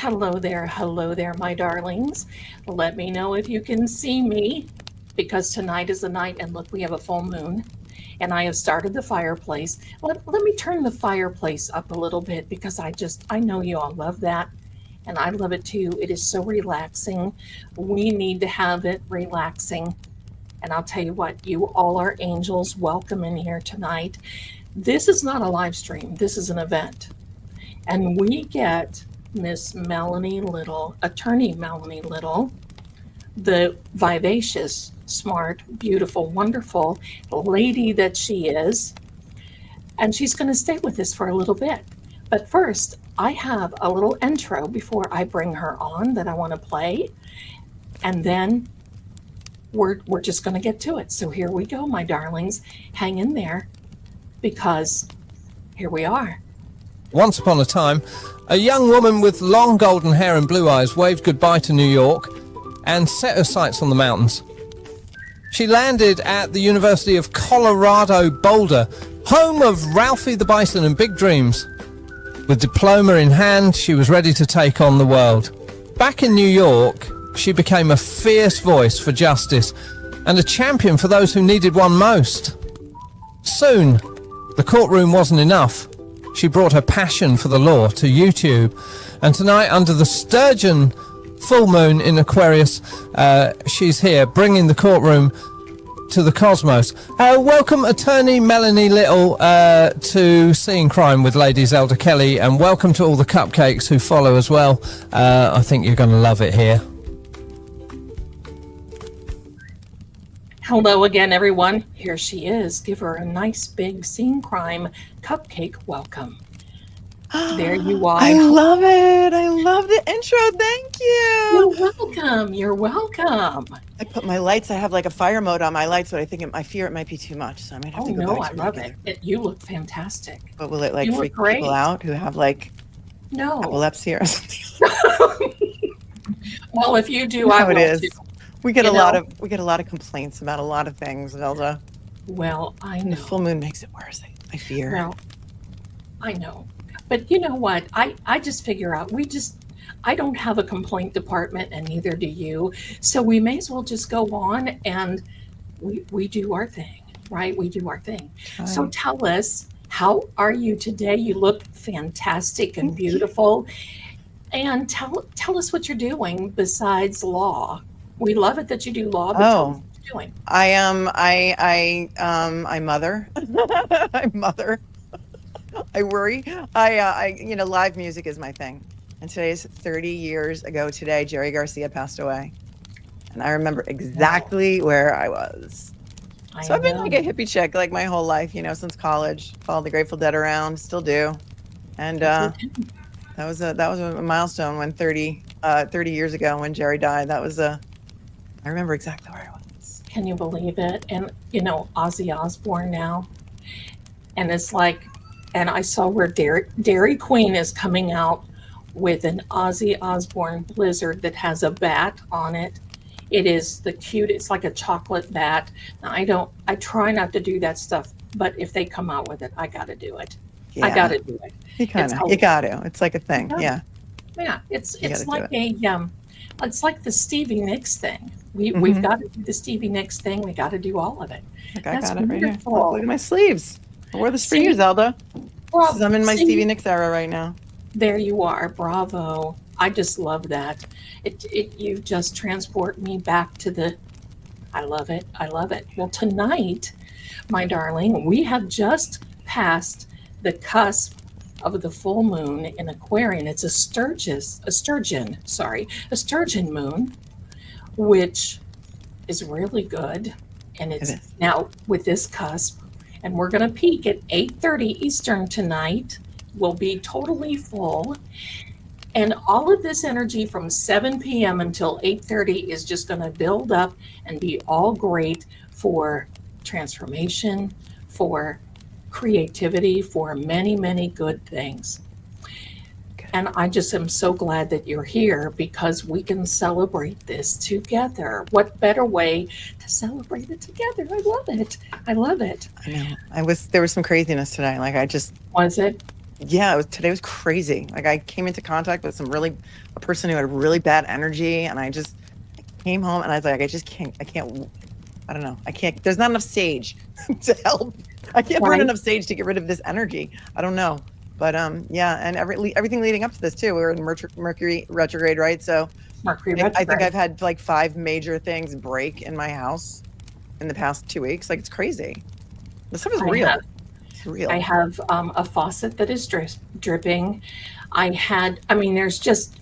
hello there, my darlings. Let me know if you can see me because tonight is the night, and look, we have a full moon, and I have started the fireplace. Let me turn the fireplace up a little bit because I know you all love that, and I love it too. It is so relaxing. We need to have it relaxing. And I'll tell you what, you all are angels. Welcome in here tonight. This is not a live stream, this is an event. And we get Miss Melanie Little, attorney Melanie Little, the vivacious, smart, beautiful, wonderful lady that she is. And she's going to stay with us for a little bit. But first, I have a little intro before I bring her on that I want to play. And then we're just going to get to it. So here we go, my darlings. Hang in there because here we are. Once upon a time, a young woman with long golden hair and blue eyes waved goodbye to New York and set her sights on the mountains. She landed at the University of Colorado Boulder, home of Ralphie the Bison and big dreams. With diploma in hand, she was ready to take on the world. Back in New York, she became a fierce voice for justice and a champion for those who needed one most. Soon, the courtroom wasn't enough. She brought her passion for the law to YouTube. And tonight, under the Sturgeon full moon in Aquarius, she's here, bringing the courtroom to the cosmos. Welcome, attorney Melanie Little, to Seeing Crime with Lady Zelda Kelly, and welcome to all the cupcakes who follow as well. I think you're going to love it here. Hello again, everyone. Here she is. Give her a nice big Seeing Crime cupcake welcome. There you are. I love it. I love the intro. Thank you. You're welcome. You're welcome. I put my lights. I have like a fire mode on my lights, but I fear it might be too much, so I might have to go no, back I love it. You look fantastic. But will it like You look freak great. people out who have like No. epilepsy or something? Well, if you do, You know I how will it is. too. We get a lot of complaints about a lot of things, Zelda. Well, I And know. the full moon makes it worse. I fear. Well, I know. But you know what? I just figure out I don't have a complaint department, and neither do you. So we may as well just go on and we do our thing, right? We do our thing. So tell us, how are you today? You look fantastic and beautiful. And tell us what you're doing besides law. We love it that you do law, but tell us what you're doing. I mother. I mother. I worry. Live music is my thing. And today's 30 years ago today, Jerry Garcia passed away. And I remember exactly where I was. So I've been like a hippie chick like my whole life, since college. Followed the Grateful Dead around, still do. And that was a milestone when 30 years ago when Jerry died. I remember exactly where I was. Can you believe it? And Ozzy Osbourne now. And it's like, and I saw where Dairy Queen is coming out with an Ozzy Osbourne blizzard that has a bat on it. It is the cute, it's like a chocolate bat. Now I try not to do that stuff, but if they come out with it, I gotta do it. Yeah. I gotta do it. You got to. It's like a thing. Yeah. Yeah. It's like it's like the Stevie Nicks thing. We've got to do the Stevie Nicks thing. We got to do all of it. I got it right here. Wonderful. Look at my sleeves. I wore this for you, Zelda. I'm in my Stevie Nicks era right now. There you are. Bravo. I just love that. You just transport me back to I love it. I love it. Well, tonight, my darling, we have just passed the cusp of the full moon in Aquarian. It's a sturgeon moon, which is really good. And it's now with this cusp, and we're going to peak at 8:30 Eastern tonight. Will be totally full. And all of this energy from 7 p.m. until 8:30 is just going to build up and be all great for transformation, for creativity, for many, many good things. And I just am so glad that you're here because we can celebrate this together. What better way to celebrate it together? I love it. I love it. I know. There was some craziness today. Was it? Yeah, today was crazy. Like I came into contact with a person who had really bad energy, and I came home and I was like, I don't know. I can't, there's not enough sage to help. I can't burn Right. enough sage to get rid of this energy. I don't know. But yeah, and everything leading up to this too. We were in Mercury retrograde, right? So Mercury I think retrograde. I've had like 5 major things break in my house in the past 2 weeks. Like it's crazy. This stuff is real. It's real. I have a faucet that is dripping. There's just,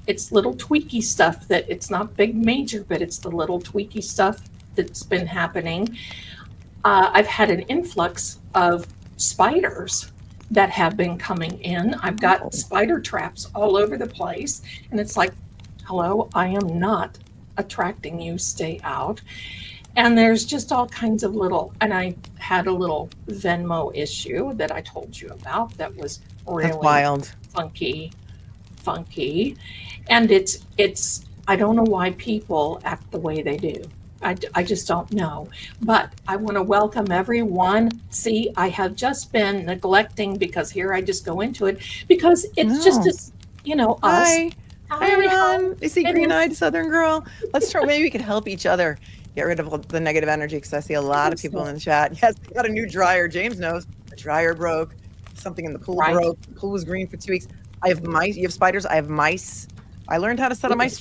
it's little tweaky stuff that it's not big major, but it's the little tweaky stuff that's been happening. I've had an influx of spiders that have been coming in. I've got spider traps all over the place. And it's like, hello, I am not attracting you, stay out. And there's just all kinds of and I had a little Venmo issue that I told you about that was really That's wild. funky. And I don't know why people act the way they do. I just don't know. But I want to welcome everyone. See, I have just been neglecting because here I just go into it because it's just, us. Hi. Hi, Hey everyone. You see It green-eyed Southern girl. Let's try. Maybe we could help each other get rid of the negative energy because I see a lot of people in the chat. Yes, we got a new dryer. James knows. The dryer broke. Something in the pool broke. The pool was green for 2 weeks. I have mice. You have spiders. I have mice. I learned how to set a mouse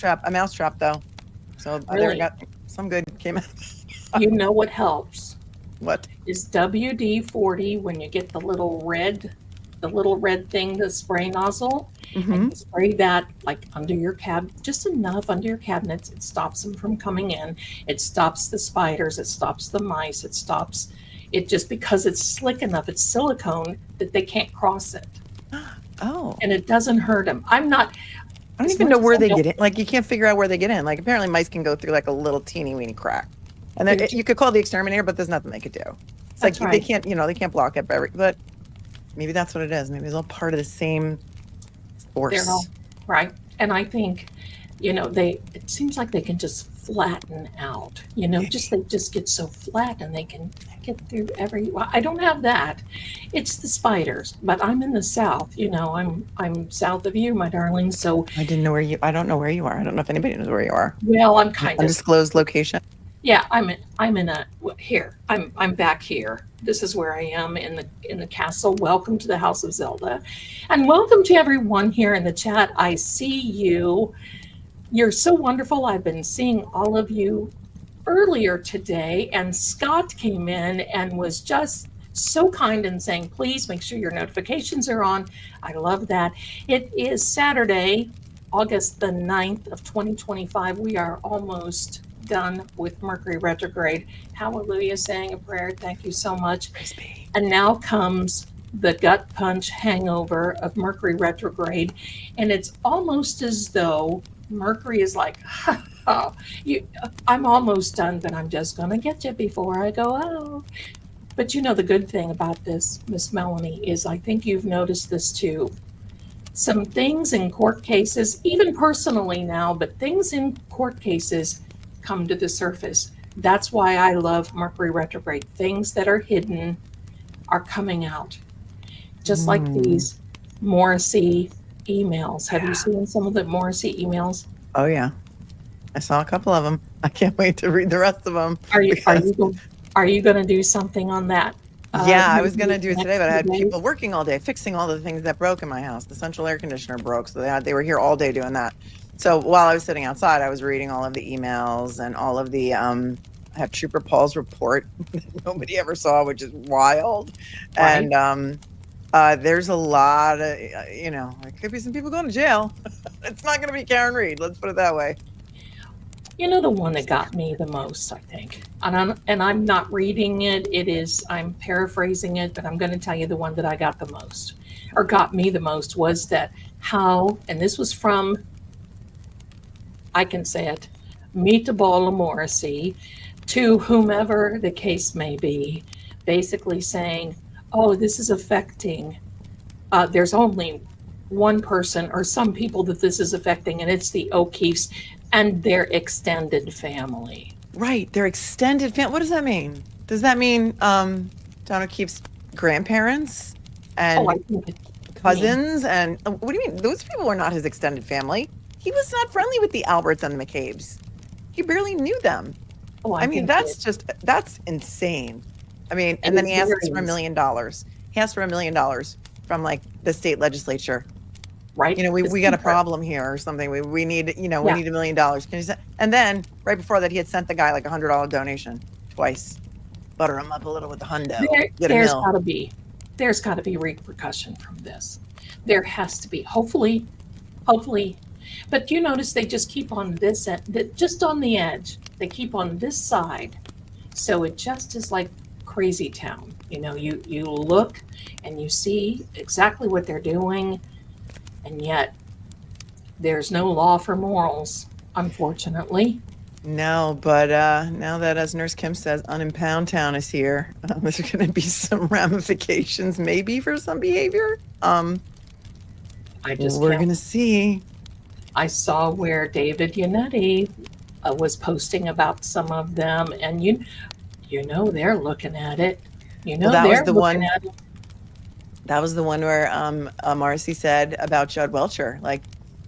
trap though. So Really? I got some good came out. You know what helps? What? Is WD-40 when you get the little red thing, the spray nozzle, and you spray that like under your just enough under your cabinets. It stops them from coming in. It stops the spiders. It stops the mice. It stops it just because it's slick enough. It's silicone that they can't cross it. Oh. And it doesn't hurt them. I don't even know where they get in. Like you can't figure out where they get in. Like apparently mice can go through like a little teeny weeny crack. And then you could call the exterminator, but there's nothing they could do. It's like they can't, they can't block it. But maybe that's what it is. Maybe it's all part of the same force. They're all right. And I think, it seems like they can just flatten out, they just get so flat and they can get through I don't have that. It's the spiders, but I'm in the South, I'm south of you, my darling. So I don't know where you are. I don't know if anybody knows where you are. Well, I'm kind of undisclosed location. Yeah, I'm back here. This is where I am in the castle. Welcome to the House of Zelda. And welcome to everyone here in the chat. I see you. You're so wonderful. I've been seeing all of you earlier today, and Scott came in and was just so kind and saying, please make sure your notifications are on. I love that. It is Saturday, August the 9th of 2025. We are almost done with Mercury retrograde. Hallelujah, saying a prayer. Thank you so much. And now comes the gut punch hangover of Mercury retrograde. And it's almost as though Mercury is like, I'm almost done, but I'm just going to get you before I go out. But the good thing about this, Miss Melanie, is I think you've noticed this too. Some things in court cases, even personally now, but things in court cases come to the surface. That's why I love Mercury retrograde. Things that are hidden are coming out. Just like these Morrissey emails. Have you seen some of the Morrissey emails? Oh yeah. I saw a couple of them. I can't wait to read the rest of them. Are you going to do something on that? Yeah, I was going to do it today, but I had people working all day, fixing all the things that broke in my house. The central air conditioner broke, so they were here all day doing that. So while I was sitting outside, I was reading all of the emails and all of the, I have Trooper Paul's report that nobody ever saw, which is wild. Right. And there's a lot of, there could be some people going to jail. It's not going to be Karen Reed. Let's put it that way. The one that got me the most, I think, and I'm not reading it. I'm paraphrasing it, but I'm going to tell you the one that I got the most, or got me the most, was that and this was from, I can say it, Meetable Morrissey, to whomever the case may be, basically saying, oh, this is affecting, there's only one person or some people that this is affecting, and it's the O'Keefes and their extended family. Right, their extended family. What does that mean? Does that mean John O'Keefe's grandparents and cousins. And what do you mean? Those people were not his extended family. He was not friendly with the Alberts and the McCabe's. He barely knew them. Oh, I mean, think that's insane. I mean, and It then is he asks very for $1 million. He asked for $1 million from like the state legislature. right. You know, The we got a secret. problem here or something. We need, we Yeah. need $1 million. Can you send? And then right before that, he had sent the guy like $100 donation twice. Butter him up a little with the hundo. Get a There's mill. there's got to be repercussion from this. There has to be. Hopefully. But you notice they just keep on this just on the edge. They keep on this side, so it just is like crazy town. You know, you look and you see exactly what they're doing, and yet there's no law for morals, unfortunately. No, but now that, as Nurse Kim says, Unimpound Town is here, there's going to be some ramifications, maybe for some behavior. I just We're can't. going to see. I saw where David Yannetti was posting about some of them, and you know they're looking at it. You know Well, that was they're the looking one. at it. That was the one where Marcy said about Judd Welcher, like,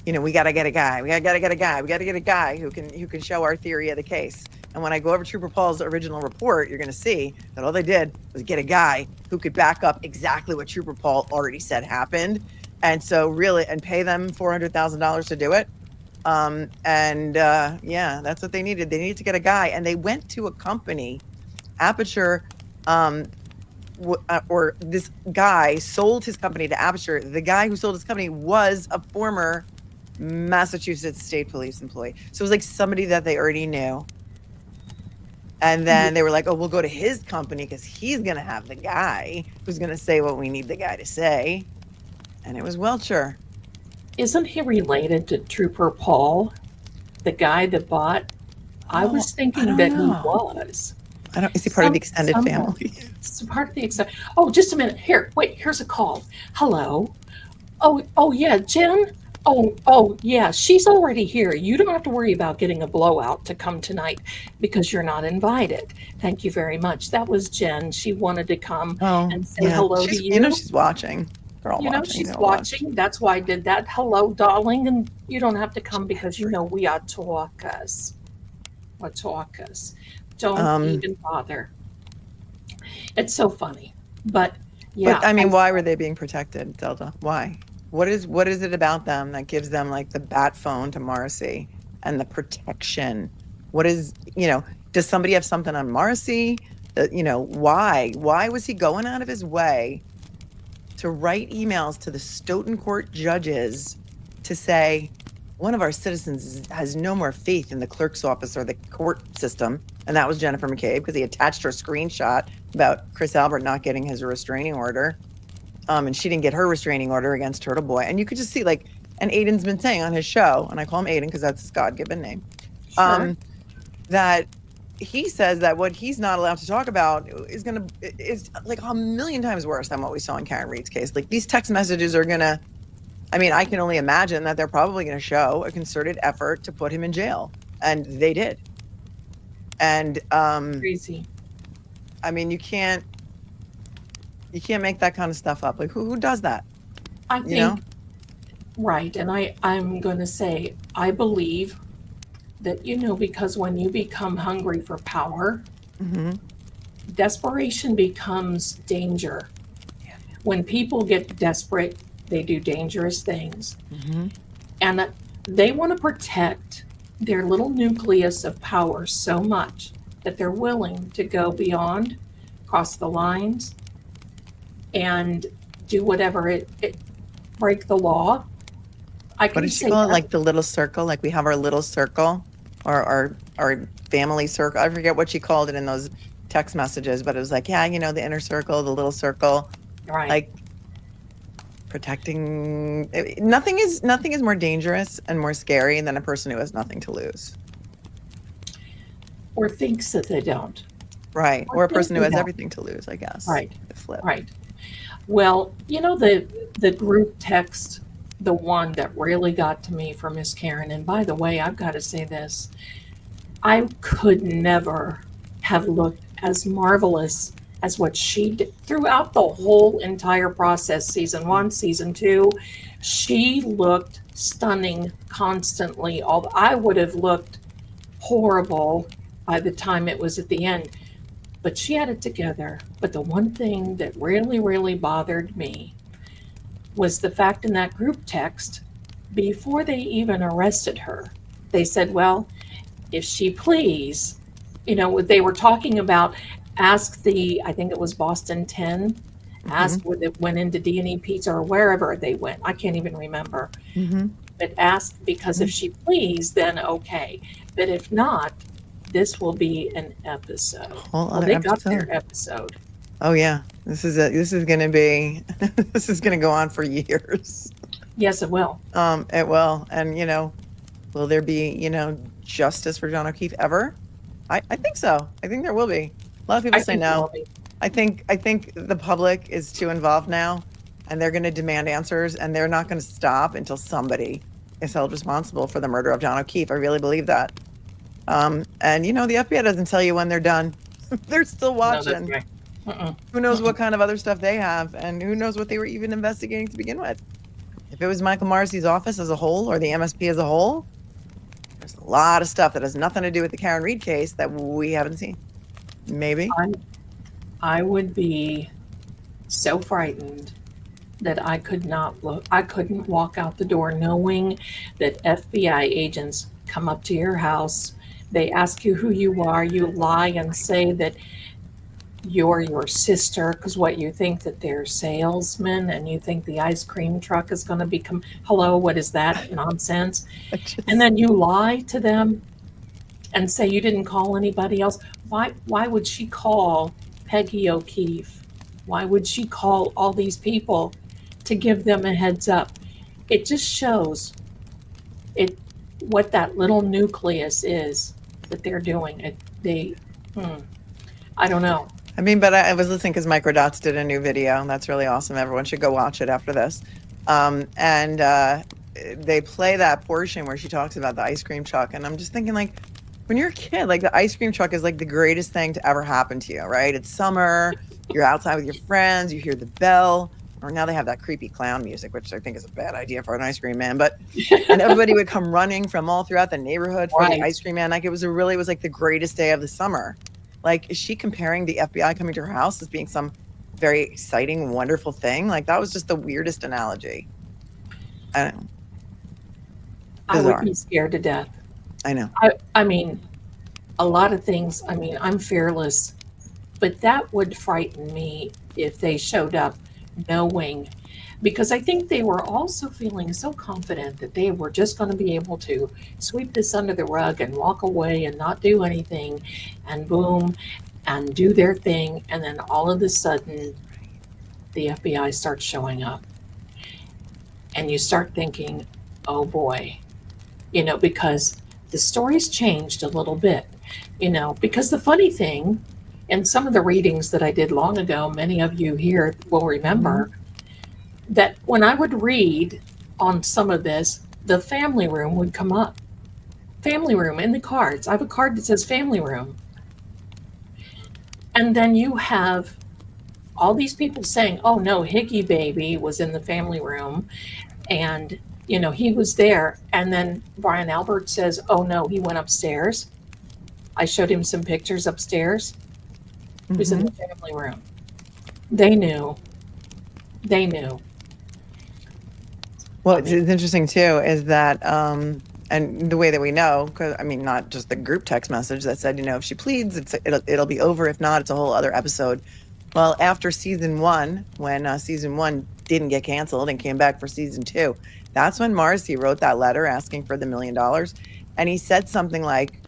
you know, we got to get a guy. We got to get a guy. We got to get a guy who can show our theory of the case. And when I go over Trooper Paul's original report, you're going to see that all they did was get a guy who could back up exactly what Trooper Paul already said happened. And so really, and pay them $400,000 to do it. Yeah, that's what they needed. They needed to get a guy, and they went to a company, Aperture, or this guy sold his company to Aperture. The guy who sold his company was a former Massachusetts State Police employee. So it was like somebody that they already knew. And then they were like, oh, we'll go to his company because he's going to have the guy who's going to say what we need the guy to say. And it was Welcher. Isn't he related to Trooper Paul, the guy that bought? I Oh, was I thinking don't that know. he was. Is he part of the extended Someone. family? It's part of the extent. Oh, just a minute. Here, wait. Here's a call. Hello. Oh yeah, Jen. Oh yeah. She's already here. You don't have to worry about getting a blowout to come tonight because you're not invited. Thank you very much. That was Jen. She wanted to come Oh, and say hello to you. You know, she's watching. They're all You know, watching. she's They're all watching. That's why I did that. Hello, darling. And you don't have to come because you know we are talkers. We're talkers. Don't even bother. It's so funny. But yeah. But I mean, why were they being protected, Zelda? Why? What is it about them that gives them like the bat phone to Marcy and the protection? What is, you know, does somebody have something on Marcy? You know, why? Why was he going out of his way to write emails to the Stoughton Court judges to say one of our citizens has no more faith in the clerk's office or the court system? And that was Jennifer McCabe, because he attached her screenshot about Chris Albert not getting his restraining order. And she didn't get her restraining order against Turtle Boy. And you could just see, like, and Aiden's been saying on his show, and I call him Aiden because that's his God-given name, Sure. that he says that what he's not allowed to talk about is like a million times worse than what we saw in Karen Reed's case. Like, these text messages are gonna, I mean, I can only imagine that they're probably gonna show a concerted effort to put him in jail. And they did. And Crazy. I mean, you can't make that kind of stuff up. Like, who does that? I think, You know? right. And I'm going to say, I believe that, you know, because when you become hungry for power, Mm-hmm. desperation becomes danger. Yeah. When people get desperate, they do dangerous things. Mm-hmm. And they want to protect their little nucleus of power so much that they're willing to go beyond, cross the lines, and do whatever it break the law. I What can did she say call it? that. Like the little circle? Like we have our little circle or our family circle. I forget what she called it in those text messages, but it was like, yeah, you know, the inner circle, the little circle. Right. Like protecting. Nothing is more dangerous and more scary than a person who has nothing to lose. Or thinks that they don't. Right. Or a person who has Yeah. everything to lose, I guess. Right. The flip. Right. Well, you know, the group text, the one that really got to me from Miss Karen, and by the way, I've got to say this, I could never have looked as marvelous as what she did throughout the whole entire process, season 1, season 2. She looked stunning constantly. I would have looked horrible by the time it was at the end, but she had it together. But the one thing that really, really bothered me was the fact in that group text, before they even arrested her, they said, well, if she please, they were talking about ask I think it was Boston 10, ask when it went into D&E Pizza or wherever they went. I can't even remember. But ask, because if she please, then okay. But if not, this will be an episode. They got their episode. Oh yeah, this is going to be this is going to go on for years. Yes, it will. It will, and will there be justice for John O'Keefe ever? I think so. I think there will be. A lot of people say no. I think the public is too involved now, and they're going to demand answers, and they're not going to stop until somebody is held responsible for the murder of John O'Keefe. I really believe that. And the FBI doesn't tell you when they're done. They're still watching. No, that's right. Who knows what kind of other stuff they have, and who knows what they were even investigating to begin with. If it was Michael Marcy's office as a whole, or the MSP as a whole, there's a lot of stuff that has nothing to do with the Karen Reed case that we haven't seen. Maybe. I would be so frightened that I couldn't walk out the door knowing that FBI agents come up to your house. They ask you who you are. You lie and say that you're your sister, because you think that they're salesmen, and you think the ice cream truck is going to become, hello, what is that nonsense? And then you lie to them and say you didn't call anybody else. Why would she call Peggy O'Keefe? Why would she call all these people to give them a heads up? It just shows what that little nucleus is that they're doing. I don't know. I mean, but I was listening because Microdots did a new video, and that's really awesome. Everyone should go watch it after this. And they play that portion where she talks about the ice cream truck, and I'm just thinking, when you're a kid, the ice cream truck is the greatest thing to ever happen to you, right? It's summer, you're outside with your friends, you hear the bell, or now they have that creepy clown music, which I think is a bad idea for an ice cream man, and everybody would come running from all throughout the neighborhood for the ice cream man. It was the greatest day of the summer. Is she comparing the FBI coming to her house as being some very exciting, wonderful thing? That was just the weirdest analogy. I don't know. I would be scared to death. I know. I mean, a lot of things. I mean, I'm fearless, but that would frighten me if they showed up knowing, because I think they were also feeling so confident that they were just going to be able to sweep this under the rug and walk away and not do anything, and boom, and do their thing. And then all of a sudden, the FBI starts showing up. And you start thinking, oh boy, because the story's changed a little bit, because the funny thing, and some of the readings that I did long ago, many of you here will remember, that when I would read on some of this, the family room would come up. Family room in the cards. I have a card that says family room. And then you have all these people saying, oh no, Higgy baby was in the family room, and he was there. And then Brian Albert says, oh no, he went upstairs. I showed him some pictures upstairs. He was in the family room. They knew. Well, it's interesting too is that, and the way that we know, because not just the group text message that said, if she pleads, it'll be over. If not, it's a whole other episode. Well, after season 1, when season 1 didn't get canceled and came back for season 2, that's when Marcy wrote that letter asking for the $1 million, and he said something like,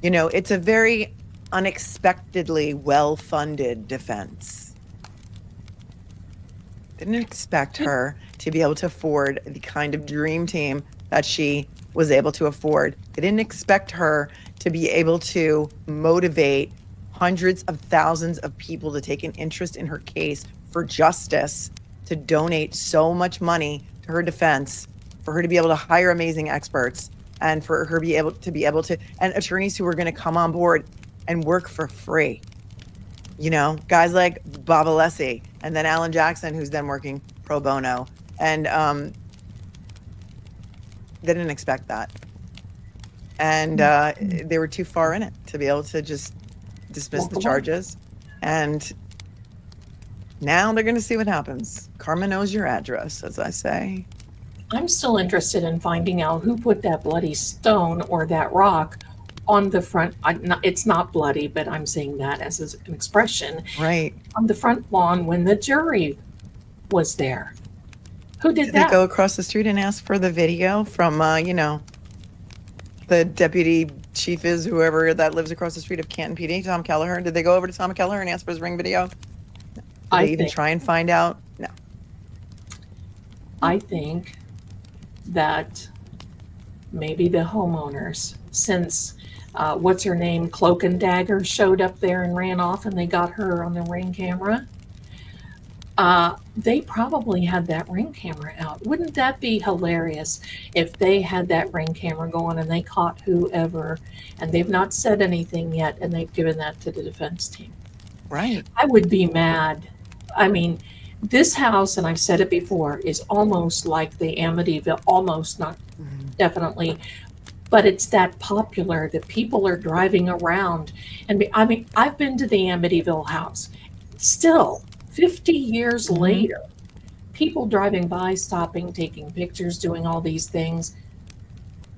it's a very unexpectedly well-funded defense. Didn't expect her to be able to afford the kind of dream team that she was able to afford. They didn't expect her to be able to motivate hundreds of thousands of people to take an interest in her case for justice, to donate so much money to her defense, for her to be able to hire amazing experts, and for her to be able to, and attorneys who were going to come on board and work for free. You know, guys like Bob Alessi, and then Alan Jackson, who's then working pro bono. And they didn't expect that. And they were too far in it to be able to just dismiss the charges. And now they're going to see what happens. Karma knows your address, as I say. I'm still interested in finding out who put that bloody stone or that rock on the front. It's not bloody, but I'm saying that as an expression. Right. On the front lawn when the jury was there. Who did that? They go across the street and ask for the video from, you know, the deputy chief is whoever that lives across the street of Canton PD, Tom Kelleher. Did they go over to Tom Kelleher and ask for his ring video? Did they even try and find out? No. I think that maybe the homeowners, since what's her name, Cloak and Dagger showed up there and ran off and they got her on the ring camera, they probably had that ring camera out. Wouldn't that be hilarious if they had that ring camera going and they caught whoever and they've not said anything yet and they've given that to the defense team? Right. I would be mad. I mean, this house, and I've said it before, is almost like the Amityville, almost, not definitely, but it's that popular that people are driving around. And I mean, I've been to the Amityville house. Still, 50 years later, people driving by, stopping, taking pictures, doing all these things.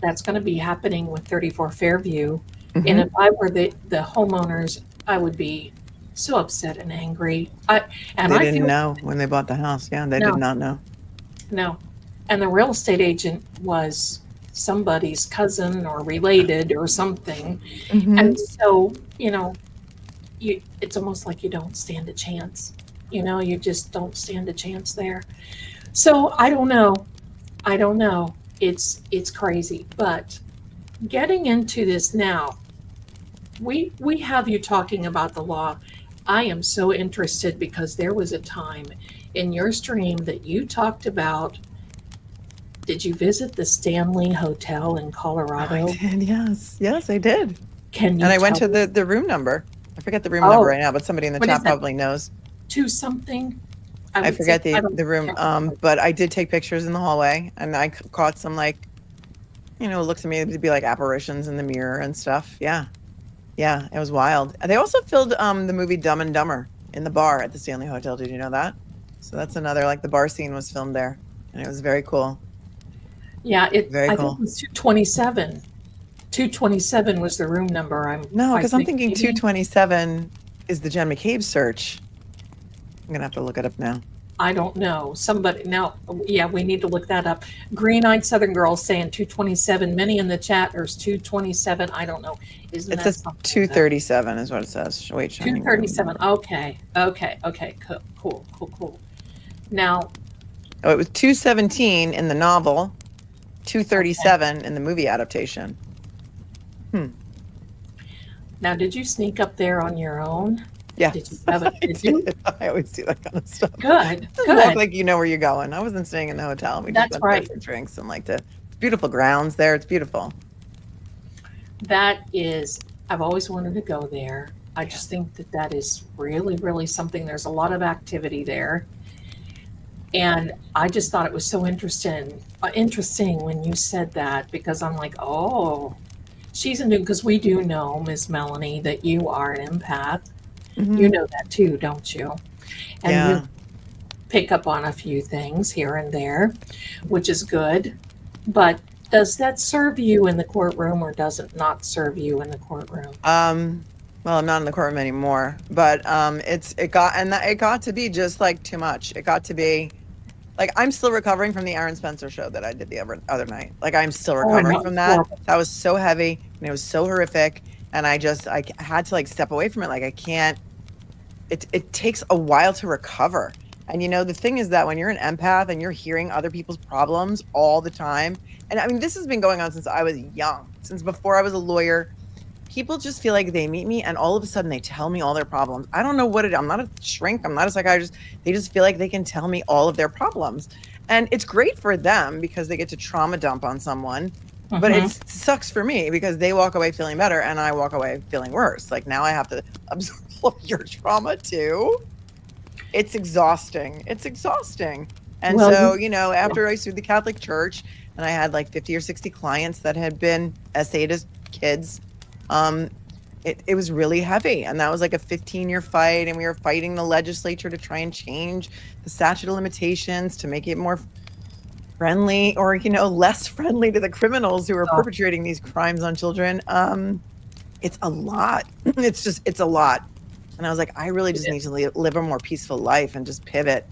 That's going to be happening with 34 Fairview. And if I were the homeowners, I would be so upset and angry. They didn't know when they bought the house. Yeah, they did not know. No. And the real estate agent was somebody's cousin or related or something. And so, you know, it's almost like you don't stand a chance. You know, you just don't stand a chance there. So I don't know. It's crazy. But getting into this now, we have you talking about the law. I am so interested because there was a time in your stream that you talked about. Did you visit the Stanley Hotel in Colorado? I did, yes. Yes, I did. And I went to the room number. I forget the room number right now, but somebody in the chat probably knows. 2 something? I forget the room, but I did take pictures in the hallway, and I caught some, like, you know, it looks to me to be like apparitions in the mirror and stuff. Yeah. Yeah, it was wild. They also filmed the movie Dumb and Dumber in the bar at the Stanley Hotel. Did you know that? So that's another, like, the bar scene was filmed there, and it was very cool. Yeah, I cool. think it was 227. 227 was the room number. No, because I'm thinking 227 is the Jen McCabe search. I'm gonna have to look it up now. I don't know. Somebody now, yeah, we need to look that up. Green-eyed Southern girl saying 227. Many in the chat are 227. I don't know. It says 237 is what it says. Wait, 237. Okay. Cool. Now, it was 217 in the novel, 237 in the movie adaptation. Now, did you sneak up there on your own? Yeah. Did you have it? I always do that kind of stuff. Good. Walk like you know where you're going. I wasn't staying in the hotel. We just That's went right. there for drinks and it's beautiful grounds there. It's beautiful. That is, I've always wanted to go there. I just think that is really, really something. There's a lot of activity there. And I just thought it was so interesting when you said that, because I'm like, oh, she's a new, because we do know, Miss Melanie, that you are an empath. You know that too, don't you? And you pick up on a few things here and there, which is good. But does that serve you in the courtroom, or does it not serve you in the courtroom? Well, I'm not in the courtroom anymore, but it got to be just like too much. It got to be like, I'm still recovering from the Aaron Spencer show that I did the other night. Like, I'm still recovering from that. That was so heavy and it was so horrific. And I had to like step away from it. Like, I can't, it takes a while to recover. And you know, the thing is that when you're an empath and you're hearing other people's problems all the time, and I mean, this has been going on since I was young, since before I was a lawyer. People just feel like they meet me and all of a sudden they tell me all their problems. I don't know what I'm not a shrink. I'm not a psychiatrist. They just feel like they can tell me all of their problems. And it's great for them because they get to trauma dump on someone. But it sucks for me because they walk away feeling better and I walk away feeling worse. Like now I have to absorb your trauma too. It's exhausting. It's exhausting. And Well, so, after I sued the Catholic Church and I had like 50 or 60 clients that had been SA'd as kids, it was really heavy. And that was like a 15-year fight. And we were fighting the legislature to try and change the statute of limitations to make it more friendly or, less friendly to the criminals who are perpetrating these crimes on children. It's a lot. It's a lot. And I was like, I really just need to live a more peaceful life and just pivot.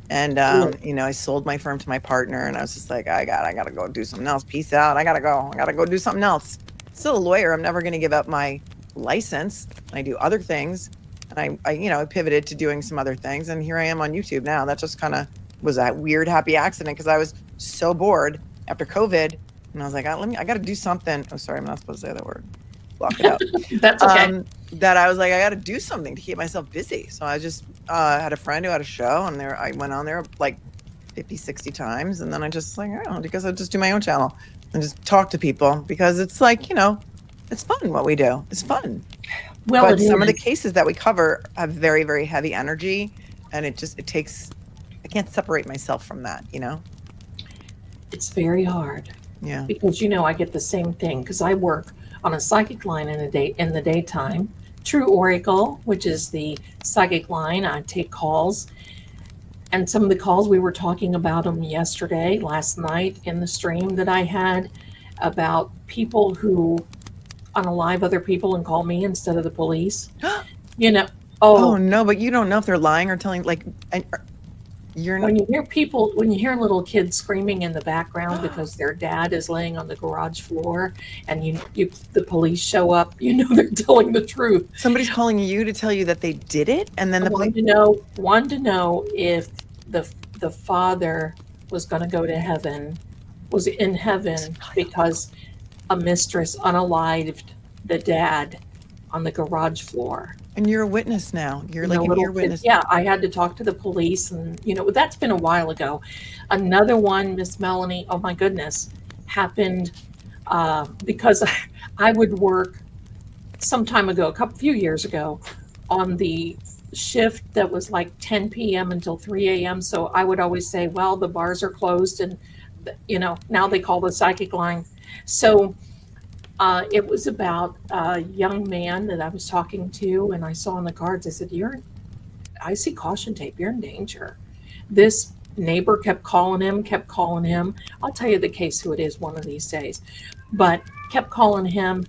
And, I sold my firm to my partner and I was just like, I gotta go do something else. Peace out. I gotta go do something else. Still a lawyer. I'm never going to give up my license. I do other things. And I pivoted to doing some other things. And here I am on YouTube now. That just kind of was a weird, happy accident because I was so bored after COVID. And I was like, I got to do something. Oh, sorry. I'm not supposed to say that word. Block it out. That's okay. That I was like, I got to do something to keep myself busy. So I just had a friend who had a show and I went on there like 50, 60 times. And then I just like, I don't know, because I just do my own channel and just talk to people because it's like, it's fun what we do. It's fun. Well, but some of the cases that we cover have very, very heavy energy. And it takes, I can't separate myself from that, It's very hard. Yeah. Because, I get the same thing because I work on a psychic line in the daytime. True Oracle, which is the psychic line. I take calls. And some of the calls we were talking about them last night in the stream that I had about people who unalive other people and call me instead of the police. Oh no, but you don't know if they're lying or telling you're not. When you hear little kids screaming in the background because their dad is laying on the garage floor and the police show up, they're telling the truth. Somebody's calling you to tell you that they did it, and then wanted to know if the father was going to go to heaven, was in heaven because a mistress unalived the dad on the garage floor. And you're a witness now. You're like an ear witness. Yeah, I had to talk to the police, and that's been a while ago. Another one, Miss Melanie, oh my goodness, happened because I would work some time ago, few years ago, on the shift that was like 10 p.m. until 3 a.m. So I would always say, well, the bars are closed, and now they call the psychic line. So it was about a young man that I was talking to, and I saw on the cards, I said, I see caution tape, you're in danger. This neighbor kept calling him. I'll tell you the case who it is one of these days, but kept calling him.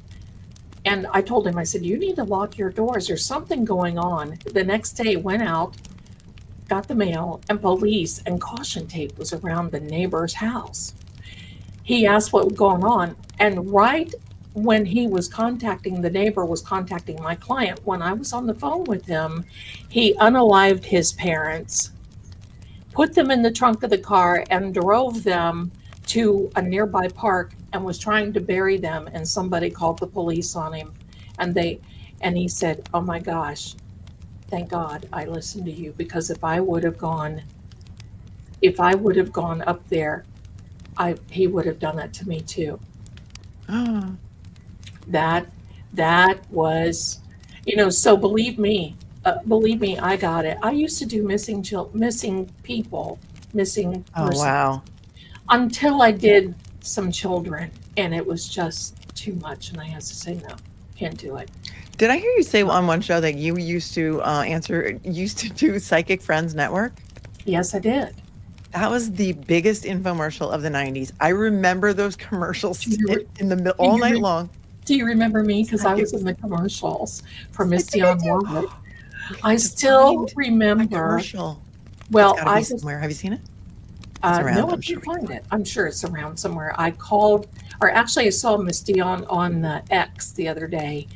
And I told him, I said, you need to lock your doors. There's something going on. The next day went out, got the mail, and police and caution tape was around the neighbor's house. He asked what was going on, and right when he was contacting, the neighbor was contacting my client. When I was on the phone with him, he unalived his parents, put them in the trunk of the car, and drove them to a nearby park and was trying to bury them. And somebody called the police on him, and he said, oh my gosh, thank God I listened to you, because if I would have gone up there, he would have done that to me too. Oh. That was, so believe me, I got it. I used to do missing people, missing Oh, persons, wow. until I did some children, and it was just too much, and I had to say no, can't do it. Did I hear you say on one show that you used to do Psychic Friends Network? Yes, I did. That was the biggest infomercial of the 90s. I remember those commercials in the middle all night long. Do you remember me? Because I was in the commercials for Misty on Warwood. I still remember. Commercial. Well, It's gotta be somewhere. Have you seen it? Around, no, I I'm sure. can find it. I'm sure it's around somewhere. I called, or actually I saw Misty on X the other day,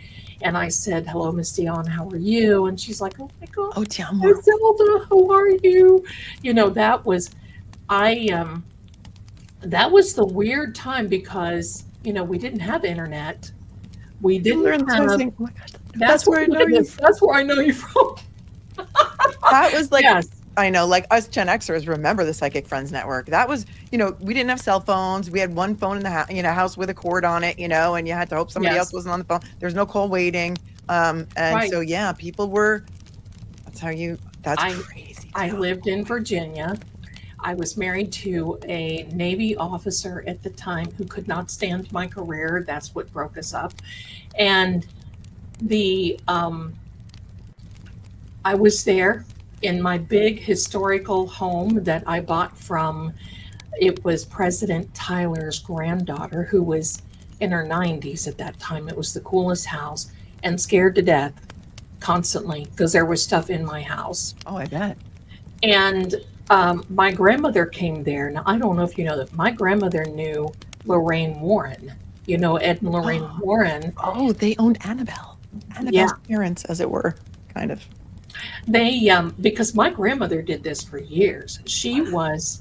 and I said, hello, Misty, how are you? And she's like, oh my God. Oh, tell me. Hi, Zelda, how are you? That was, that was the weird time because, we didn't have internet. We didn't have, Oh my God. that's where I know you. That's where I know you from. That was like, Yes. I know, like us Gen Xers remember the Psychic Friends Network. That was, we didn't have cell phones. We had one phone in the house with a cord on it, and you had to hope somebody else Yes. wasn't on the phone. There's no call waiting. And Right. so, yeah, people were, that's crazy. I lived in Virginia. I was married to a Navy officer at the time who could not stand my career. That's what broke us up. And I was there in my big historical home that I bought from, it was President Tyler's granddaughter, who was in her 90s at that time. It was the coolest house, and scared to death constantly because there was stuff in my house. Oh, I bet. And my grandmother came there. Now, I don't know if you know that my grandmother knew Lorraine Warren. Ed and Lorraine Warren. Oh, they owned Annabelle. Annabelle's parents, as it were, kind of. They, because my grandmother did this for years. She was,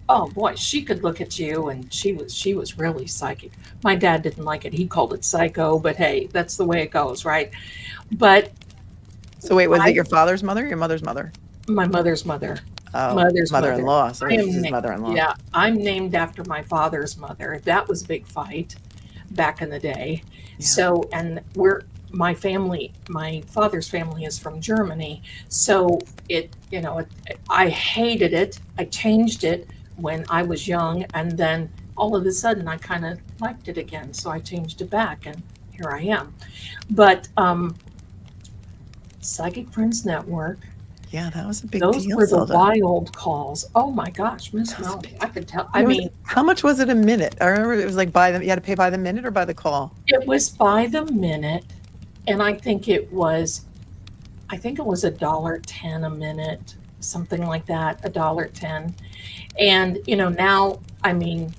oh boy, she could look at you, and she was really psychic. My dad didn't like it. He called it psycho, but hey, that's the way it goes, right? But so wait, was it your father's mother or your mother's mother? My mother's mother. Oh, mother's mother-in-law. So his mother-in-law. Yeah, I'm named after my father's mother. That was a big fight back in the day. Yeah. So, and my family, my father's family is from Germany. So I hated it. I changed it when I was young, and then all of a sudden I kind of liked it again. So I changed it back, and here I am. But Psychic Friends Network. Yeah, that was a big deal. Those were the wild calls. Oh my gosh, Miss Melanie, I could tell. I mean, how much was it a minute? I remember it was like you had to pay by the minute or by the call? It was by the minute, and I think it was $1.10 a minute, something like that, $1.10. And now, I mean,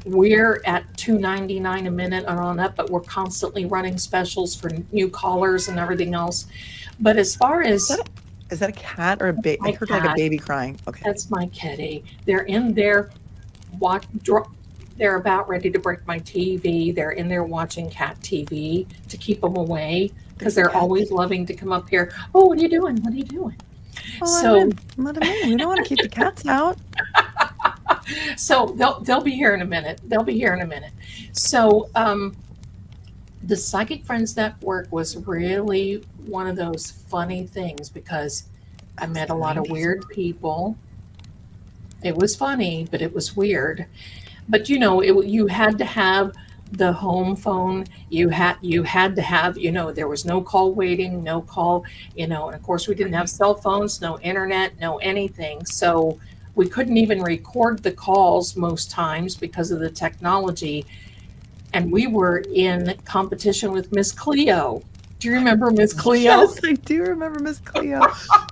we're at $2.99 a minute and on up, but we're constantly running specials for new callers and everything else. But as far as is that a cat or a baby? I heard like a baby crying. Okay. That's my kitty. They're in there. They're about ready to break my TV. They're in there watching cat TV to keep them away because they're always loving to come up here. Oh, what are you doing? What are you doing? Oh, so let them in. We don't want to keep the cats out. So they'll be here in a minute. So the Psychic Friends Network was really one of those funny things because I met a lot of weird people. It was funny, but it was weird. But you had to have the home phone. You had to have, there was no call waiting, no call, and of course we didn't have cell phones, no internet, no anything. So we couldn't even record the calls most times because of the technology. And we were in competition with Miss Cleo. Do you remember Miss Cleo? Yes, I do remember Miss Cleo.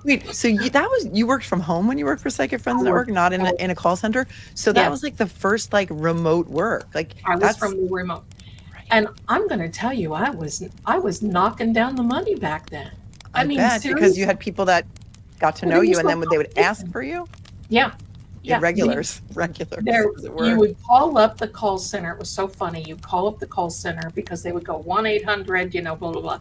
Wait, so you worked from home when you worked for Psychic Friends Network, not in a call center? So that was like the first like remote work. Like I was from the remote. Right. And I'm going to tell you, I was knocking down the money back then. I mean, bet, because you had people that got to know you, and then they would ask for you. Yeah. Yeah, regulars. You would call up the call center. It was so funny. You call up the call center because they would go 1-800, blah, blah, blah.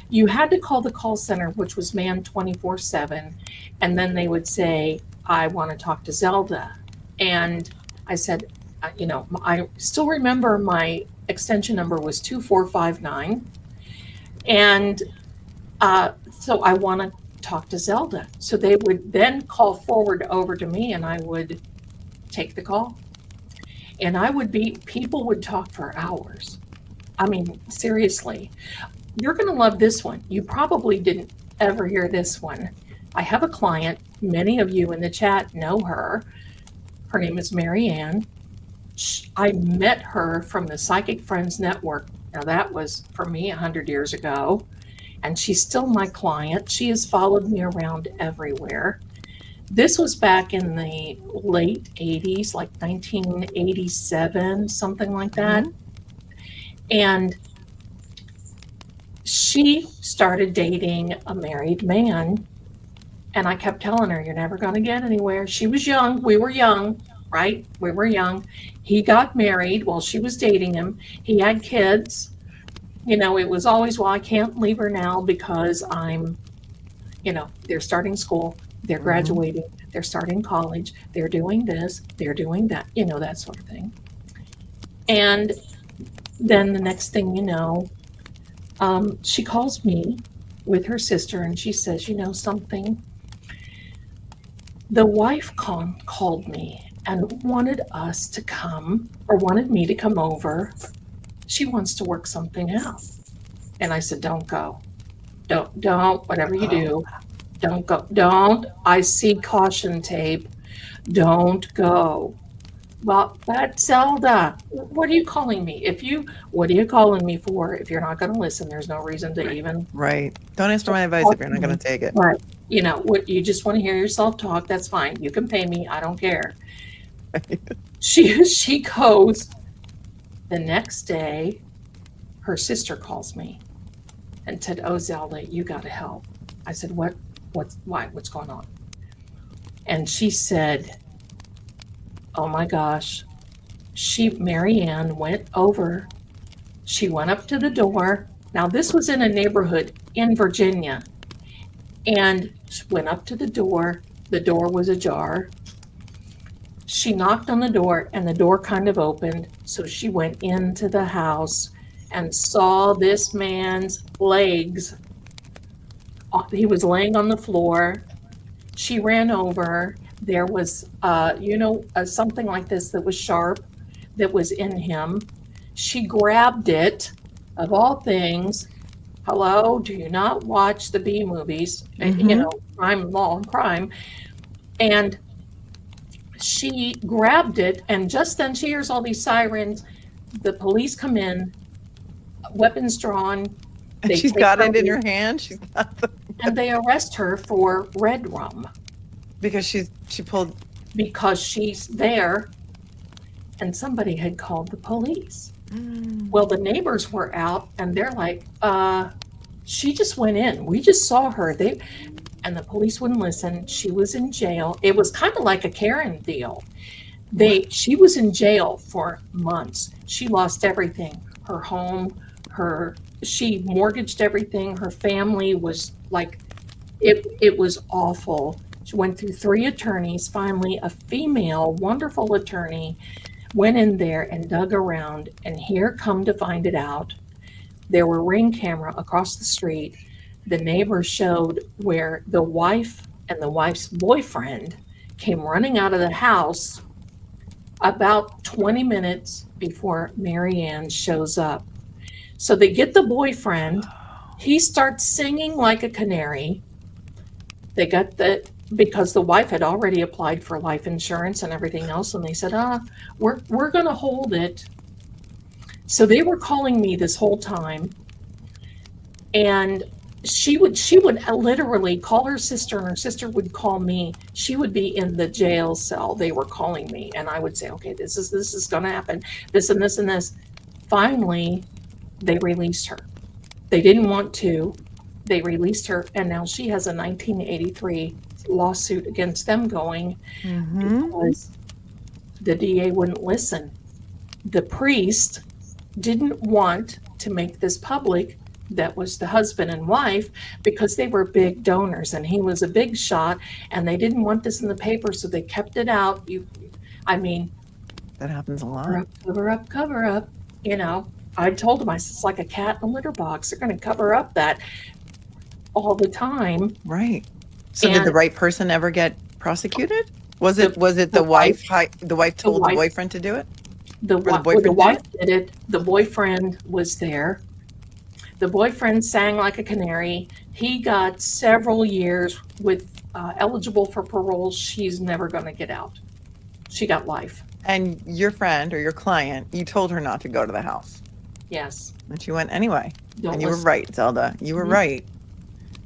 You had to call the call center, which was manned 24/7. And then they would say, I want to talk to Zelda. And I said, I still remember my extension number was 2459. And so I want to talk to Zelda. So they would then call forward over to me, and I would take the call. And people would talk for hours. I mean, seriously. You're going to love this one. You probably didn't ever hear this one. I have a client, many of you in the chat know her. Her name is Mary Ann. I met her from the Psychic Friends Network. Now that was, for me, 100 years ago. And she's still my client. She has followed me around everywhere. This was back in the late 80s, like 1987, something like that. And she started dating a married man. And I kept telling her, you're never going to get anywhere. She was young. We were young, right? We were young. He got married while she was dating him. He had kids. It was always, well, I can't leave her now because I'm, they're starting school. They're graduating. They're starting college. They're doing this. They're doing that. That sort of thing. And then the next thing you know, she calls me with her sister and she says, something. The wife called me and wanted me to come over. She wants to work something out. And I said, don't go. Don't, whatever you do, don't go. Don't. I see caution tape. Don't go. Well, that's Zelda. What are you calling me? What are you calling me for? If you're not going to listen, there's no reason to even. Right. Don't ask for my advice if you're not going to take it. Right. What you just want to hear yourself talk. That's fine. You can pay me. I don't care. She goes. The next day, her sister calls me and said, "Oh, Zelda, you got to help." I said, "What? Why? What's going on?" And she said, "Oh my gosh." Mary Ann went over. She went up to the door. Now, this was in a neighborhood in Virginia. And she went up to the door. The door was ajar. She knocked on the door and the door kind of opened. So she went into the house and saw this man's legs. He was laying on the floor. She ran over. There was, something like this that was sharp that was in him. She grabbed it, of all things. Hello, do you not watch the B movies? Crime, law, and crime. And she grabbed it, and just then she hears all these sirens. The police come in, weapons drawn. And she's got it in her hand. She's got and they arrest her for red rum. Because she pulled. Because she's there, and somebody had called the police. Well, the neighbors were out, and they're like, she just went in. We just saw her. And the police wouldn't listen. She was in jail. It was kind of like a Karen deal. She was in jail for months. She lost everything. Her home, she mortgaged everything. Her family was like, it was awful. She went through 3 attorneys. Finally, a female, wonderful attorney went in there and dug around, and here, come to find it out, there were Ring camera across the street. The neighbors showed where the wife and the wife's boyfriend came running out of the house about 20 minutes before Mary Ann shows up. So they get the boyfriend. He starts singing like a canary. They got because the wife had already applied for life insurance and everything else, and they said, we're going to hold it. So they were calling me this whole time, and she would literally call her sister, and her sister would call me. She would be in the jail cell. They were calling me, and I would say, okay, this is going to happen, this and this and this. Finally, they released her. They didn't want to. They released her, and now she has a 1983 lawsuit against them going because the DA wouldn't listen. The priest didn't want to make this public. That was the husband and wife, because they were big donors and he was a big shot, and they didn't want this in the paper, so they kept it out. That happens a lot. Cover up. I told him, it's like a cat in a litter box. They're going to cover up that all the time. Right. So did the right person ever get prosecuted? Was it the wife? The wife told the boyfriend to do it? The wife did it. The boyfriend was there. The boyfriend sang like a canary. He got several years with eligible for parole. She's never going to get out. She got life. And your friend or your client, you told her not to go to the house. Yes. And she went anyway. And you were listen. right, Zelda. You were right.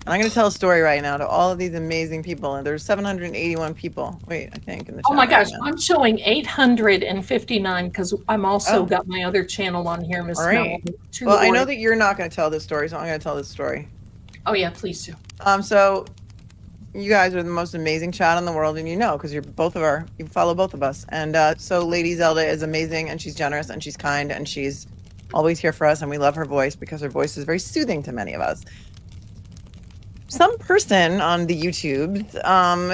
And I'm going to tell a story right now to all of these amazing people. And there's 781 people. Wait, I think in the chat. Oh my gosh, right I'm showing 859 because I'm also got my other channel on here, Miss Melanie. Well, I know that you're not going to tell this story, so I'm going to tell this story. Oh yeah, please do. So you guys are the most amazing chat in the world, and because you follow both of us. And so Lady Zelda is amazing, and she's generous, and she's kind, and she's always here for us, and we love her voice because her voice is very soothing to many of us. some person on the YouTube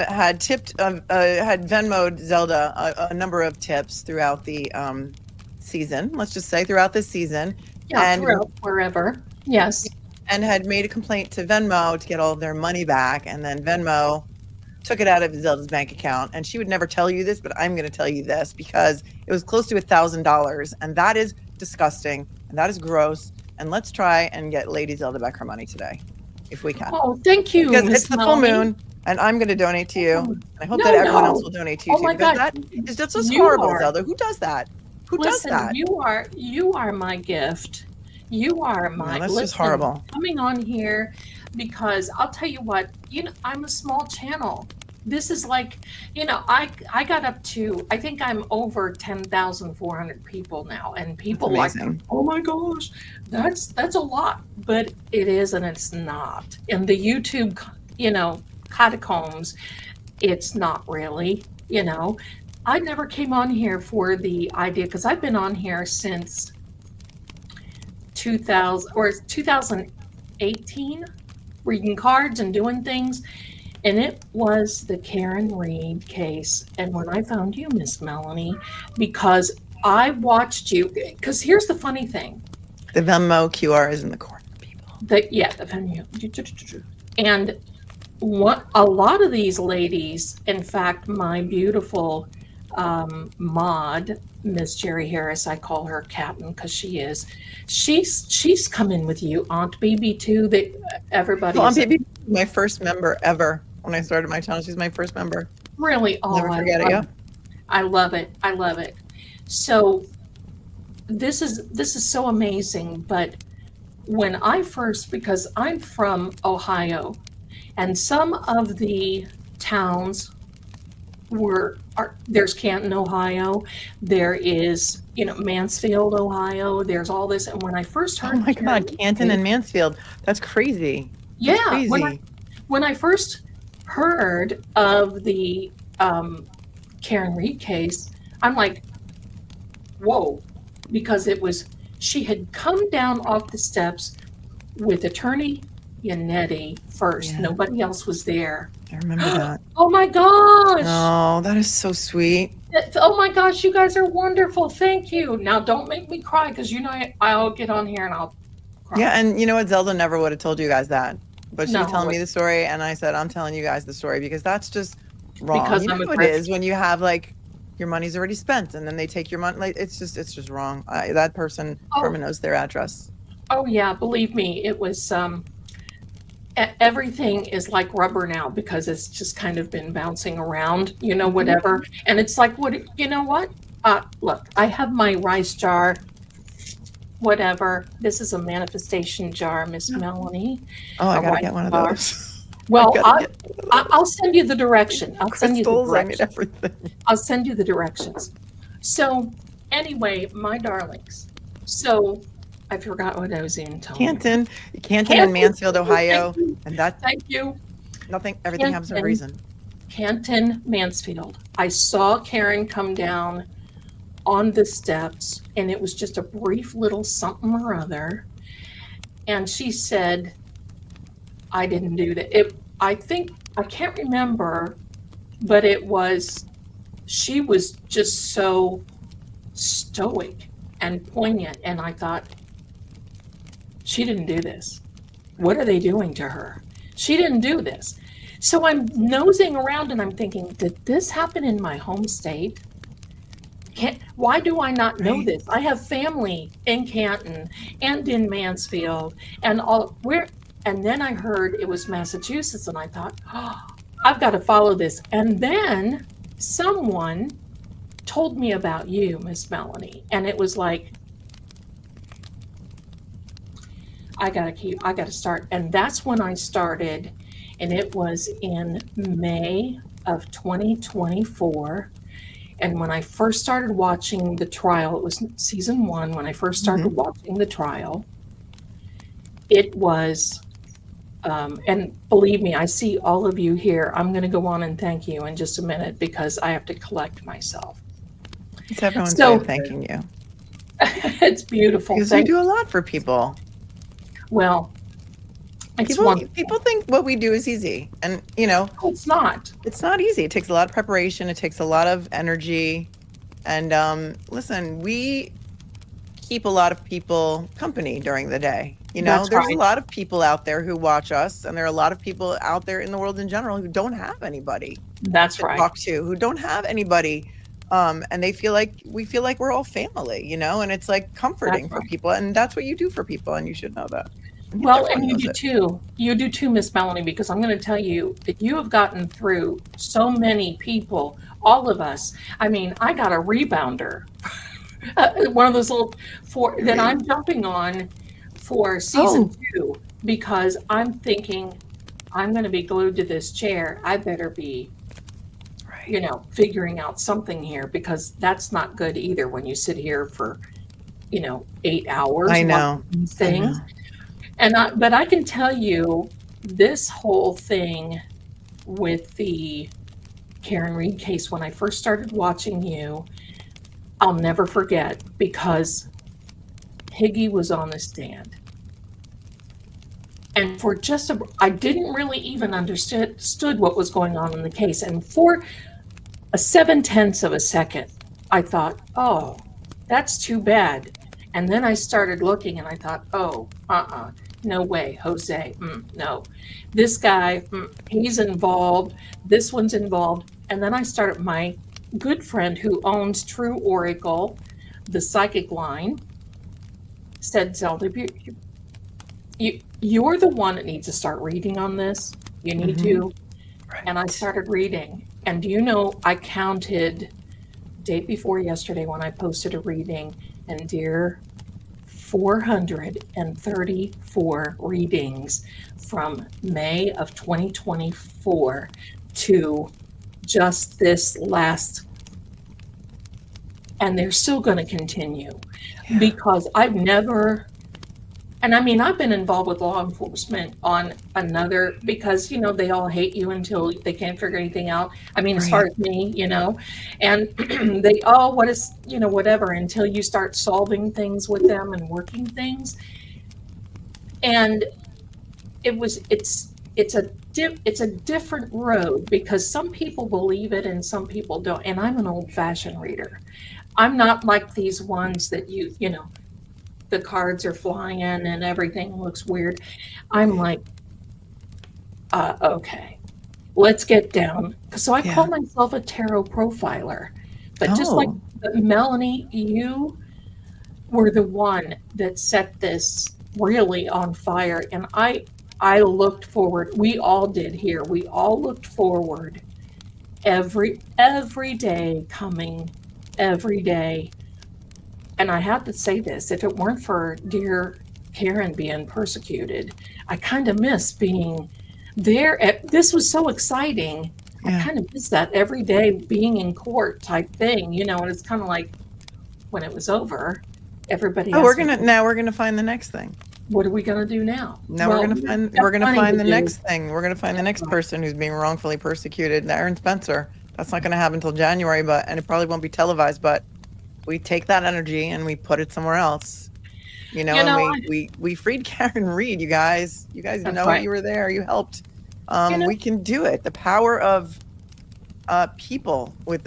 had tipped, had Venmoed Zelda a number of tips throughout the season. Let's just say throughout this season, Yeah, throughout wherever. Yes. and had made a complaint to Venmo to get all of their money back, and then Venmo took it out of Zelda's bank account. And she would never tell you this, but I'm going to tell you this because it was close to $1,000, and that is disgusting and that is gross. And let's try and get Lady Zelda back her money today, if we can. Oh, thank you. Because Miss it's the Melanie. full moon, and I'm going to donate to you. And I hope No, that everyone no. else will donate to you Oh too. my Because God. that is just You horrible, are. Zelda. Who does that? Who Listen, does that? you are my gift. You are my. No, that's just listen, horrible. Coming on here because I'll tell you what. I'm a small channel. This is like, I got up to, I think I'm over 10,400 people now, and people like, amazing. oh my gosh, that's a lot, but it is and it's not. In the YouTube, catacombs, it's not really. I never came on here for the idea because I've been on here since 2018, reading cards and doing things. And it was the Karen Reed case. And when I found you, Miss Melanie, because I watched you, because here's the funny thing. The Venmo QR is in the corner, people. The Venmo. And a lot of these ladies, in fact, my beautiful mod, Miss Jerry Harris, I call her Captain because she is. She's come in with you, Aunt BB too. That everybody. Aunt BB, my first member ever. When I started my channel, she's my first member. Really? Oh, Never forget it. Yeah. I love it. I love it. So this is so amazing. But when I first, because I'm from Ohio, and some of the towns there's Canton, Ohio, there is Mansfield, Ohio, there's all this. And when I first heard, oh my God, Canton and Mansfield, that's crazy. Yeah, that's crazy. When I first heard of the Karen Reed case, I'm like, whoa, because she had come down off the steps with attorney Yannetti first. Yeah. Nobody else was there. I remember that. Oh my gosh. Oh, that is so sweet. Oh my gosh, you guys are wonderful. Thank you. Now don't make me cry because I'll get on here and I'll cry. Yeah, and you know what? Zelda never would have told you guys that. But she was No. telling me the story, and I said, I'm telling you guys the story because that's just wrong. Because you know I'm a what it is when you have like your money's already spent and then they take your money. Like it's just wrong. That person Carmen knows their address. Oh yeah, believe me, it was everything is like rubber now because it's just kind of been bouncing around, whatever. And it's like, what? Look, I have my rice jar. Whatever. This is a manifestation jar, Miss Melanie. Oh, I A gotta rice get one of jar. those. Well, I gotta I'll send you the direction. I'll send you the crystals. I mean directions. everything. I'll send you the directions. So anyway, my darlings. So I forgot what I was in. Canton and Mansfield, Ohio. And that's Thank you. everything happens for a reason. Canton, Mansfield. I saw Karen come down on the steps, and it was just a brief little something or other. And she said, I didn't do that. I can't remember, but she was just so stoic and poignant. And I thought, she didn't do this. What are they doing to her? She didn't do this. So I'm nosing around and I'm thinking, did this happen in my home state? Why do I not know this? I have family in Canton and in Mansfield and and then I heard it was Massachusetts and I thought, oh, I've got to follow this. And then someone told me about you, Miss Melanie, and it was like, I got to start. And that's when I started, and it was in May of 2024. And when I first started watching the trial, it was season 1. When I first started watching the trial, it was, and believe me, I see all of you here. I'm going to go on and thank you in just a minute because I have to collect myself. It's everyone's way of thanking you. It's beautiful. Because you do a lot for people. Well, It's People think what we do is easy, and it's not. it's not easy. It takes a lot of preparation. It takes a lot of energy. And listen, we keep a lot of people company during the day. That's There's right. a lot of people out there who watch us, and there are a lot of people out there in the world in general who don't have anybody That's to right. talk to, who don't have anybody. And we feel like we're all family, and it's like comforting That's for right. people. And that's what you do for people. And you should know that. Well, and Everyone you knows do it. too. You do too, Miss Melanie, because I'm going to tell you that you have gotten through so many people, all of us. I mean, I got a rebounder, one of those little that I'm jumping on for season 2 because I'm thinking I'm going to be glued to this chair. I better be, figuring out something here because that's not good either when you sit here for, 8 hours. I know. These things. But I can tell you this whole thing with the Karen Reed case, when I first started watching you, I'll never forget because Higgy was on the stand. And for I didn't really even understood what was going on in the case. And for a 7/10 of a second, I thought, oh, that's too bad. And then I started looking and I thought, oh, no way, Jose, no. This guy, he's involved. This one's involved. And then I started, my good friend who owns True Oracle, the psychic line, said, Zelda, you're the one that needs to start reading on this. You need to. Right. And I started reading. And do you know, I counted day before yesterday when I posted a reading, and dear, 434 readings from May of 2024 to just this last, and they're still going to continue because I've never, and I mean, I've been involved with law enforcement on another, because, they all hate you until they can't figure anything out. I mean, as far as me, and they all, whatever, until you start solving things with them and working things. And it's a different road because some people believe it and some people don't. And I'm an old fashioned reader. I'm not like these ones that the cards are flying and everything looks weird. I'm like, okay, let's get down. So I call myself a tarot profiler. But just like Melanie, you were the one that set this really on fire. And I looked forward. We all did here. We all looked forward every day coming, every day. And I have to say this, if it weren't for dear Karen being persecuted, I kind of miss being there. This was so exciting. I kind of miss that every day being in court type thing, and it's kind of like when it was over, everybody. Now we're gonna find the next thing. What are we gonna do now? Now we're gonna find the next thing. We're gonna find the next person who's being wrongfully persecuted. Aaron Spencer. That's not gonna happen until January, and it probably won't be televised, but we take that energy and we put it somewhere else, and we freed Karen Reed. You guys know you were there. You helped. We can do it. The power of people with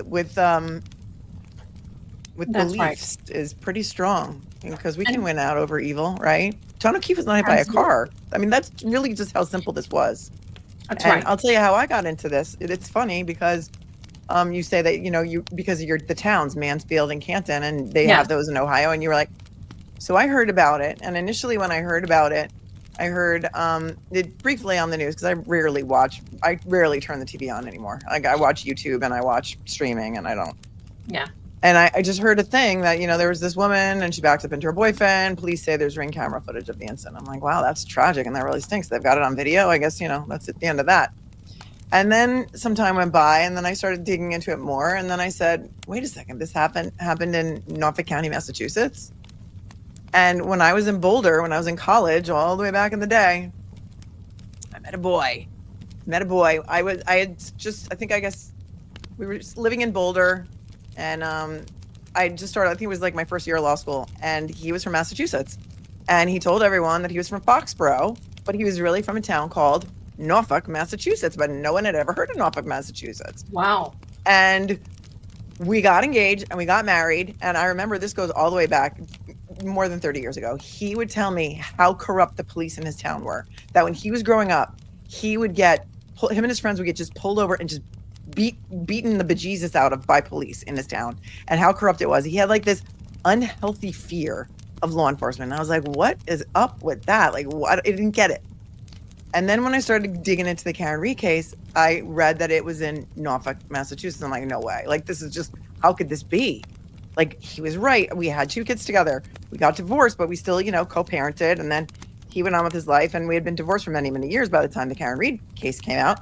beliefs is pretty strong, because we can win out over evil, right? John O'Keefe was not hit by a car. I mean, that's really just how simple this was. That's right. I'll tell you how I got into this. It's funny because you say that, because of the towns, Mansfield and Canton, and they have those in Ohio, and you were like, so I heard about it. And initially when I heard about it, I heard it briefly on the news, because I rarely turn the TV on anymore. Like, I watch YouTube and I watch streaming, and I don't. Yeah. And I just heard a thing that, there was this woman and she backed up into her boyfriend. Police say there's ring camera footage of the incident. I'm like, wow, that's tragic. And that really stinks. They've got it on video. I guess, that's at the end of that. And then some time went by, and then I started digging into it more. And then I said, wait a second, this happened in Norfolk County, Massachusetts. And when I was in Boulder, when I was in college, all the way back in the day, I met a boy. We were just living in Boulder, and I just started, I think it was like my first year of law school, and he was from Massachusetts. And he told everyone that he was from Foxborough, but he was really from a town called Norfolk, Massachusetts, but no one had ever heard of Norfolk, Massachusetts. Wow. And we got engaged and we got married. And I remember this goes all the way back more than 30 years ago. He would tell me how corrupt the police in his town were. That when he was growing up, he would get, him and his friends would get just pulled over and just beaten the bejesus out of by police in his town, and how corrupt it was. He had like this unhealthy fear of law enforcement. And I was like, what is up with that? Like, what? I didn't get it. And then when I started digging into the Karen Reed case, I read that it was in Norfolk, Massachusetts. I'm like, no way. Like, this is just, how could this be? Like, he was right. We had 2 kids together. We got divorced, but we still, co-parented. And then he went on with his life, and we had been divorced for many, many years by the time the Karen Reed case came out.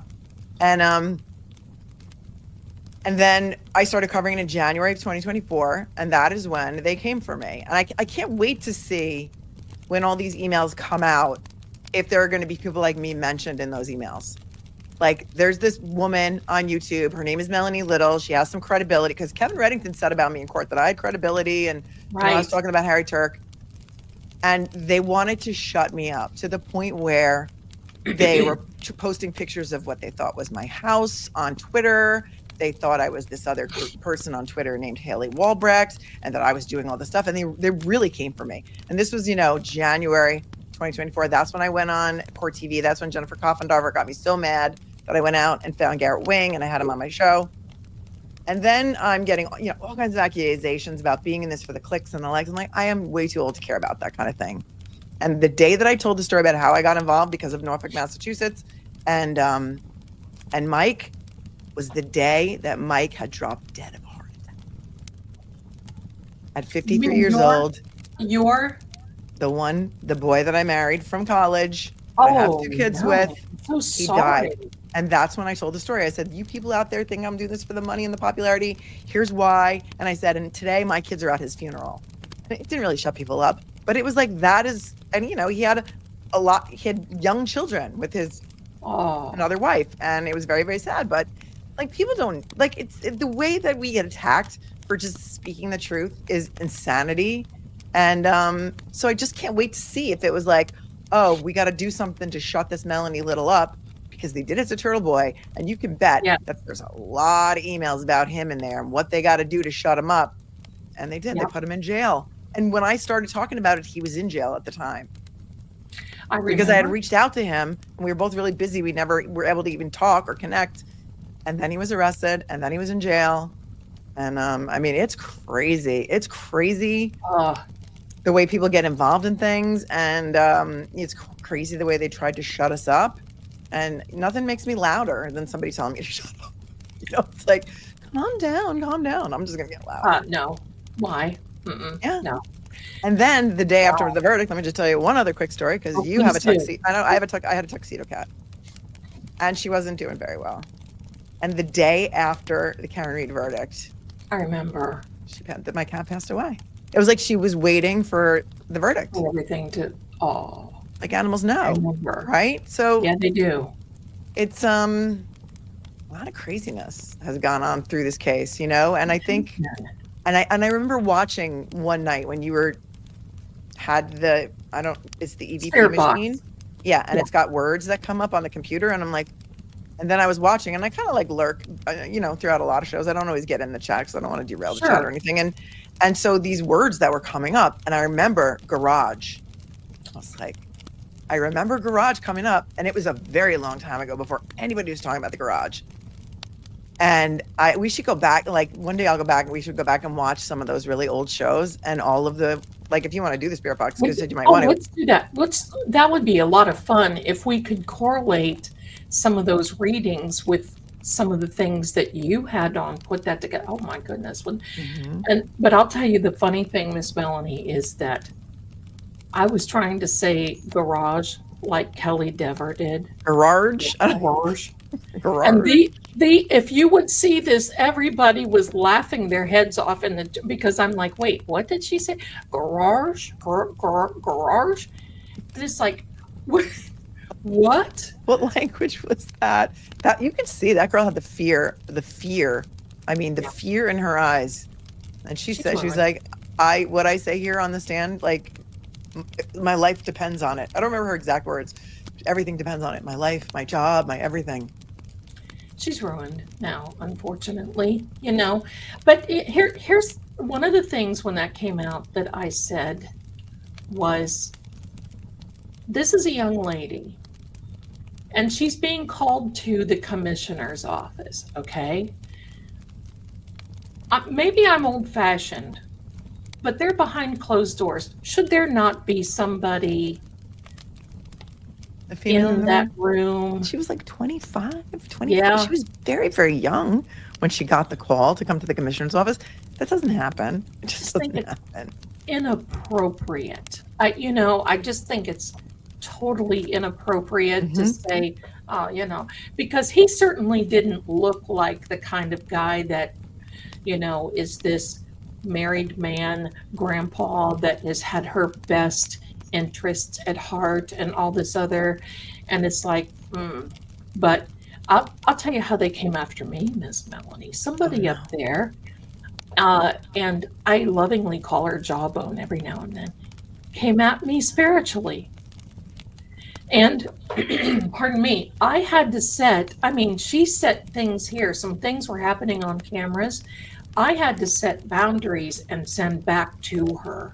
And then I started covering it in January of 2024, and that is when they came for me. And I can't wait to see when all these emails come out, if there are going to be people like me mentioned in those emails. Like, there's this woman on YouTube. Her name is Melanie Little. She has some credibility, because Kevin Reddington said about me in court that I had credibility, and I was talking about Harry Turk. And they wanted to shut me up to the point where they were posting pictures of what they thought was my house on Twitter. They thought I was this other person on Twitter named Haley Walbrecht, and that I was doing all this stuff. And they really came for me. And this was, January 2024. That's when I went on Court TV. That's when Jennifer Coffendarver got me so mad that I went out and found Garrett Wing, and I had him on my show. And then I'm getting, all kinds of accusations about being in this for the clicks and the likes. I'm like, I am way too old to care about that kind of thing. And the day that I told the story about how I got involved because of Norfolk, Massachusetts, and Mike, was the day that Mike had dropped dead of a heart attack. At 53 years old. The boy that I married from college, I have 2 kids with, he died. And that's when I told the story. I said, you people out there think I'm doing this for the money and the popularity. Here's why. And I said, and today my kids are at his funeral. And it didn't really shut people up, but it was like, that is, and he had he had young children with his another wife. And it was very, very sad. But like, people don't, like, it's the way that we get attacked for just speaking the truth is insanity. And so I just can't wait to see if it was like, oh, we got to do something to shut this Melanie Little up, because they did it to Turtle Boy. And you can bet that there's a lot of emails about him in there and what they got to do to shut him up. And they did. They put him in jail. And when I started talking about it, he was in jail at the time. Because I had reached out to him, and we were both really busy. We never were able to even talk or connect. And then he was arrested, and then he was in jail. And I mean, it's crazy. It's crazy the way people get involved in things. And it's crazy the way they tried to shut us up. And nothing makes me louder than somebody telling me to shut up. It's like, calm down, calm down. I'm just going to get loud. No. Why? Yeah. No. And then the day after the verdict, let me just tell you one other quick story, because you have a tuxedo. I had a tuxedo cat, and she wasn't doing very well. And the day after the Karen Reed verdict, I remember my cat passed away. It was like she was waiting for the verdict. Everything to like animals know, right? So yeah, they do. It's a lot of craziness has gone on through this case, and I think, and I remember watching one night when you had it's the EVP Spirit machine, box. And it's got words that come up on the computer, and I'm like. And then I was watching, and I kind of like lurk, throughout a lot of shows. I don't always get in the chat because I don't want to derail the chat or anything. And so these words that were coming up, and I remember garage. I was like, I remember garage coming up, and it was a very long time ago before anybody was talking about the garage. And we should go back, like one day I'll go back, and we should go back and watch some of those really old shows and all of the, like if you want to do the spirit box, because you might want to. Let's do that. That would be a lot of fun if we could correlate some of those readings with some of the things that you had on, put that together. Oh my goodness. But I'll tell you the funny thing, Miss Melanie, is that I was trying to say garage like Kelly Dever did. Garage? Garage. And if you would see this, everybody was laughing their heads off because I'm like, wait, what did she say? Garage? Garage? And it's like, what? What language was that? That you could see that girl had the fear. I mean, the fear in her eyes. And she said, she was like, what I say here on the stand, like my life depends on it. I don't remember her exact words. everything depends on it. My life, my job, my everything. She's ruined now, unfortunately, you know. But here's one of the things when that came out that I said was, this is a young lady, and she's being called to the commissioner's office, okay? Maybe I'm old-fashioned, but they're behind closed doors. Should there not be somebody The female in that room? She was like 25, 25. Yeah. She was very, very young when she got the call to come to the commissioner's office. That doesn't happen. It just think doesn't it's happen. inappropriate. I just think it's totally inappropriate to say, because he certainly didn't look like the kind of guy that, is this married man, grandpa that has had her best interests at heart and all this other. And it's like, but I'll tell you how they came after me, Miss Melanie. Somebody up there, and I lovingly call her Jawbone every now and then, came at me spiritually. And pardon me, I had to she set things here. Some things were happening on cameras. I had to set boundaries and send back to her.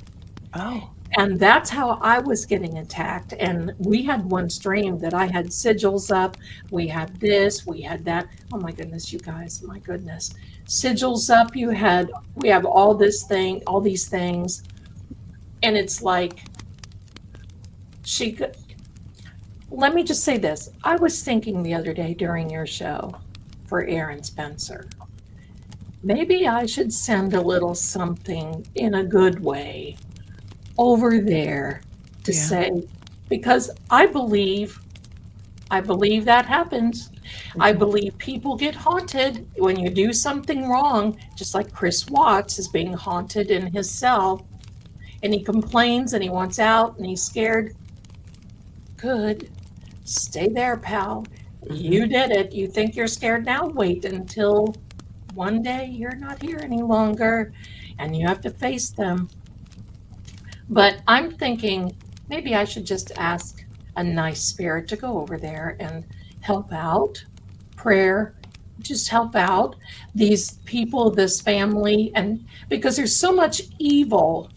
Oh. And that's how I was getting attacked. And we had one stream that I had sigils up. We had this, we had that. Oh my goodness, you guys, my goodness. Sigils up, we have all these things. And it's like, let me just say this. I was thinking the other day during your show for Aaron Spencer, maybe I should send a little something in a good way over there to say, because I believe that happens. I believe people get haunted when you do something wrong, just like Chris Watts is being haunted in his cell, and he complains and he wants out and he's scared. Good. Stay there, pal. You did it. You think you're scared now? Wait until one day you're not here any longer and you have to face them. But I'm thinking maybe I should just ask a nice spirit to go over there and help out. Prayer, just help out these people, this family, and because there's so much evil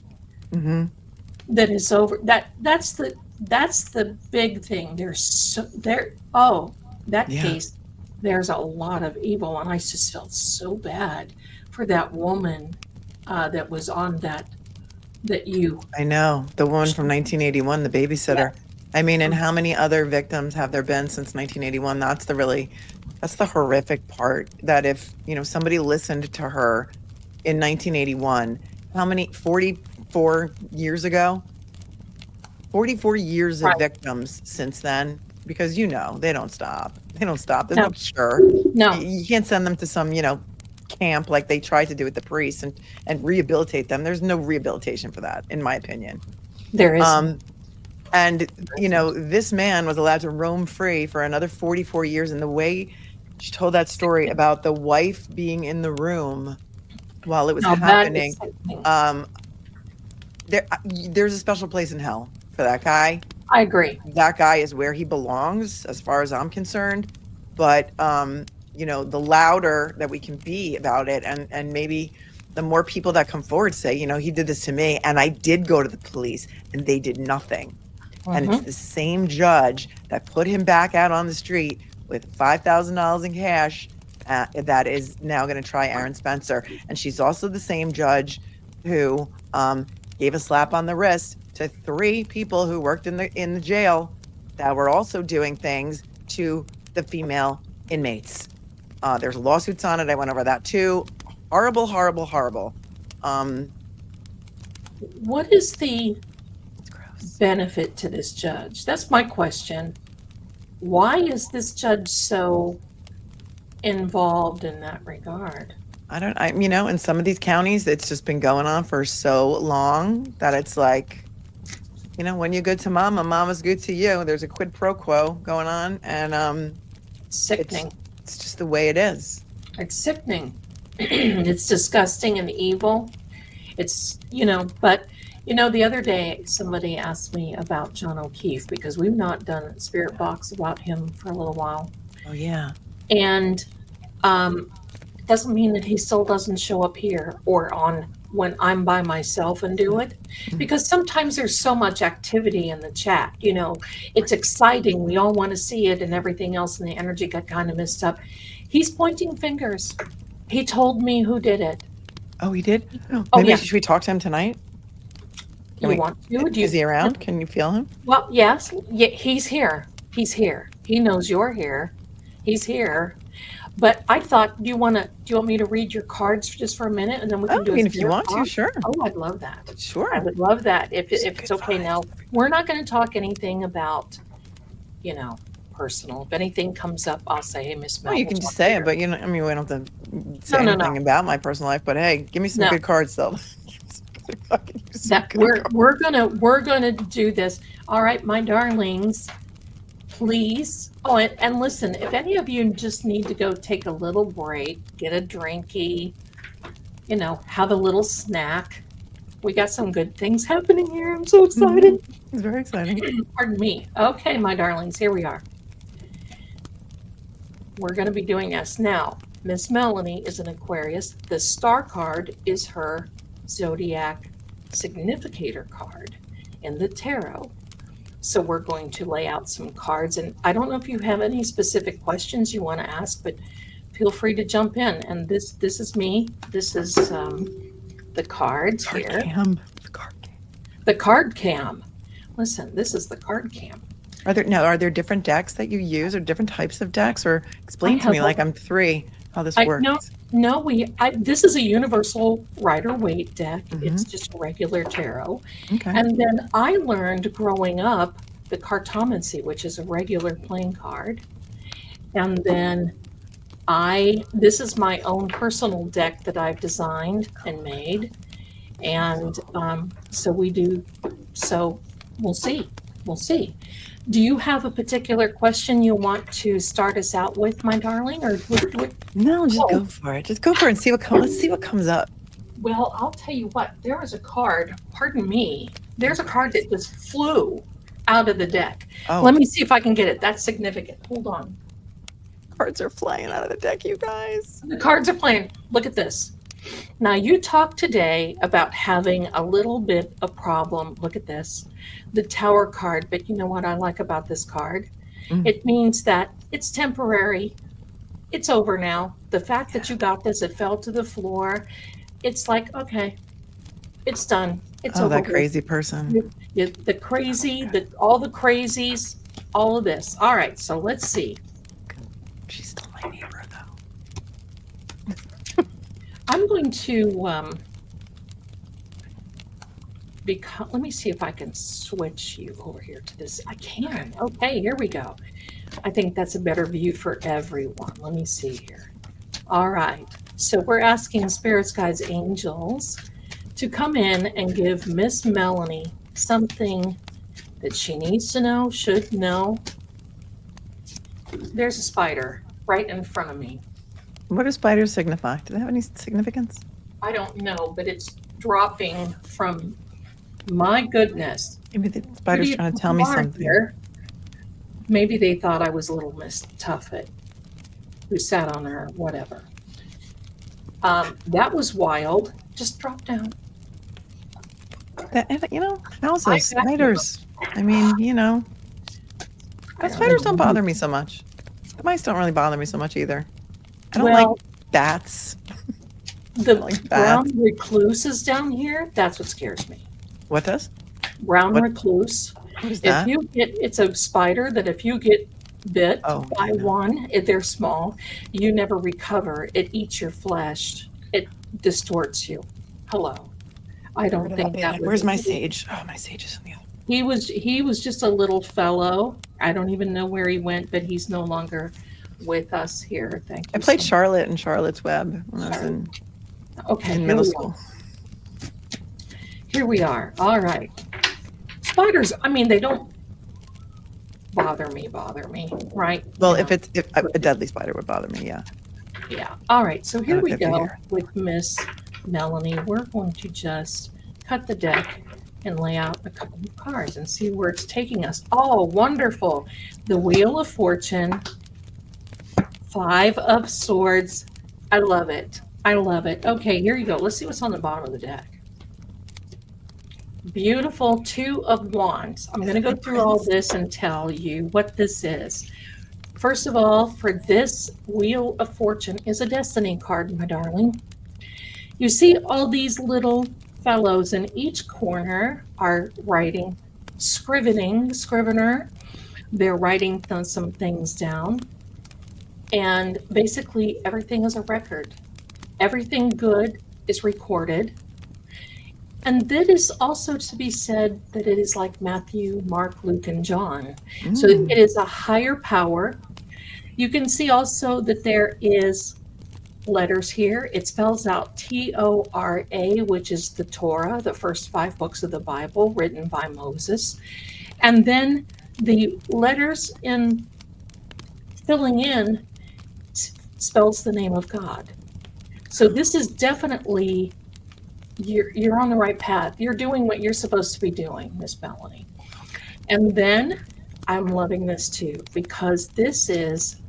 that is over. That's the big thing. Case, there's a lot of evil, and I just felt so bad for that woman that was on that you. I know, the woman from 1981, the babysitter. Yeah. I mean, and how many other victims have there been since 1981? That's the horrific part, that if, somebody listened to her in 1981, how many, 44 years ago? 44 years of victims since then, because they don't stop. There's no cure. No. You can't send them to some, camp like they tried to do with the priests and rehabilitate them. There's no rehabilitation for that, in my opinion. There is. And this man was allowed to roam free for another 44 years. And the way she told that story about the wife being in the room while it was happening, there's a special place in hell for that guy. I agree. That guy is where he belongs, as far as I'm concerned. But the louder that we can be about it, and maybe the more people that come forward say, he did this to me, and I did go to the police and they did nothing. And it's the same judge that put him back out on the street with $5,000 in cash that is now going to try Aaron Spencer. And she's also the same judge who gave a slap on the wrist to 3 people who worked in the jail that were also doing things to the female inmates. There's lawsuits on it. I went over that too. Horrible, horrible, horrible. What is the benefit to this judge? That's my question. Why is this judge so involved in that regard? In some of these counties, it's just been going on for so long that it's like, when you're good to mama, mama's good to you. There's a quid pro quo going on, and sickening. It's just the way it is. It's sickening. It's disgusting and evil. It's, but You know, the other day somebody asked me about John O'Keefe because we've not done a spirit box about him for a little while. Oh yeah. And it doesn't mean that he still doesn't show up here or on when I'm by myself and do it. Because sometimes there's so much activity in the chat. You know, it's exciting. We all want to see it and everything else, and the energy got kind of messed up. He's pointing fingers. He told me who did it. Oh, he did? Oh, Maybe yeah. should we talk to him tonight? You want to? Is he around? Can you feel him? Well, yes. Yeah, he's here. He's here. He knows you're here. He's here. But I thought, do you want me to read your cards just for a minute, and then we can do. I mean, if you want to, sure. Oh, I'd love that. Sure. I would love that if it's okay. Now, we're not going to talk anything about, you know, personal. If anything comes up, I'll say, hey, Miss Mel. Well, you can just say it, but you know, I mean, we don't have to say anything about my personal life. But hey, give me some good cards, though. We're gonna do this. All right, my darlings, please. Oh, and listen, if any of you just need to go take a little break, get a drinky, you know, have a little snack. We got some good things happening here. I'm so excited. It's very exciting. Pardon me. Okay, my darlings, here we are. We're going to be doing this now. Miss Melanie is an Aquarius. The star card is her zodiac significator card in the tarot. So we're going to lay out some cards, and I don't know if you have any specific questions you want to ask, but feel free to jump in. And this is me. This is the cards here. The card cam. Listen, this is the card cam. Are there different decks that you use, or different types of decks, or explain to me like I'm 3 how this works? No, this is a universal Rider-Waite deck. It's just a regular tarot. Okay. And then I learned growing up the Cartomancy, which is a regular playing card. And then this is my own personal deck that I've designed and made. And so we'll see. We'll see. Do you have a particular question you want to start us out with, my darling? Or no, just go for it. Just go for it and see what comes. Let's see what comes up. Well, I'll tell you what. There was a card. Pardon me. There's a card that just flew out of the deck. Oh. Let me see if I can get it. That's significant. Hold on. Cards are flying out of the deck, you guys. The cards are flying. Look at this. Now, you talked today about having a little bit of problem. Look at this, the Tower card. But you know what I like about this card? It means that it's temporary. It's over now. The fact that you got this, it fell to the floor. It's like, okay, it's done. It's over. That crazy person. The crazy, all the crazies, all of this. All right, so let's see. She's still my neighbor, though. I'm going to let me see if I can switch you over here to this. I can. Okay, here we go. I think that's a better view for everyone. Let me see here. All right. So we're asking spirits, guides, angels to come in and give Miss Melanie something that she needs to know, should know. There's a spider right in front of me. What do spiders signify? Do they have any significance? I don't know, but it's dropping from, my goodness. Maybe the spider's trying to tell me something. Here. Maybe they thought I was a little Miss Tuffet who sat on her, whatever. That was wild. Just drop down. How's spiders? I mean, spiders don't bother me so much. The mice don't really bother me so much either. I don't like bats. The brown recluse is down here. That's what scares me. What does? Brown recluse. What is that? It's a spider that if you get bit by one, they're small, you never recover. It eats your flesh. It distorts you. Hello. I don't think that. Where's my sage? Oh, my sage is in the other. He was just a little fellow. I don't even know where he went, but he's no longer with us here. Thank you. I played Charlotte in Charlotte's Web when I was in middle school. Here we are. All right. Spiders, I mean, they don't bother me, right? Well, if a deadly spider would bother me, yeah. Yeah. All right. So here we go with Miss Melanie. We're going to just cut the deck and lay out a couple of cards and see where it's taking us. Oh, wonderful. The Wheel of Fortune, 5 of Swords. I love it. I love it. Okay, here you go. Let's see what's on the bottom of the deck. Beautiful 2 of Wands. I'm going to go through all this and tell you what this is. First of all, for this Wheel of Fortune is a destiny card, my darling. You see all these little fellows in each corner are writing, scrivener. They're writing some things down. And basically everything is a record. Everything good is recorded. And that is also to be said that it is like Matthew, Mark, Luke, and John. So it is a higher power. You can see also that there is letters here. It spells out Torah, which is the Torah, the first 5 books of the Bible written by Moses. And then the letters in filling in spells the name of God. So this is definitely, you're on the right path. You're doing what you're supposed to be doing, Miss Melanie. And then I'm loving this too, because this is,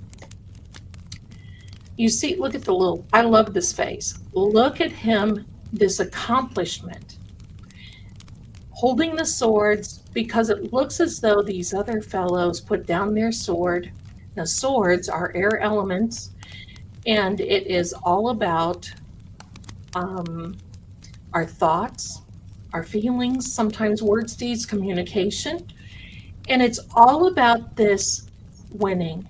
you see, look at the little, I love this face. Look at him, this accomplishment. Holding the swords, because it looks as though these other fellows put down their sword. Now, swords are air elements, and it is all about our thoughts, our feelings, sometimes words, deeds, communication. And it's all about this winning.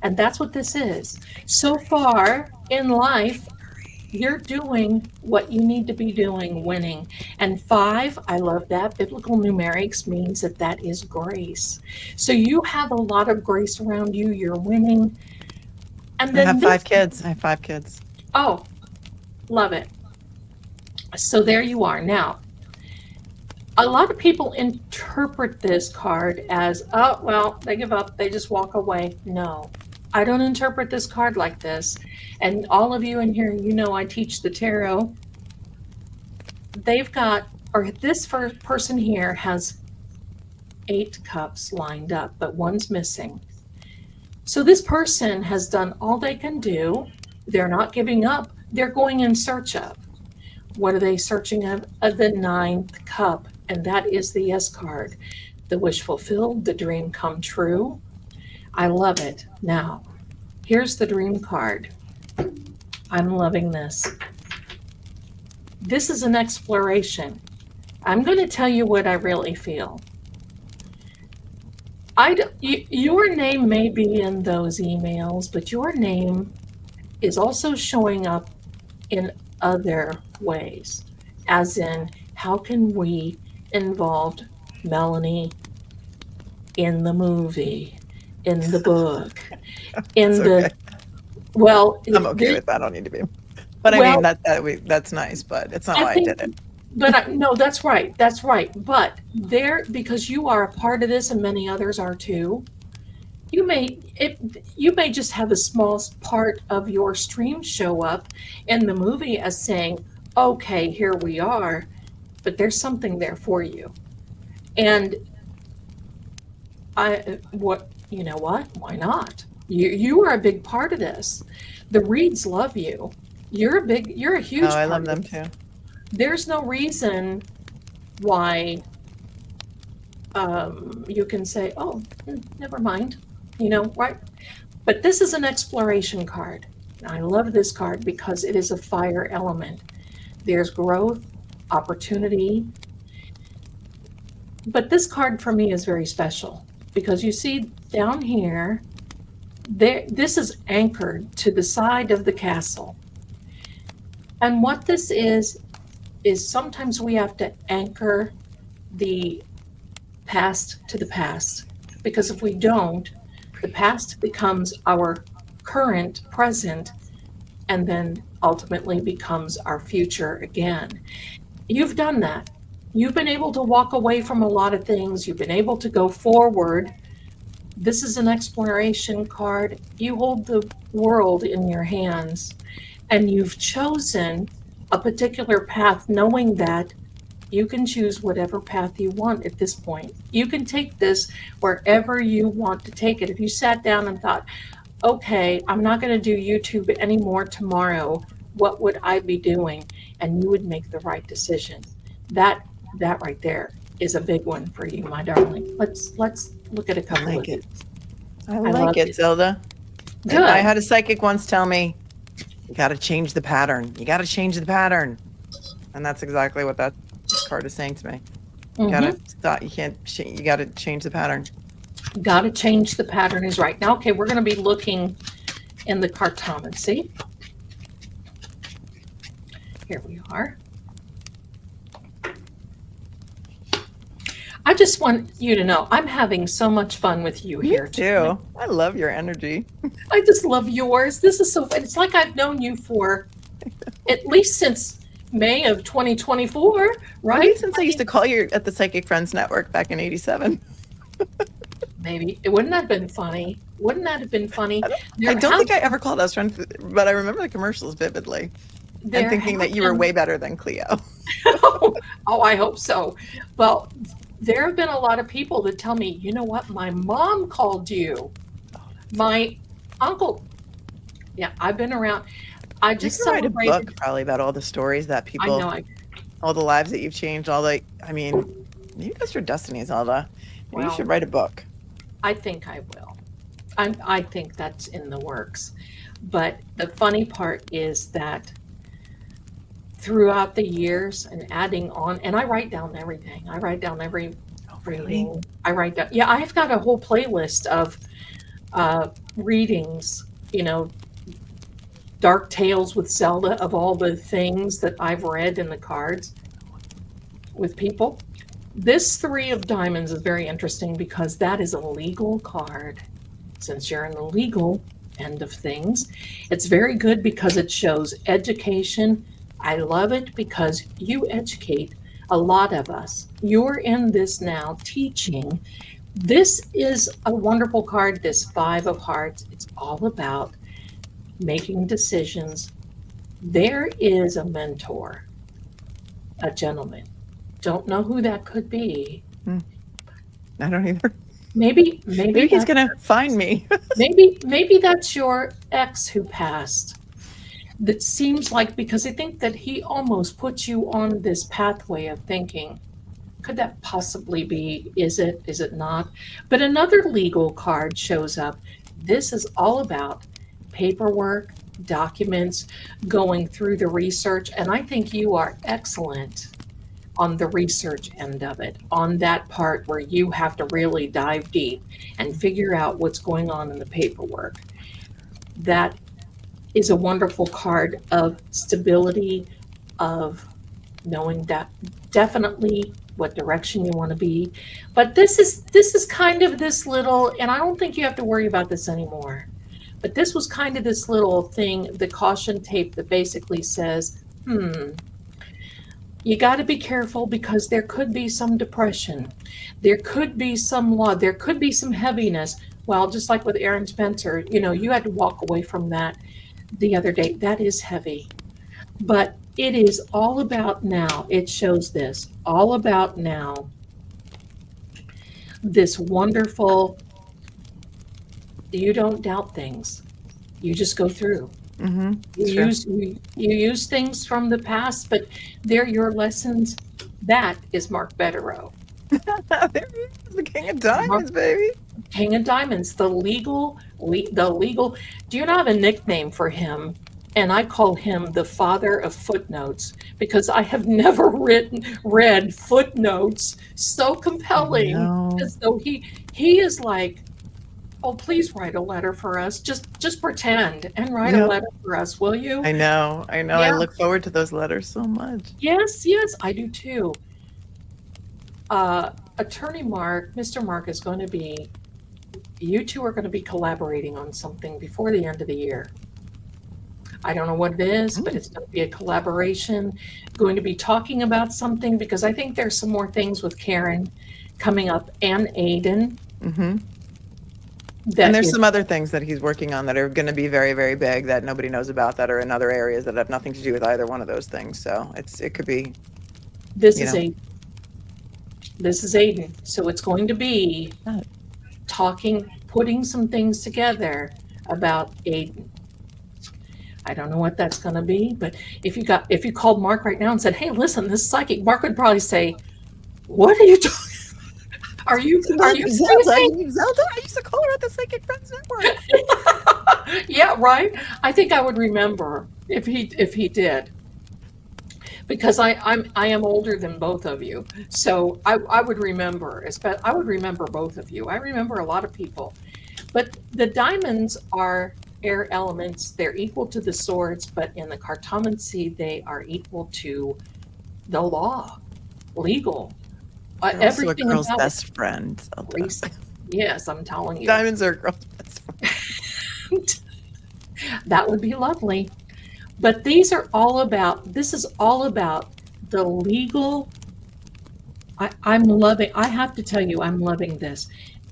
And that's what this is. So far in life, you're doing what you need to be doing, winning. And 5, I love that. Biblical numerics means that that is grace. So you have a lot of grace around you. You're winning. And then I have 5 kids. I have 5 kids. Oh, love it. So there you are. Now, a lot of people interpret this card as, oh, well, they give up. They just walk away. No. I don't interpret this card like this. And all of you in here, you know I teach the tarot. They've got, or this first person here has 8 cups lined up, but one's missing. So this person has done all they can do. They're not giving up. They're going in search of. What are they searching of? The 9th cup, and that is the yes card. The wish fulfilled, the dream come true. I love it. Now, here's the dream card. I'm loving this. This is an exploration. I'm going to tell you what I really feel. Your name may be in those emails, but your name is also showing up in other ways, as in, how can we involve Melanie in the movie, in the book, in the, okay. well, I'm okay with that. I don't need to be. But well, I mean, that's nice, but it's not why I did it. But no, that's right. That's right. But there, because you are a part of this and many others are too, you may just have a small part of your stream show up in the movie as saying, okay, here we are, but there's something there for you. And you know what? Why not? You are a big part of this. The Reeds love you. You're a huge part. I love them too. There's no reason why you can say, oh, never mind, you know, right? But this is an exploration card. I love this card because it is a fire element. There's growth, opportunity. But this card for me is very special because you see down here, this is anchored to the side of the castle. And what this is sometimes we have to anchor the past to the past, because if we don't, the past becomes our current present and then ultimately becomes our future again. You've done that. You've been able to walk away from a lot of things. You've been able to go forward. This is an exploration card. You hold the world in your hands and you've chosen a particular path, knowing that You can choose whatever path you want at this point. You can take this wherever you want to take it. If you sat down and thought, okay, I'm not going to do YouTube anymore tomorrow, what would I be doing? And you would make the right decision. That right there is a big one for you, my darling. Let's look at a couple like of it. these. I like it, Zelda. Good. I had a psychic once tell me, you got to change the pattern. You got to change the pattern. And that's exactly what that card is saying to me. You got to stop. You can't, you got to change the pattern. Got to change the pattern is right. Now, okay, we're going to be looking in the Cartomancy. Here we are. I just want you to know I'm having so much fun with you here too. I love your energy. I just love yours. This is so fun. It's like I've known you for at least since May of 2024, right? Maybe since I used to call you at the Psychic Friends Network back in '87. Maybe. It wouldn't have been funny. Wouldn't that have been funny? I don't think I ever called us friends, but I remember the commercials vividly. And thinking that you were way better than Cleo. Oh, I hope so. Well, there have been a lot of people that tell me, you know what, my mom called you. My uncle. Yeah, I've been around. I just write a book probably about all the stories that people, all the lives that you've changed, I mean, maybe that's your destiny, Zelda. Maybe you should write a book. I think I will. I think that's in the works. But the funny part is that throughout the years and adding on, and I write down everything. I write down every reading. I write down, yeah, I've got a whole playlist of readings, Dark Tales with Zelda, of all the things that I've read in the cards with people. This Three of Diamonds is very interesting because that is a legal card. Since you're in the legal end of things, it's very good because it shows education. I love it because you educate a lot of us. You're in this now teaching. This is a wonderful card, this Five of Hearts. It's all about making decisions. There is a mentor, a gentleman. Don't know who that could be. I don't either. Maybe he's gonna find me. maybe that's your ex who passed. That seems like, because I think that he almost puts you on this pathway of thinking, could that possibly be? Is it not? But another legal card shows up. This is all about paperwork, documents, going through the research, and I think you are excellent on the research end of it, on that part where you have to really dive deep and figure out what's going on in the paperwork. That is a wonderful card of stability, of knowing that definitely what direction you want to be. But this is kind of this little, and I don't think you have to worry about this anymore, but this was kind of this little thing, the caution tape that basically says, you got to be careful because there could be some depression. There could be some law. There could be some heaviness. Well, just like with Aaron Spencer, you had to walk away from that the other day. That is heavy. But it is all about now. It shows this. All about now. This wonderful, you don't doubt things. You just go through. You use things from the past, but they're your lessons. That is Mark Betterow. There he is, the King of Diamonds, baby. King of Diamonds, the legal. Do you not have a nickname for him? And I call him the father of footnotes because I have never read footnotes so compelling as though he is like, oh, please write a letter for us. Just pretend and write a letter for us, will you? I know. Yeah. I look forward to those letters so much. Yes, I do too. Attorney Mark, Mr. Mark is going to be, you two are going to be collaborating on something before the end of the year. I don't know what it is, but it's going to be a collaboration, going to be talking about something, because I think there's some more things with Karen coming up and Aiden. And there's some other things that he's working on that are going to be very, very big that nobody knows about, that are in other areas that have nothing to do with either one of those things. So it could be This You is know. this is Aiden. So it's going to be Oh. putting some things together about Aiden. I don't know what that's going to be, but if you called Mark right now and said, "Hey, listen, this is psychic," Mark would probably say, "What are you talking? Are you Zelda, crazy?" you mean Zelda? I used to call her at the Psychic Friends Network. Yeah, right. I think I would remember if he did, because I am older than both of you, so I would remember. I would remember both of you. I remember a lot of people, but the diamonds are air elements. They're equal to the swords, but in the cartomancy, they are equal to the law, legal, They're also a everything girl's about best friend, Zelda. race. Yes, I'm telling you. Diamonds are a girl's best friend. That would be lovely. But this is all about the legal. I have to tell you, I'm loving this.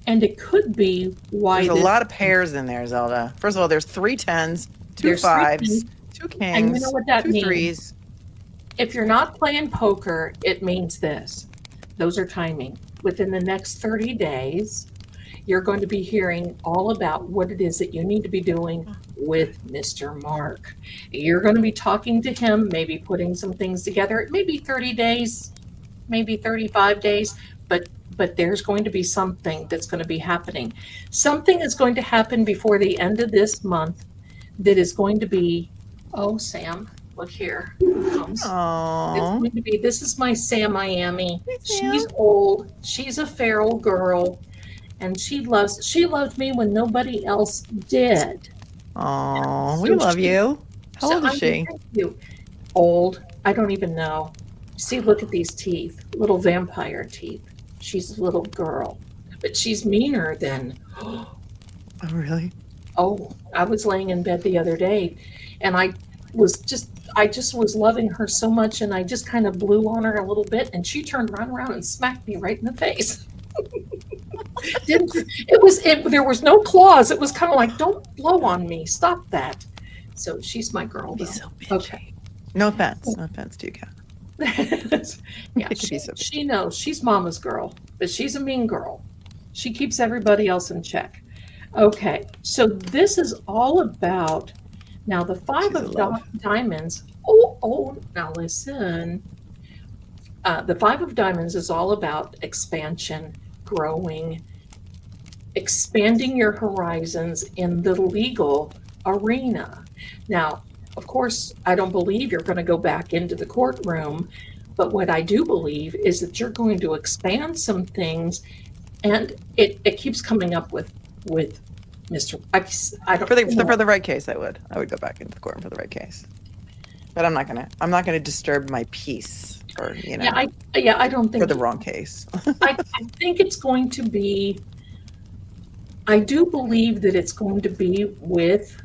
And it could be why There's a lot of pairs in there, Zelda. First of all, there's 3 10s, 2 There's 3 5s, tens, 2 kings, and you know what that 2 means? 3s. If you're not playing poker, it means this. Those are timing. Within the next 30 days, you're going to be hearing all about what it is that you need to be doing with Mr. Mark. You're going to be talking to him, maybe putting some things together. It may be 30 days, maybe 35 days, but there's going to be something that's going to be happening. Something is going to happen before the end of this month that is going to be, oh, Sam, look here. Aww. This is my Sam Miami. Hey, Sam. She's old. She's a feral girl. And she loved me when nobody else did. Aww. So We love she- you. How old is she? Thank you. Old. I don't even know. See, look at these teeth. Little vampire teeth. She's a little girl. But she's meaner than, Oh, really? oh, I was laying in bed the other day and I just was loving her so much, and I just kind of blew on her a little bit, and she turned around and smacked me right in the face. There was no claws. It was kind of like, "Don't blow on me. Stop that." So she's my girl. Be Though. so bitchy. Okay. No offense. No offense to you, Kat. Yeah, It could be so she knows she's mama's girl, but she's a mean girl. She keeps everybody else in check. Okay, so this is all about now the 5 She's a of love. diamonds. Oh, now listen. The 5 of diamonds is all about expansion, growing, expanding your horizons in the legal arena. Now, of course, I don't believe you're going to go back into the courtroom, but what I do believe is that you're going to expand some things, and it keeps coming up with Mr. I don't For know. the right case, I would go back into the courtroom for the right case. But I'm not gonna disturb my peace, or I don't think for the wrong case. I think it's going to be. I do believe that it's going to be with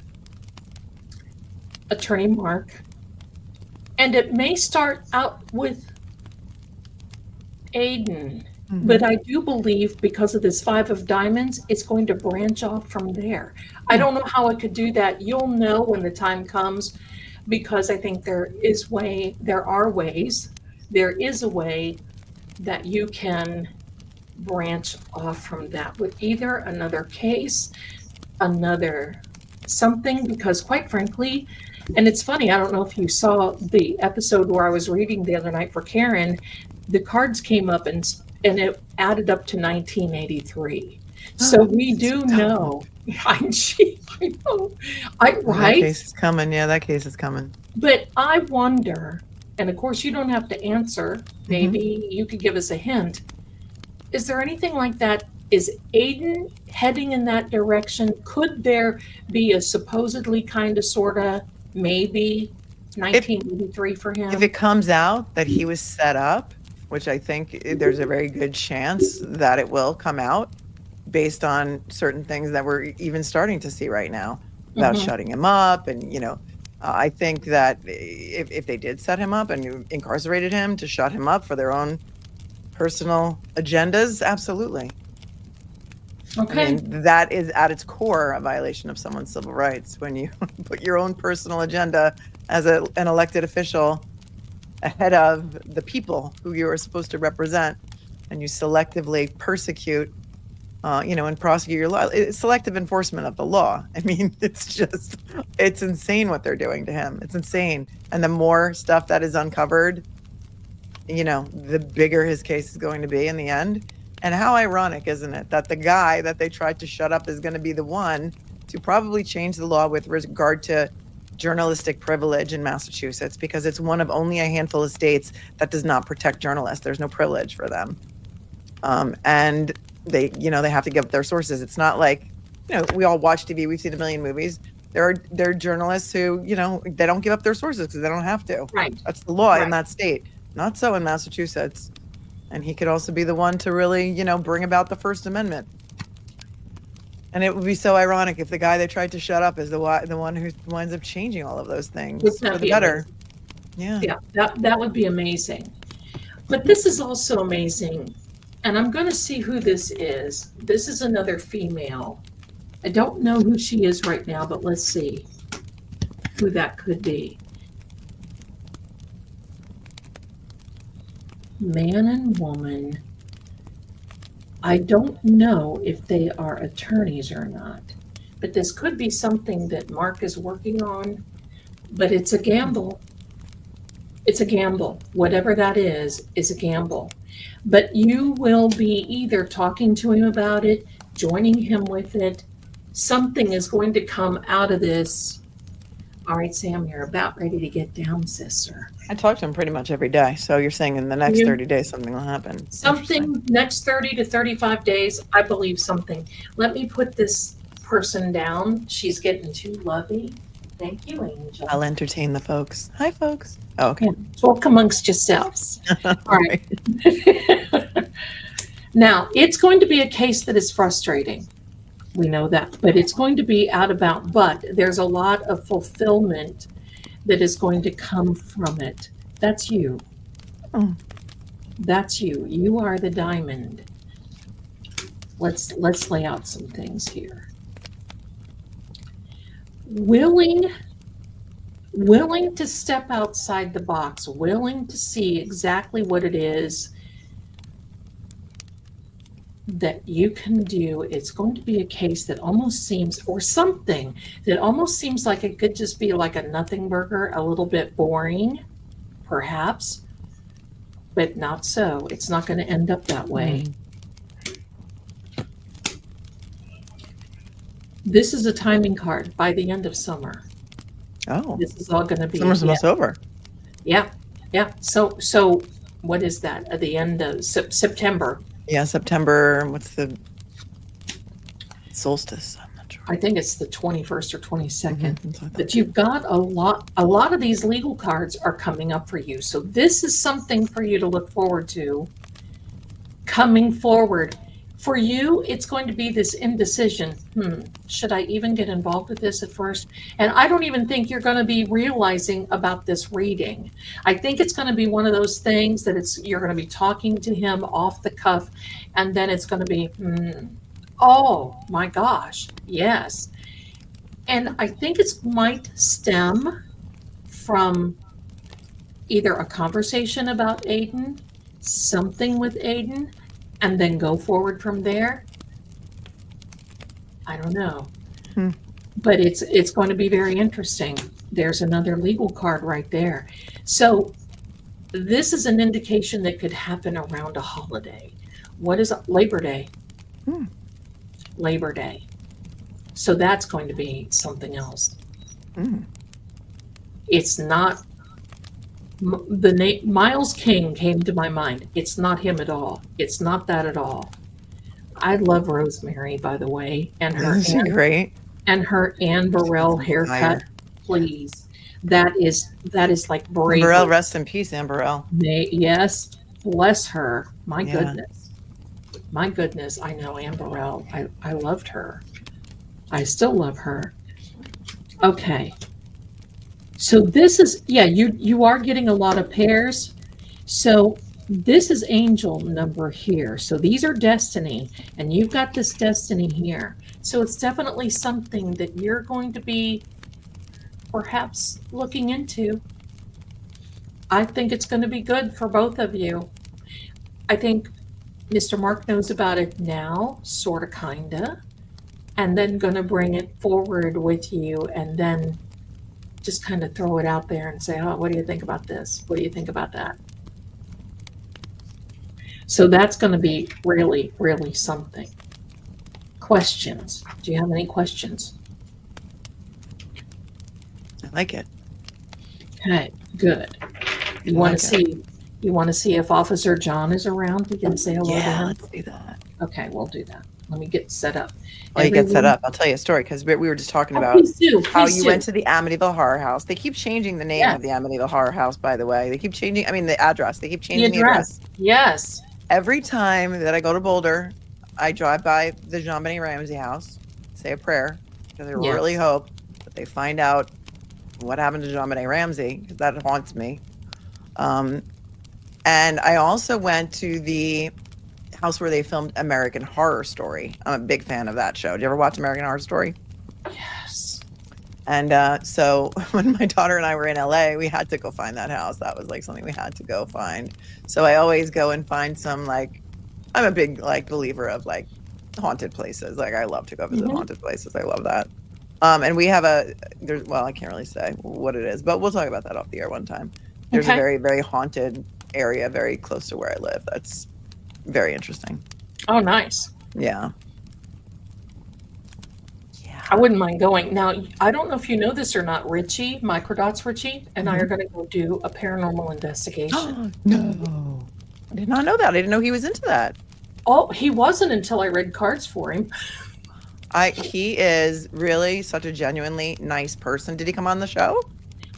Attorney Mark, and it may start out with Aiden, but I do believe because of this 5 of diamonds, it's going to branch off from there. I don't know how it could do that. You'll know when the time comes, because I think there is a way that you can branch off from that with either another case, another something, because quite frankly, and it's funny, I don't know if you saw the episode where I was reading the other night for Karen, the cards came up and it added up to 1983. So we do know. I know. That Right? case is coming. Yeah, that case is coming. But I wonder, and of course you don't have to answer, maybe you could give us a hint. Is there anything like that? Is Aiden heading in that direction? Could there be a supposedly kind of, sort of, maybe 1983 for him? If it comes out that he was set up, which I think there's a very good chance that it will come out based on certain things that we're even starting to see right now about shutting him up. And, I think that if they did set him up and incarcerated him to shut him up for their own personal agendas, absolutely. Okay. I mean, that is at its core a violation of someone's civil rights when you put your own personal agenda as an elected official ahead of the people who you are supposed to represent, and you selectively persecute, and prosecute your law. It's selective enforcement of the law. I mean, it's insane what they're doing to him. It's insane. And the more stuff that is uncovered, the bigger his case is going to be in the end. And how ironic, isn't it, that the guy that they tried to shut up is going to be the one to probably change the law with regard to journalistic privilege in Massachusetts, because it's one of only a handful of states that does not protect journalists. There's no privilege for them. And they have to give up their sources. It's not like, we all watch TV. We've seen a million movies. There are journalists who, they don't give up their sources because they don't have to. Right. That's the law Right. in that state. Not so in Massachusetts. And he could also be the one to really, bring about the First Amendment. And it would be so ironic if the guy they tried to shut up is the one who winds up changing all of those things for the better. Amazing. Yeah, that would be amazing. But this is also amazing. And I'm going to see who this is. This is another female. I don't know who she is right now, but let's see who that could be. Man and woman. I don't know if they are attorneys or not, but this could be something that Mark is working on, but it's a gamble. It's a gamble. Whatever that is a gamble. But you will be either talking to him about it, joining him with it. Something is going to come out of this. All right, Sam, you're about ready to get down, sister. I talk to him pretty much every day. So you're saying in the next 30 days something will happen. Something next 30 to 35 days, I believe something. Let me put this person down. She's getting too lovey. Thank you, Angel. I'll entertain the folks. Hi, folks. Oh, okay. Talk amongst yourselves. All right. Now, it's going to be a case that is frustrating. We know that, but it's going to be out about, but there's a lot of fulfillment that is going to come from it. That's you. Oh. That's you. You are the diamond. Let's lay out some things here. Willing to step outside the box, willing to see exactly what it is that you can do. It's going to be a case that almost seems, or something that almost seems like it could just be like a nothing burger, a little bit boring, perhaps, but not so. It's not going to end up that way. This is a timing card by the end of summer. Oh, this is all going to be summer's almost over. Yeah. So what is that? At the end of September. Yeah, September. What's the solstice? I'm not sure. I think it's the 21st or 22nd. But you've got a lot of these legal cards are coming up for you. So this is something for you to look forward to coming forward. For you, it's going to be this indecision. Should I even get involved with this at first? And I don't even think you're going to be realizing about this reading. I think it's going to be one of those things that you're going to be talking to him off the cuff, and then it's going to be, oh my gosh, yes. And I think it might stem from either a conversation about Aiden, something with Aiden, and then go forward from there. I don't know. But it's going to be very interesting. There's another legal card right there. So this is an indication that could happen around a holiday. What is Labor Day? Labor Day. So that's going to be something else. It's not the name Miles King came to my mind. It's not him at all. It's not that at all. I love Rosemary, by the way, and her great, and her Anne Burrell haircut. Please, that is like bravery. Burrell, rest in peace, Anne Burrell. Yes, bless her. My goodness, I know Anne Burrell. I loved her. I still love her. Okay. So this is, you are getting a lot of pairs. So this is angel number here. So these are destiny, and you've got this destiny here. So it's definitely something that you're going to be perhaps looking into. I think it's going to be good for both of you. I think Mr. Mark knows about it now, sort of, kind of, and then going to bring it forward with you and then just kind of throw it out there and say, oh, what do you think about this? What do you think about that? So that's going to be really, really something. Questions? Do you have any questions? I like it. Okay, good. You want to see? You want to see if Officer John is around? We can say hello to him. Let's do that. Okay, we'll do that. Let me get set up. While you get set up, I'll tell you a story because we were just talking about how you went to the Amityville Horror House. They keep changing the name of the Amityville Horror House, by the way. They keep changing, the address. They keep changing the address. Yes. Every time that I go to Boulder, I drive by the JonBenét Ramsey house, say a prayer, because I really hope that they find out what happened to JonBenét Ramsey, because that haunts me. And I also went to the house where they filmed American Horror Story. I'm a big fan of that show. Did you ever watch American Horror Story? Yes. And so when my daughter and I were in LA, we had to go find that house. That was like something we had to go find. So I always go and find some, like, I'm a big believer of like haunted places. Like, I love to go visit haunted places. I love that. And we have I can't really say what it is, but we'll talk about that off the air one time. There's a very, very haunted area very close to where I live. That's very interesting. Oh, nice. Yeah. I wouldn't mind going. Now, I don't know if you know this or not, Richie, Microdots Richie, and I are going to go do a paranormal investigation. No. I did not know that. I didn't know he was into that. Oh, he wasn't until I read cards for him. He is really such a genuinely nice person. Did he come on the show?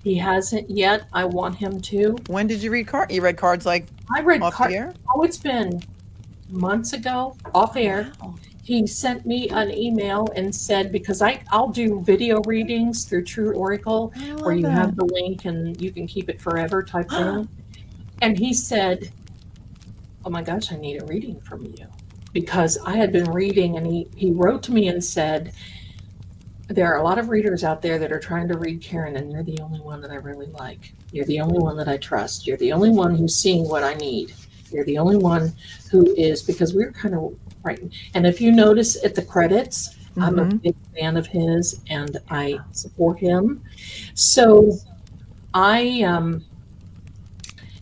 He hasn't yet. I want him to. When did you read cards? You read cards off the air? Oh, it's been months ago, off air. Wow. He sent me an email and said, because I'll do video readings through True Oracle, where you have the link and you can keep it forever type thing. And he said, oh my gosh, I need a reading from you. Because I had been reading, and he wrote to me and said, there are a lot of readers out there that are trying to read Karen, and you're the only one that I really like. You're the only one that I trust. You're the only one who's seeing what I need. You're the only one who is, because we were kind of right. And if you notice at the credits, I'm a big fan of his, and I support him. So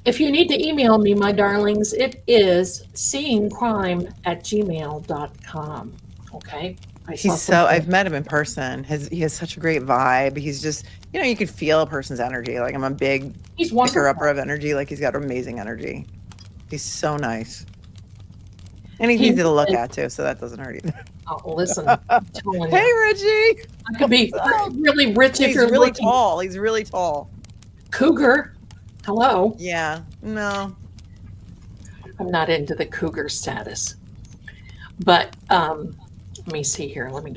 if you need to email me, my darlings, it is seeingcrime@gmail.com. Okay. I've met him in person. He has such a great vibe. He's just, you could feel a person's energy. Like, I'm a big picker-upper of energy. Like, he's got amazing energy. He's so nice. And he's easy to look at too, so that doesn't hurt either. Oh, listen. I'm telling Hey, you. Richie. I could be really rich if you're really looking. tall. He's really tall. Cougar. Hello. Yeah. No. I'm not into the cougar status. But let me see here. Let me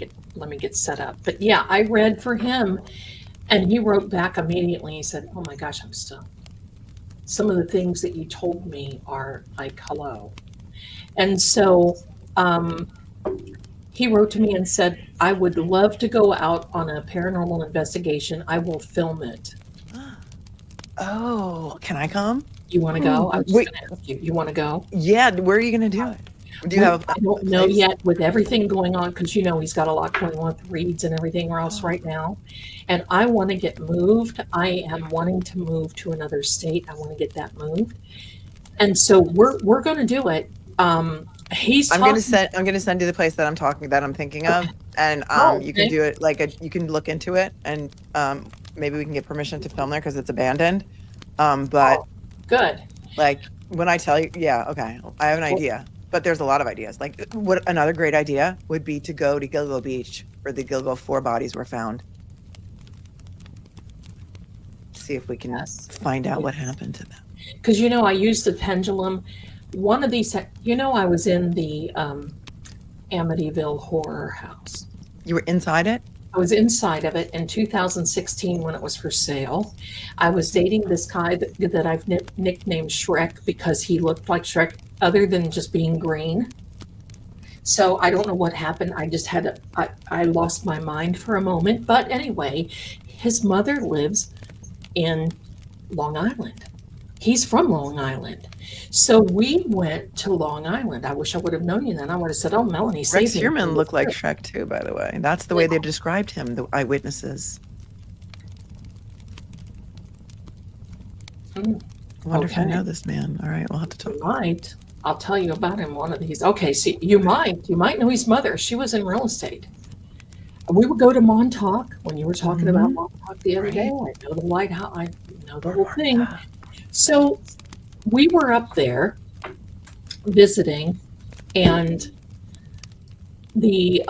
get set up. But yeah, I read for him, and he wrote back immediately. He said, oh my gosh, I'm stunned. Some of the things that you told me are like, hello. And so he wrote to me and said, I would love to go out on a paranormal investigation. I will film it. Oh, can I come? You want to go? I was going to ask you. You want to go? Yeah. Where are you going to do it? Do you have? I don't know yet, with everything going on, because he's got a lot going on with reads and everything else right now. And I want to get moved. I am wanting to move to another state. I want to get that moved. And so we're going to do it. I'm going to send you the place that I'm thinking of, and you can do it you can look into it, and maybe we can get permission to film there because it's abandoned. But good. Like, when I tell you, okay, I have an idea. But there's a lot of ideas. Like, what another great idea would be to go to Gilgo Beach, where the Gilgo 4 bodies were found. See if we can find out what happened to them. Because I used the pendulum. One of these, I was in the Amityville Horror House. You were inside it? I was inside of it in 2016 when it was for sale. I was dating this guy that I've nicknamed Shrek because he looked like Shrek, other than just being green. So I don't know what happened. I just I lost my mind for a moment. But anyway, his mother lives in Long Island. He's from Long Island. So we went to Long Island. I wish I would have known you then. I would have said, oh, Melanie, Rex save me. Heerman looked like Shrek too, by the way. That's the way they described him, the eyewitnesses. I wonder if you know this man. All right, we'll have to talk. You might. I'll tell you about him one of these. Okay, see, you might know his mother. She was in real estate. We would go to Montauk when you were talking about Montauk the other day. I know the White House. I know the whole thing. So we were up there visiting, and the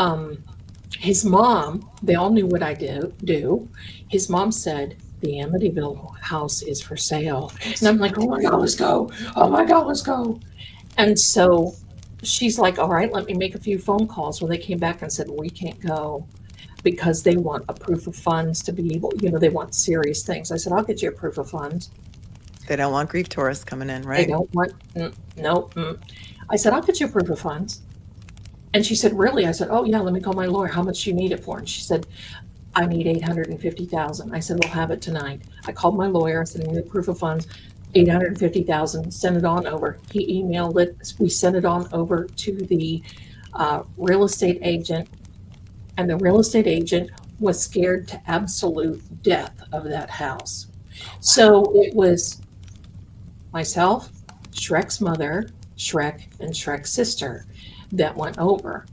his mom, they all knew what I do. His mom said, the Amityville house is for sale. And I'm like, oh my God, let's go. Oh my God, let's go. And so she's like, all right, let me make a few phone calls. Well, they came back and said, we can't go because they want a proof of funds to be able, they want serious things. I said, I'll get you a proof of funds. They don't want grief tourists coming in, right? They don't want, no. I said, I'll get you a proof of funds. And she said, really? I said, oh yeah, let me call my lawyer. How much do you need it for? And she said, I need $850,000. I said, we'll have it tonight. I called my lawyer. I said, I need a proof of funds, $850,000. Send it on over. He emailed it. We sent it on over to the real estate agent, and the real estate agent was scared to absolute death of that house. So it was myself, Shrek's mother, Shrek, and Shrek's sister that went over.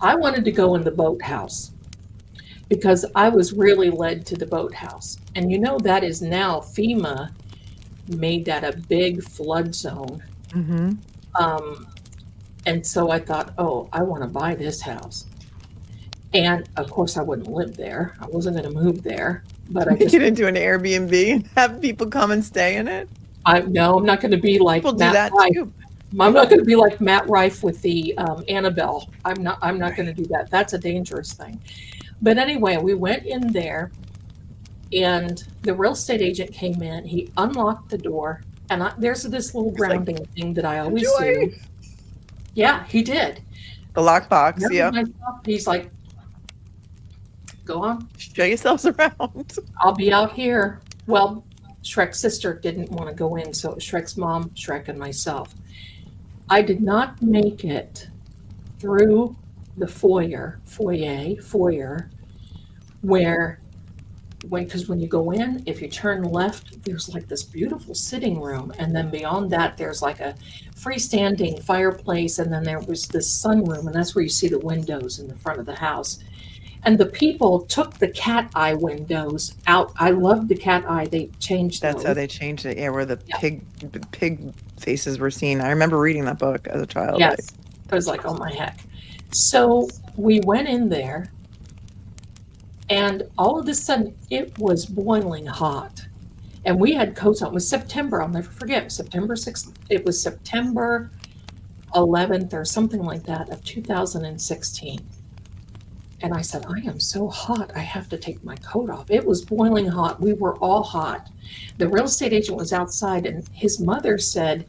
I wanted to go in the boathouse because I was really led to the boathouse. And that is now FEMA made that a big flood zone. And so I thought, oh, I want to buy this house. And of course I wouldn't live there. I wasn't going to move there, but I just get into an Airbnb and have people come and stay in it. No, I'm not going to be like people do that too. I'm not going to be like Matt Rife with the Annabelle. I'm not going to do that. That's a dangerous thing. But anyway, we went in there, and the real estate agent came in. He unlocked the door, and there's this little grounding thing that I always do. Yeah, he did. The lockbox, yeah. He's like, go on. Show yourselves around. I'll be out here. Well, Shrek's sister didn't want to go in, so it was Shrek's mom, Shrek, and myself. I did not make it through the foyer, because when you go in, if you turn left, there's like this beautiful sitting room, and then beyond that, there's like a freestanding fireplace, and then there was this sunroom, and that's where you see the windows in the front of the house. And the people took the cat eye windows out. I loved the cat eye. They changed That's those. how they changed it. Yeah, where the pig faces were seen. I remember reading that book as a child. Yes. I was like, oh my heck. So we went in there, and all of a sudden it was boiling hot. And we had coats on. It was September. I'll never forget. September 6th. It was September 11th or something like that of 2016. And I said, I am so hot, I have to take my coat off. It was boiling hot. We were all hot. The real estate agent was outside, and his mother said,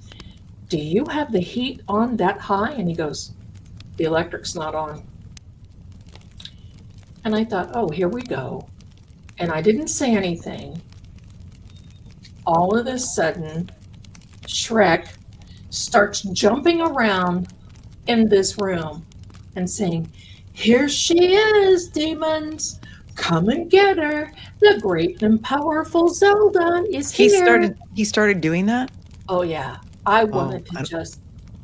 do you have the heat on that high? And he goes, the electric's not on. And I thought, oh, here we go. And I didn't say anything. All of a sudden, Shrek starts jumping around in this room and saying, here she is, demons. Come and get her. The great and powerful Zelda is here. He started doing that? Oh, yeah. I wanted to just...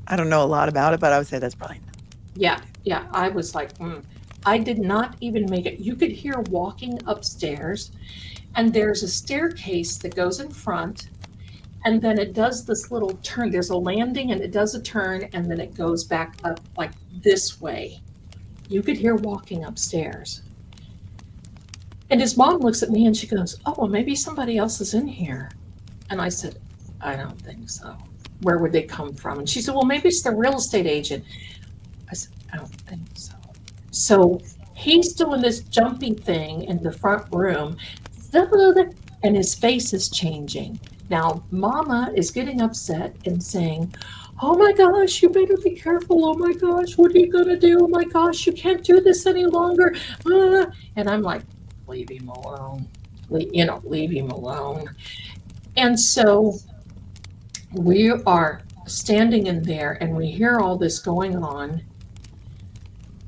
I don't know a lot about it, but I would say that's probably... Yeah. I was like, I did not even make it. You could hear walking upstairs, and there's a staircase that goes in front, and then it does this little turn. There's a landing, and it does a turn, and then it goes back up like this way. You could hear walking upstairs. And his mom looks at me and she goes, oh, well, maybe somebody else is in here. And I said, I don't think so. Where would they come from? And she said, well, maybe it's the real estate agent. I said, I don't think so. So he's doing this jumping thing in the front room, and his face is changing. Now, Mama is getting upset and saying, oh my gosh, you better be careful. Oh my gosh, what are you going to do? Oh my gosh, you can't do this any longer. And I'm like, leave him alone. Leave him alone. And so we are standing in there and we hear all this going on.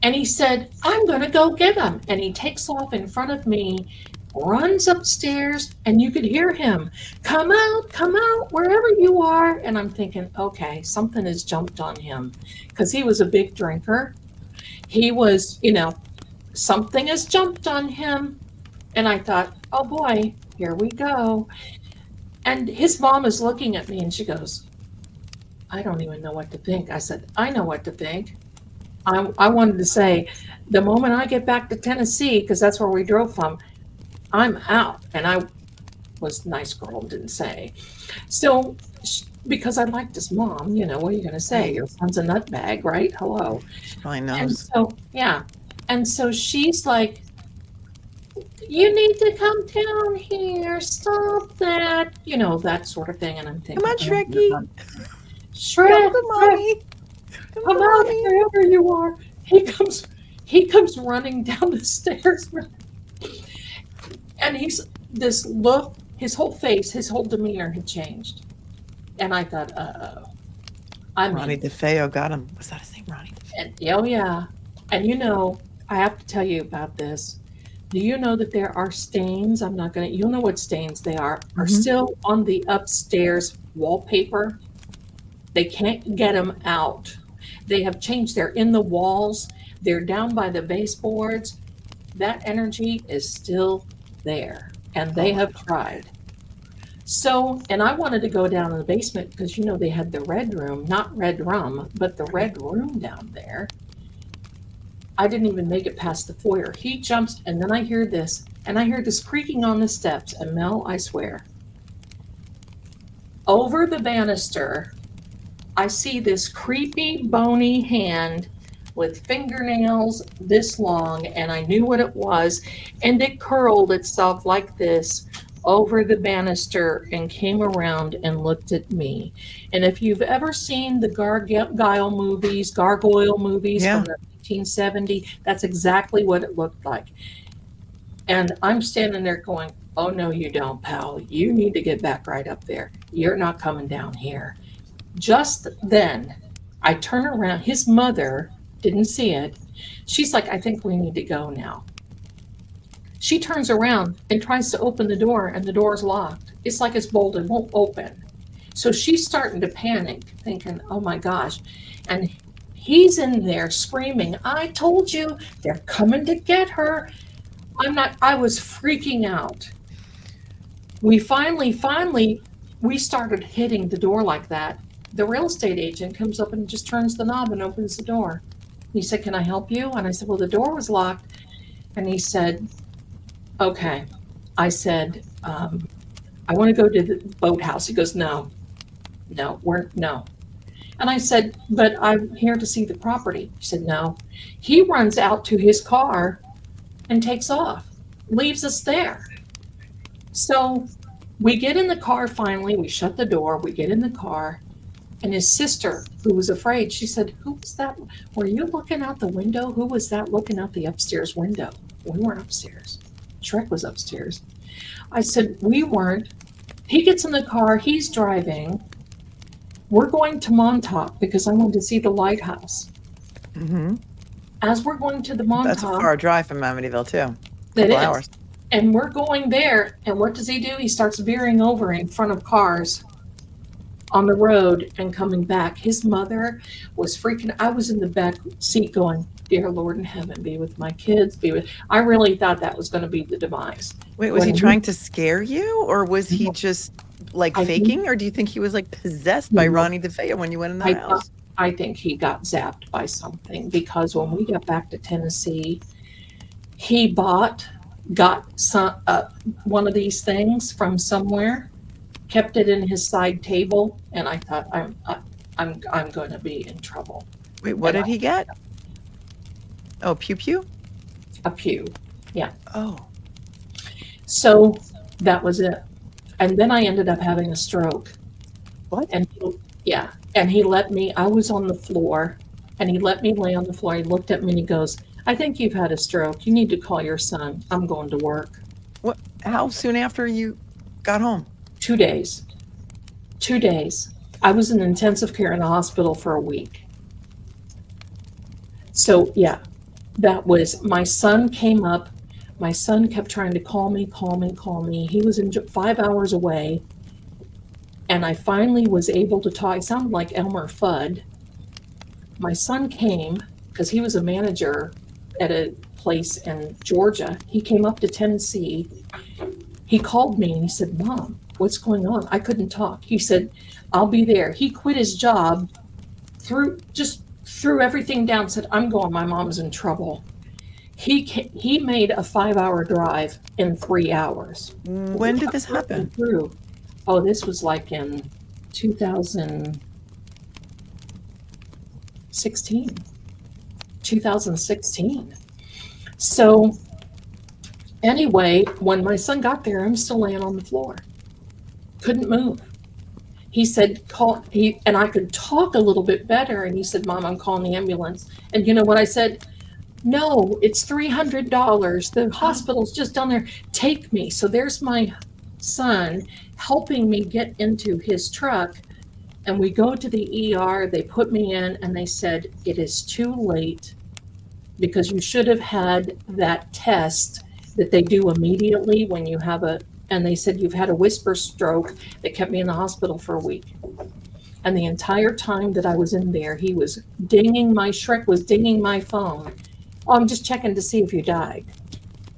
And he said, I'm going to go get him. And he takes off in front of me, runs upstairs, and you could hear him, come out, wherever you are. And I'm thinking, okay, something has jumped on him because he was a big drinker. He was, something has jumped on him. And I thought, oh boy, here we go. And his mom is looking at me and she goes, I don't even know what to think. I said, I know what to think. I wanted to say, the moment I get back to Tennessee, because that's where we drove from, I'm out. And I was a nice girl, didn't say. So, because I liked his mom, what are you going to say? Your son's a nutbag, right? Hello. She probably knows. And so, yeah. And so she's like, you need to come down here. Stop that. That sort of thing. And I'm thinking, Come on, Shrekky. Shrek, Mommy. come out wherever you are. He comes running down the stairs. And he's this look, his whole face, his whole demeanor had changed. And I thought, uh-oh. Ronnie DeFeo got him. Was that his name, Ronnie? Oh, yeah. And I have to tell you about this. Do you know that there are stains? You'll know what stains they are still on the upstairs wallpaper. They can't get them out. They have changed. They're in the walls. They're down by the baseboards. That energy is still there. And they have tried. So, and I wanted to go down in the basement because, they had the red room, not red rum, but the red room down there. I didn't even make it past the foyer. He jumps, and then I hear this, and I hear this creaking on the steps. And Mel, I swear, over the banister, I see this creepy, bony hand with fingernails this long, and I knew what it was, and it curled itself like this over the banister and came around and looked at me. And if you've ever seen the gargoyle movies from the 1970, that's exactly what it looked like. And I'm standing there going, oh, no, you don't, pal. You need to get back right up there. You're not coming down here. Just then, I turn around. His mother didn't see it. She's like, I think we need to go now. She turns around and tries to open the door, and the door's locked. It's like it's bolted, won't open. So she's starting to panic, thinking, oh my gosh. And he's in there screaming, I told you, they're coming to get her. I was freaking out. We finally, we started hitting the door like that. The real estate agent comes up and just turns the knob and opens the door. He said, can I help you? And I said, well, the door was locked. And he said, okay. I said, I want to go to the boathouse. He goes, no. And I said, but I'm here to see the property. He said, no. He runs out to his car and takes off, leaves us there. So we get in the car finally. We shut the door. We get in the car. And his sister, who was afraid, she said, who was that? Were you looking out the window? Who was that looking out the upstairs window? We weren't upstairs. Shrek was upstairs. I said, we weren't. He gets in the car. He's driving. We're going to Montauk because I wanted to see the lighthouse. Mm-hmm. As we're going to the Montauk. That's a far drive from Amityville, too. It is. Hours. And we're going there. And what does he do? He starts veering over in front of cars on the road and coming back. His mother was freaking. I was in the back seat going, dear Lord in heaven, be with my kids. I really thought that was going to be the demise. Wait, was he trying to scare you, or was he just faking, or do you think he was possessed by Ronnie DeFeo when you went in the house? I think he got zapped by something, because when we got back to Tennessee, he got some one of these things from somewhere, kept it in his side table, and I thought I'm going to be in trouble. Wait, what did he get? Oh, pew? A pew, yeah. Oh. So that was it. And then I ended up having a stroke. What? And he let me, I was on the floor, and he let me lay on the floor. He looked at me and he goes, I think you've had a stroke. You need to call your son. I'm going to work. What? How soon after you got home? 2 days. 2 days. I was in intensive care in the hospital for a week. So yeah, that was, my son came up. My son kept trying to call me. He was 5 hours away. And I finally was able to talk. I sounded like Elmer Fudd. My son came because he was a manager at a place in Georgia. He came up to Tennessee. He called me and he said, "Mom, what's going on?" I couldn't talk. He said, "I'll be there." He quit his job, threw everything down, said, "I'm going. My mom's in trouble." He made a 5-hour drive in 3 hours. When did this happen? Oh, this was like in 2016. 2016. So anyway, when my son got there, I'm still laying on the floor. Couldn't move. He said, and I could talk a little bit better. And he said, "Mom, I'm calling the ambulance." And you know what I said? "No, it's $300. The hospital's just down there. Take me." So there's my son helping me get into his truck. And we go to the ER. They put me in and they said, "It is too late because you should have had that test that they do immediately when you have and they said, "You've had a whisper stroke." They kept me in the hospital for a week. And the entire time that I was in there, he was Shrek was dinging my phone. "Oh, I'm just checking to see if you died.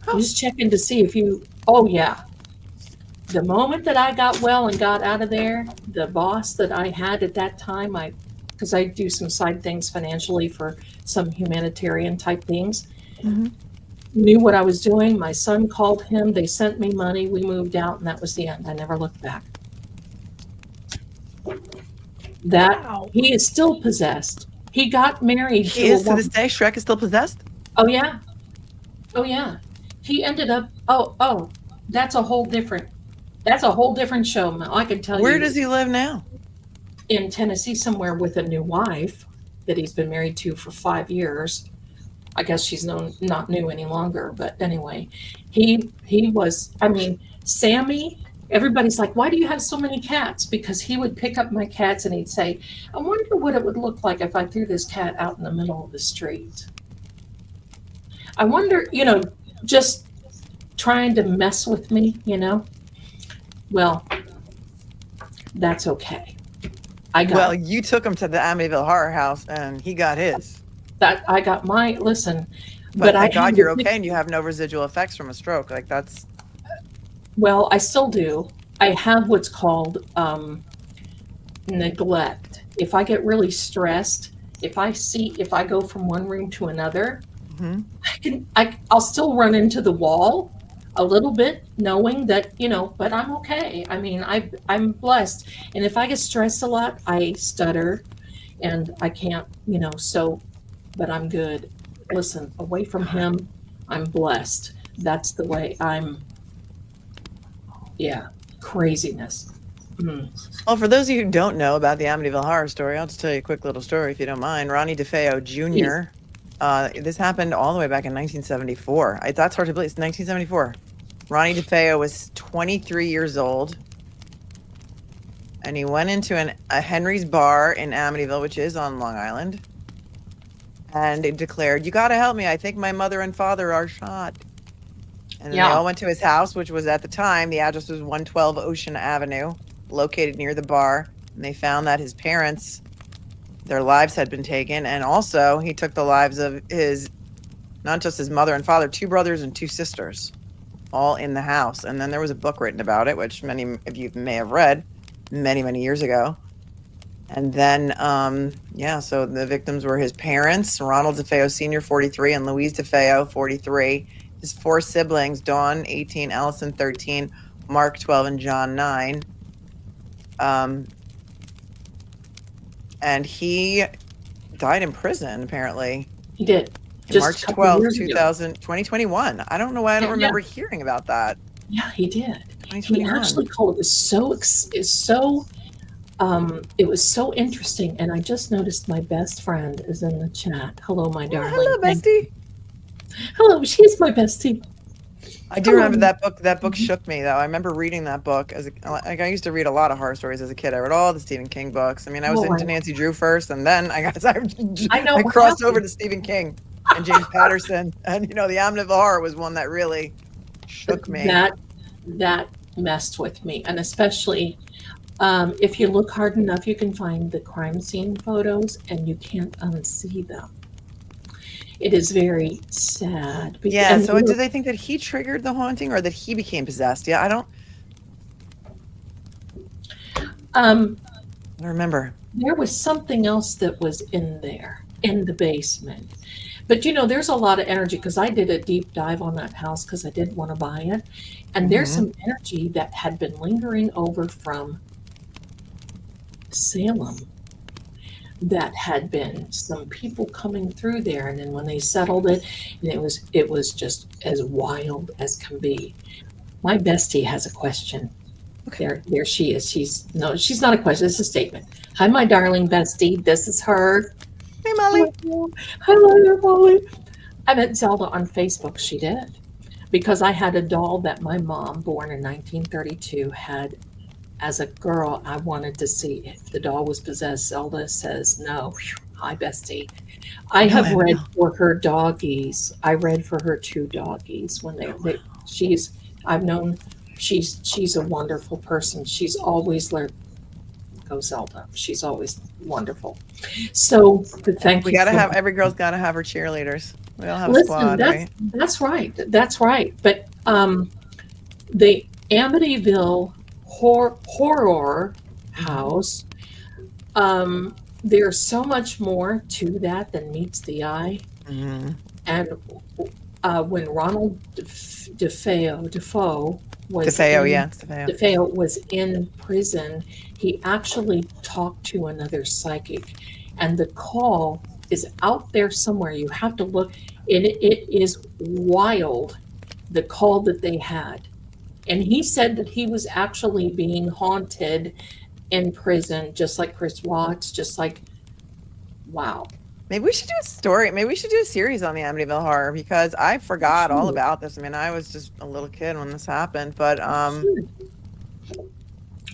I'm just checking to see if you," oh yeah. The moment that I got well and got out of there, the boss that I had at that time, because I do some side things financially for some humanitarian type things, knew what I was doing. My son called him. They sent me money. We moved out, and that was the end. I never looked back. Wow. He is still possessed. He got married. He is to this day. Shrek is still possessed? Oh, yeah. Oh, yeah. He ended up, that's a whole different show, Mel. I can tell you. Where does he live now? In Tennessee somewhere with a new wife that he's been married to for 5 years. I guess she's not new any longer, but anyway, he was, Sammy, everybody's like, "Why do you have so many cats?" Because he would pick up my cats and he'd say, "I wonder what it would look like if I threw this cat out in the middle of the street. I wonder," just trying to mess with me, Well, that's okay. Well, you took him to the Amityville Horror House and he got his. I got my, listen. But thank God you're okay and you have no residual effects from a stroke. Like that's. Well, I still do. I have what's called neglect. If I get really stressed, if I go from one room to another, I'll still run into the wall a little bit, knowing that, but I'm okay. I'm blessed. And if I get stressed a lot, I stutter and I can't, but I'm good. Listen, away from him, I'm blessed. That's the way craziness. Well, for those of you who don't know about the Amityville Horror story, I'll just tell you a quick little story if you don't mind. Ronnie DeFeo Jr. This happened all the way back in 1974. That's hard to believe. It's 1974. Ronnie DeFeo was 23 years old, and he went into a Henry's bar in Amityville, which is on Long Island, and it declared, "You got to help me. I think my mother and father are shot." And then they all went to his house, which was at the time, the address was 112 Ocean Avenue, located near the bar. And they found that his parents, their lives had been taken. And also he took the lives of not just his mother and father, 2 brothers and 2 sisters, all in the house. And then there was a book written about it, which many of you may have read many, many years ago. And then, so the victims were his parents, Ronald DeFeo Sr., 43, and Louise DeFeo, 43. His 4 siblings, Dawn, 18, Allison, 13, Mark, 12, and John, 9. And he died in prison, apparently. He did. March 12th, 2021. I don't know why I don't remember hearing about that. Yeah, he did. 2021. He actually called it was so interesting. And I just noticed my best friend is in the chat. Hello, my darling. Hello, bestie. Hello, she's my bestie. I do remember that book. That book shook me, though. I remember reading that book I used to read a lot of horror stories as a kid. I read all the Stephen King books. I mean, I was into Nancy Drew first, and then I crossed over to Stephen King and James Patterson, and the Amityville Horror was one that really shook me. That messed with me, and especially if you look hard enough, you can find the crime scene photos, and you can't unsee them. It is very sad. Yeah. So do they think that he triggered the haunting, or that he became possessed? Yeah, I don't remember. There was something else that was in there in the basement. But there's a lot of energy, because I did a deep dive on that house because I did want to buy it. And there's some energy that had been lingering over from Salem, that had been some people coming through there, and then when they settled it, and it was just as wild as can be. My bestie has a question. Okay. There she is. She's not a question, it's a statement. Hi, my darling bestie. This is her. Hey, Molly. Hello, Molly. I met Zelda on Facebook. She did, because I had a doll that my mom, born in 1932, had. As a girl, I wanted to see if the doll was possessed. Zelda says no. Hi, bestie. I have read for her doggies. I read for her 2 doggies when she's a wonderful person. She's always learned. Go Zelda. She's always wonderful. So thank you. Every girl's got to have her cheerleaders. We all have a squad, right? That's right. That's right. But the Amityville Horror house, there's so much more to that than meets the eye. And when Ronald DeFeo was in prison, he actually talked to another psychic, and the call is out there somewhere. You have to look, and it is wild, the call that they had. And he said that he was actually being haunted in prison, just like Chris Watts, just like, wow. Maybe we should do a story. Maybe we should do a series on the Amityville Horror, because I forgot all about this. I mean, I was just a little kid when this happened, but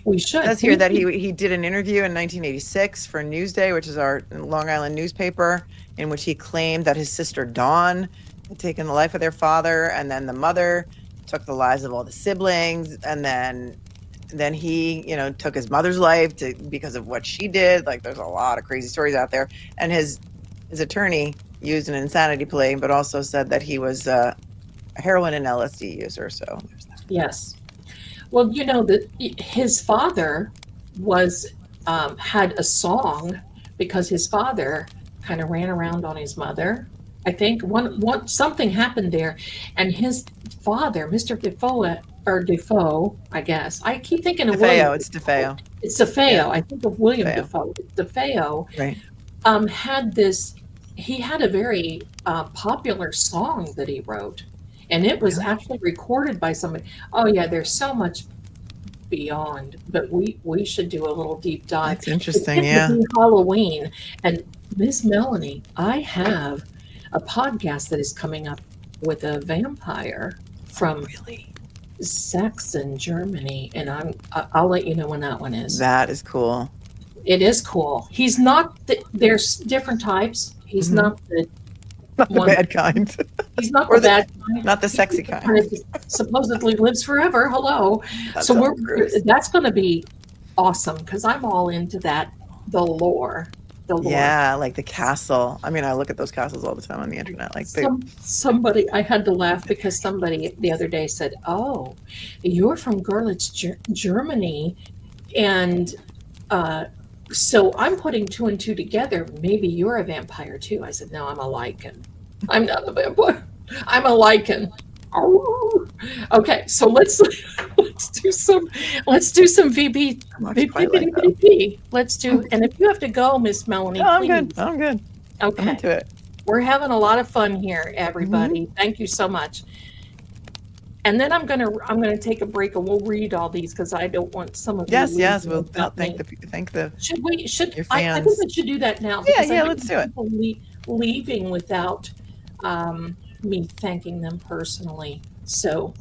we should. It says here that he did an interview in 1986 for Newsday, which is our Long Island newspaper, in which he claimed that his sister Dawn had taken the life of their father, and then the mother took the lives of all the siblings, and then he took his mother's life because of what she did. Like, there's a lot of crazy stories out there, and his attorney used an insanity plea, but also said that he was a heroin and LSD user. So there's that. Yes. Well, that his father was had a song, because his father kind of ran around on his mother. I think something happened there, and his father, Mr. DeFeo, I guess. I keep thinking of William. It's DeFeo. It's DeFeo. Yeah. I think of William DeFeo. DeFeo Right. had this. He had a very popular song that he wrote, and it was actually recorded by somebody. Oh yeah, there's so much beyond, but we should do a little deep dive. That's interesting. Yeah. Halloween, and Miss Melanie, I have a podcast that is coming up with a vampire from Saxon, Germany, and I'll let you know when that one is. That is cool. It is cool. He's not. There's different types. He's not the bad kind. He's not the bad kind. Not the sexy kind. Supposedly lives forever. Hello. So that's going to be awesome, because I'm all into that. The lore. Yeah, like the castle. I mean, I look at those castles all the time on the internet. Like somebody, I had to laugh because somebody the other day said, "Oh, you're from Görlitz, Germany," and so I'm putting 2 and 2 together. Maybe you're a vampire too. I said, "No, I'm a lichen. I'm not a vampire. I'm a lichen." Oh. Okay, so let's do some VP. Let's do, and if you have to go, Miss Melanie, no, I'm good. Okay, I'm into it. We're having a lot of fun here, everybody. Thank you so much. And then I'm gonna take a break, and we'll read all these, because I don't want some of you. Yes, we'll thank the. Should we? Your fans. I think we should do that now. Yeah, let's do it. Leaving without me thanking them personally. So,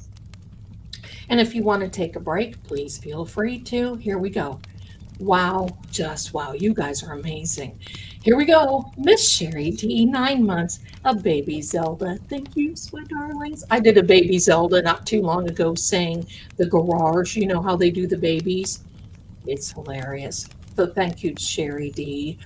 and if you want to take a break, please feel free to. Here we go. Wow, just wow. You guys are amazing. Here we go. Miss Sherry D, 9 months, a baby Zelda. Thank you, sweet darlings. I did a baby Zelda not too long ago saying the garage. You know how they do the babies? It's hilarious. So thank you, Sherry D.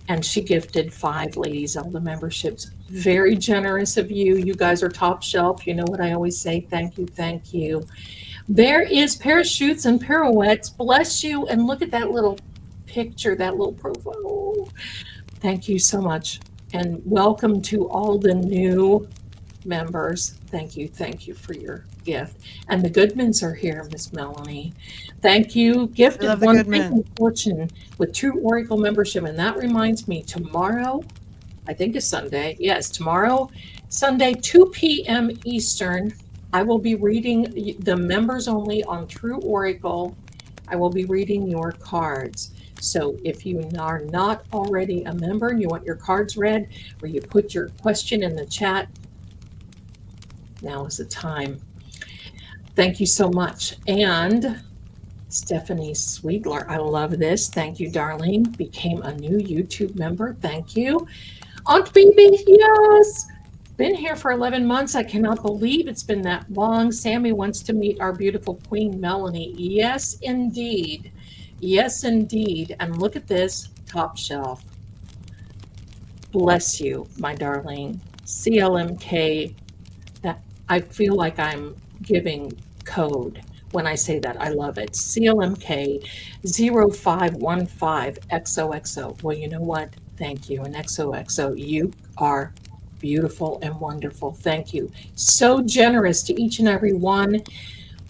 And she gifted 5 Lady Zelda memberships. Very generous of you. You guys are top shelf. You know what I always say. Thank you, thank you. There is parachutes and pirouettes. Bless you. And look at that little picture, that little profile. Thank you so much. And welcome to all the new members. Thank you for your gift. And the Goodmans are here, Miss Melanie. Thank you. Gifted the one Goodman. thing fortune with True Oracle membership. And that reminds me, tomorrow, I think it's Sunday. Yes, tomorrow, Sunday, 2 p.m. Eastern, I will be reading the members only on True Oracle. I will be reading your cards. So if you are not already a member and you want your cards read, or you put your question in the chat, now is the time. Thank you so much. And Stephanie Sweegler, I love this. Thank you, darling. Became a new YouTube member. Thank you. Aunt Bibi, yes. Been here for 11 months. I cannot believe it's been that long. Sammy wants to meet our beautiful Queen Melanie. Yes, indeed. Yes, indeed. And look at this, top shelf. Bless you, my darling. CLMK. That I feel like I'm giving code when I say that. I love it. CLMK 0515 XOXO. Well, you know what? Thank you. And XOXO, you are beautiful and wonderful. Thank you. So generous to each and every one.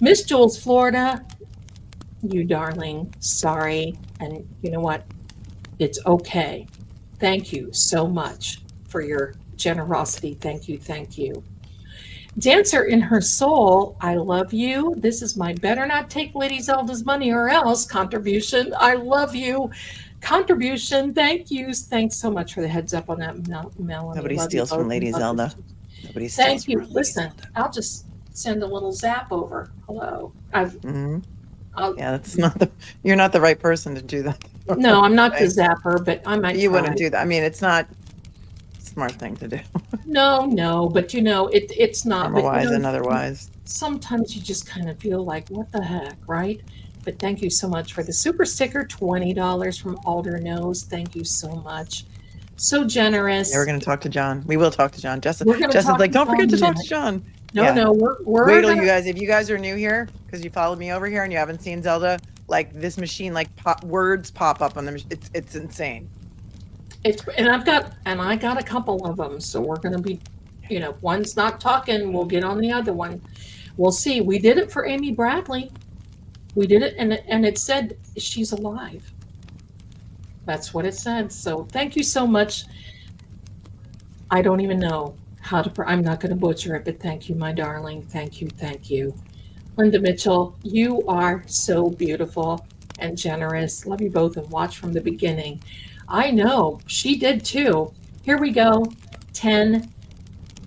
Miss Jules, Florida, you darling, sorry. And you know what? It's okay. Thank you so much for your generosity. Thank you. Thank you. Dancer in her soul, I love you. This is my better not take Lady Zelda's money or else contribution. I love you. Contribution, thank you. Thanks so much for the heads up on that, Melanie. Nobody Love steals you from both. Lady Love Zelda. you. Nobody steals Thank you. from Lady Listen, Zelda. I'll just send a little zap over. Hello. Yeah, that's not the. You're not the right person to do that. No, I'm not the zapper, but I might. You try. wouldn't do that. I mean, it's not a smart thing to do. No, but you know, it's not. Karma wise you know, and otherwise. Sometimes you just kind of feel like, what the heck, right? But thank you so much for the super sticker, $20 from Alder Nose. Thank you so much. So generous. Yeah, we're going to talk to John. We will talk to John. Justin's talk like, to don't forget to John talk to John. No, Yeah. no, we're Wait till gonna, you guys, if you guys are new here, because you followed me over here and you haven't seen Zelda, like this machine, like words pop up on them. It's insane. and I got a couple of them, so we're gonna be, you know, if one's not talking, we'll get on the other one. We'll see. We did it for Amy Bradley. We did it, and it said she's alive. That's what it said. So thank you so much. I don't even know how to. I'm not going to butcher it, but thank you, my darling. Thank you, thank you. Linda Mitchell, you are so beautiful and generous. Love you both and watch from the beginning. I know she did too. Here we go. 10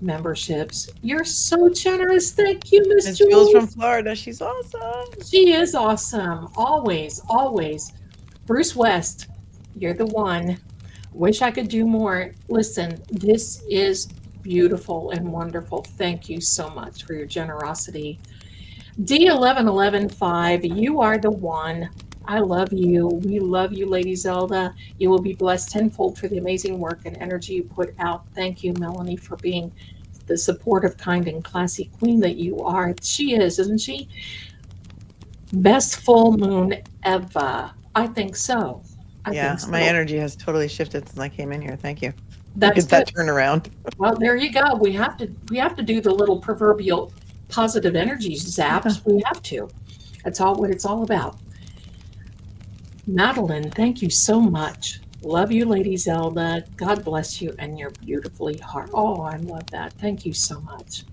memberships. You're so generous. Thank you, Miss Jules. Jules from Florida. She's awesome. She is awesome. Always, always. Bruce West, you're the one. Wish I could do more. Listen, this is beautiful and wonderful. Thank you so much for your generosity. D11115, you are the one. I love you. We love you, Lady Zelda. You will be blessed tenfold for the amazing work and energy you put out. Thank you, Melanie, for being the supportive, kind, and classy queen that you are. She is, isn't she? Best full moon ever. I think so. I think so. My energy has totally shifted since I came in here. Thank you. That's Look at that turnaround. Well, there you go. We have to do the little proverbial positive energy zaps. We have to. That's all what it's all about. Madeline, thank you so much. Love you, Lady Zelda. God bless you and your beautifully heart. Oh, I love that. Thank you so much.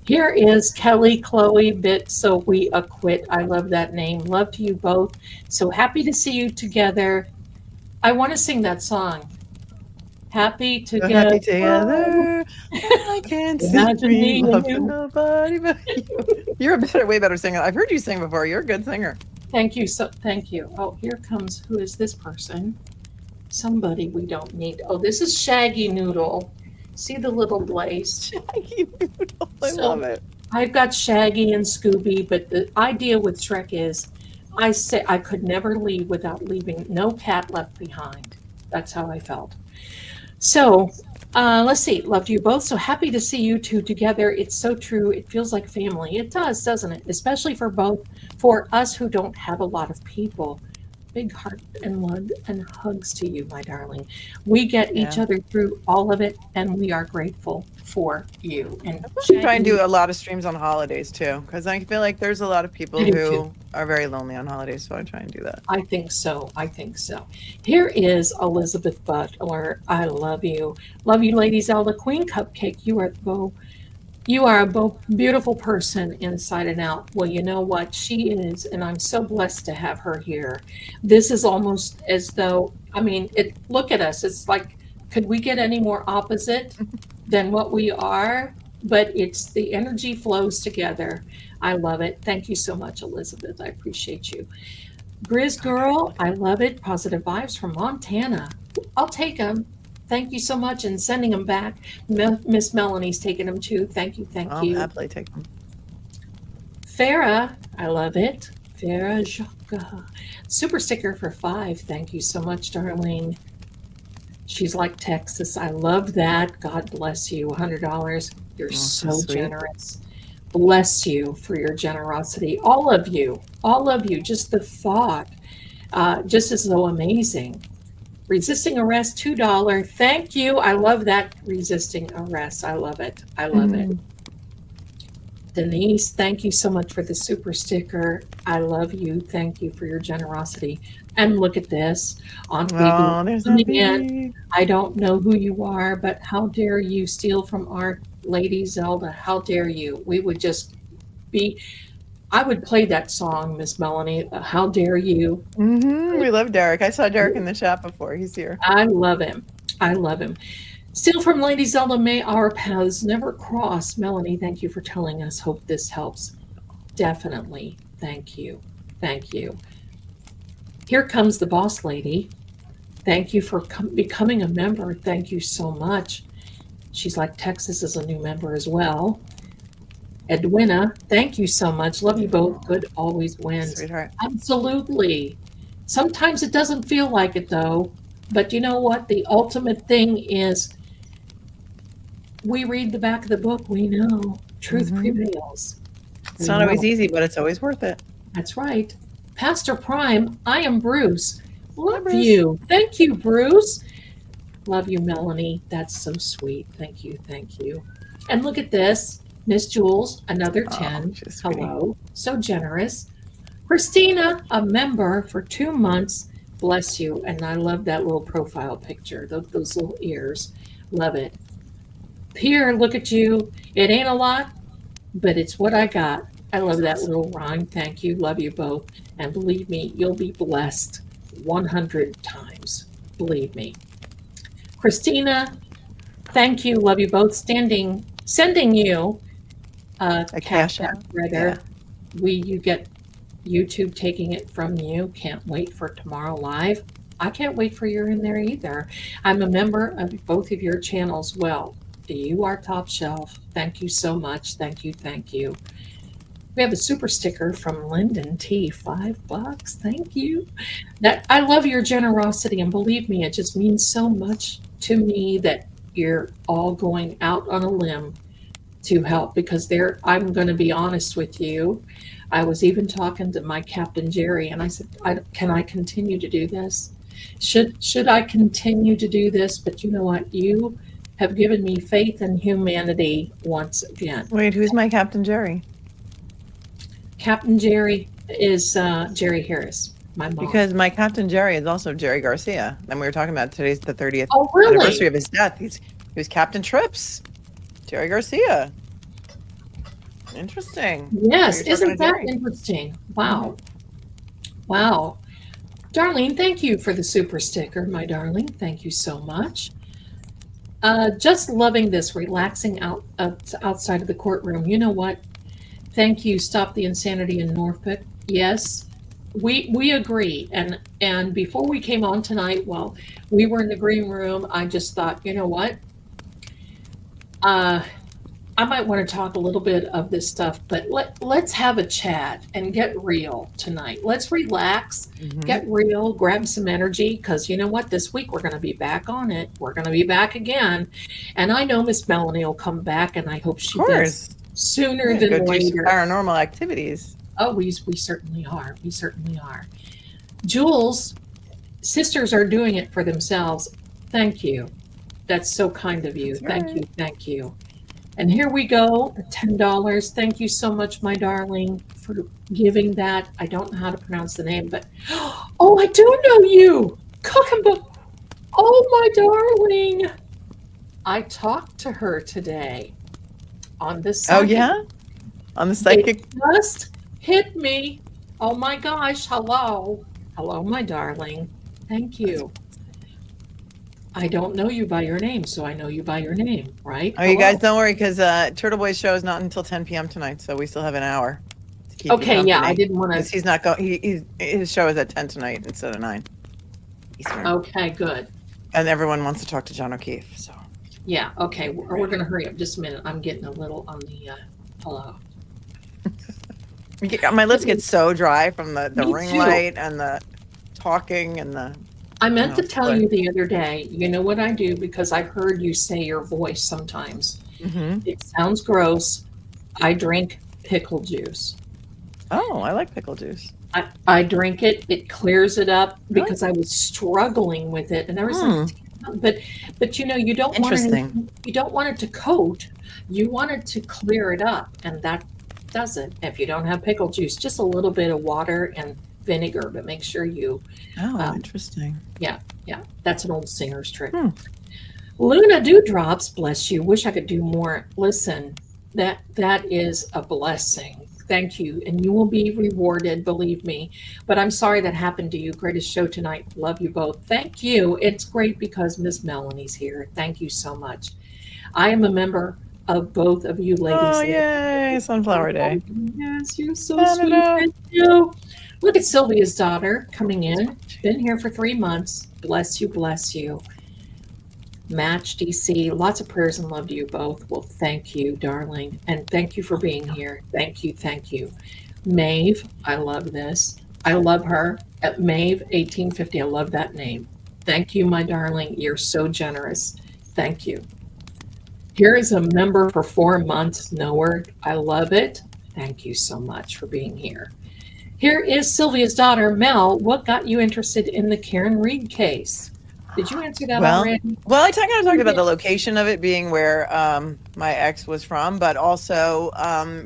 Here is Kelly Chloe Bit So We Acquit. I love that name. Love to you both. So happy to see you together. I want to sing that song. Happy We're together. happy together. I can't see Imagine me me and love to you. nobody but you. You're way better singer. I've heard you sing before. You're a good singer. Thank you. Thank you. Oh, here comes, who is this person? Somebody we don't need. Oh, this is Shaggy Noodle. See the little blaze? Shaggy Noodle. I So- love it. I've got Shaggy and Scooby, but the idea with Shrek is I say I could never leave without leaving no cat left behind. That's how I felt. So let's see. Loved you both. So happy to see you two together. It's so true. It feels like family. It does, doesn't it? Especially for us who don't have a lot of people. Big heart and love and hugs to you, my darling. We get each Yeah. other through all of it, and we are grateful for you. And I'm trying to do a lot of streams on holidays too, because I feel like there's a lot of people I do who too. are very lonely on holidays. So I try and do that. I think so. I think so. Here is Elizabeth Butler. I love you. Love you, Lady Zelda Queen Cupcake. You are a beautiful person inside and out. Well, you know what? She is, and I'm so blessed to have her here. This is almost as though, I mean, look at us. It's like, could we get any more opposite than what we are? But it's the energy flows together. I love it. Thank you so much, Elizabeth. I appreciate you. Grizz Girl, I love it. Positive vibes from Montana. I'll take them. Thank you so much, and sending them back. Miss Melanie's taking them too. Thank you, thank I'll you. happily take them. Farah, I love it. Farah Jacques. Super sticker for 5. Thank you so much, darling. She's like Texas. I love that. God bless you. $100. You're so sweet. generous. Bless you for your generosity. All of you. Just the thought. Just is so amazing. Resisting arrest, $2. Thank you. I love that. Resisting arrest. I love it. I love it. Denise, thank you so much for the super sticker. I love you. Thank you for your generosity. And look at this. Aunt Oh, Baby there's coming that in. baby. I don't know who you are, but how dare you steal from our Lady Zelda? How dare you? We would just be. I would play that song, Miss Melanie. How dare you? We love Derek. I saw Derek in the chat before. He's here. I love him. I love him. Still from Lady Zelda, may our paths never cross. Melanie, thank you for telling us. Hope this helps. Definitely. Thank you. Thank you. Here comes the boss lady. Thank you for becoming a member. Thank you so much. She's like Texas is a new member as well. Edwina, thank you so much. Love you both. Good always wins. Sweetheart. Absolutely. Sometimes it doesn't feel like it though. But you know what? The ultimate thing is we read the back of the book, we know truth prevails. It's not always easy, but it's always worth it. That's right. Pastor Prime, I am Bruce. Love Bruce. you. Thank you, Bruce. Love you, Melanie. That's so sweet. Thank you. Thank you. And look at this. Miss Jules, another 10. she's sweet. Hello. So generous. Christina, a member for 2 months. Bless you. And I love that little profile picture, those little ears. Love it. Pierre, look at you. It ain't a lot, but it's what I got. I love that little rhyme. Thank you. Love you both. And believe me, you'll be blessed 100 times. Believe me. Christina, thank you. Love you both. Sending you a cash app, app. rather. You get YouTube taking it from you. Can't wait for tomorrow live. I can't wait for you in there either. I'm a member of both of your channels. Well, you are top shelf. Thank you so much. Thank you. Thank you. We have a super sticker from Lyndon T. $5. Thank you. That I love your generosity, and believe me, it just means so much to me that you're all going out on a limb to help, because I'm going to be honest with you. I was even talking to my Captain Jerry, and I said, can I continue to do this? Should I continue to do this? But you know what? You have given me faith in humanity once again. Wait, who's my Captain Jerry? Captain Jerry is Jerry Harris, my mom. Because my Captain Jerry is also Jerry Garcia. And we were talking about today's the 30th Oh, really? anniversary of his death. He was Captain Trips. Jerry Garcia. Interesting. Yes, So you're talking isn't to that Jerry. interesting? Wow. Wow. Darlene, thank you for the super sticker, my darling. Thank you so much. Just loving this, relaxing outside of the courtroom. You know what? Thank you. Stop the insanity in Norfolk. Yes, we agree. And before we came on tonight, while we were in the green room, I just thought, you know what? I might want to talk a little bit of this stuff, but let's have a chat and get real tonight. Let's relax, get real, grab some energy, because you know what? This week we're going to be back on it. We're going to be back again. And I know Miss Melanie will come back, and I hope she does sooner than go later. Do some paranormal activities. Oh, we certainly are. We certainly are. Jules, sisters are doing it for themselves. Thank you. That's so kind of you. Thank you. Thank you. And here we go, $10. Thank you so much, my darling, for giving that. I don't know how to pronounce the name, but oh, I do know you. Oh, my darling. I talked to her today on the psychic. Oh, yeah? On the psychic? It just hit me. Oh, my gosh. Hello. Hello, my darling. Thank you. I don't know you by your name, so I know you by your name, right? Oh, you guys don't worry, because Turtle Boy's show is not until 10 p.m. tonight, so we still have an hour to keep Okay, yeah, I didn't want to. He's not going. His show is at 10 tonight instead of 9 Eastern. Okay, good. And everyone wants to talk to John O'Keefe, so. Yeah. Okay, we're going to hurry up just a minute. I'm getting a little on the hello. My lips get so dry from the ring too. light and the talking and the. I meant to tell you the other day, you know what I do, because I've heard you say your voice sometimes. It sounds gross. I drink pickle juice. Oh, I like pickle juice. I drink it. It clears it up because I was struggling with it, and I was like, but you know, you don't want it to coat. You want it to clear it up, and that does it. If you don't have pickle juice, just a little bit of water and vinegar, but make sure you. Oh, interesting. Yeah, that's an old singer's trick. Luna Dewdrops, bless you. Wish I could do more. Listen, that is a blessing. Thank you, and you will be rewarded, believe me. But I'm sorry that happened to you. Greatest show tonight. Love you both. Thank you. It's great because Miss Melanie's here. Thank you so much. I am a member of both of you ladies. Oh, yay, Sunflower Day. Yes, you're so sweet. Thank you. Look at Sylvia's daughter coming in. Been here for 3 months. Bless you, bless you. Match DC. Lots of prayers and love to you both. Well, thank you, darling. And thank you for being here. Thank you, thank you. Maeve, I love this. I love her. At Maeve 1850, I love that name. Thank you, my darling. You're so generous. Thank you. Here is a member for 4 months, Nowhere. I love it. Thank you so much for being here. Here is Sylvia's daughter, Mel. What got you interested in the Karen Reed case? Did you answer that already? Well, I kind of talked about the location of it being where my ex was from, but also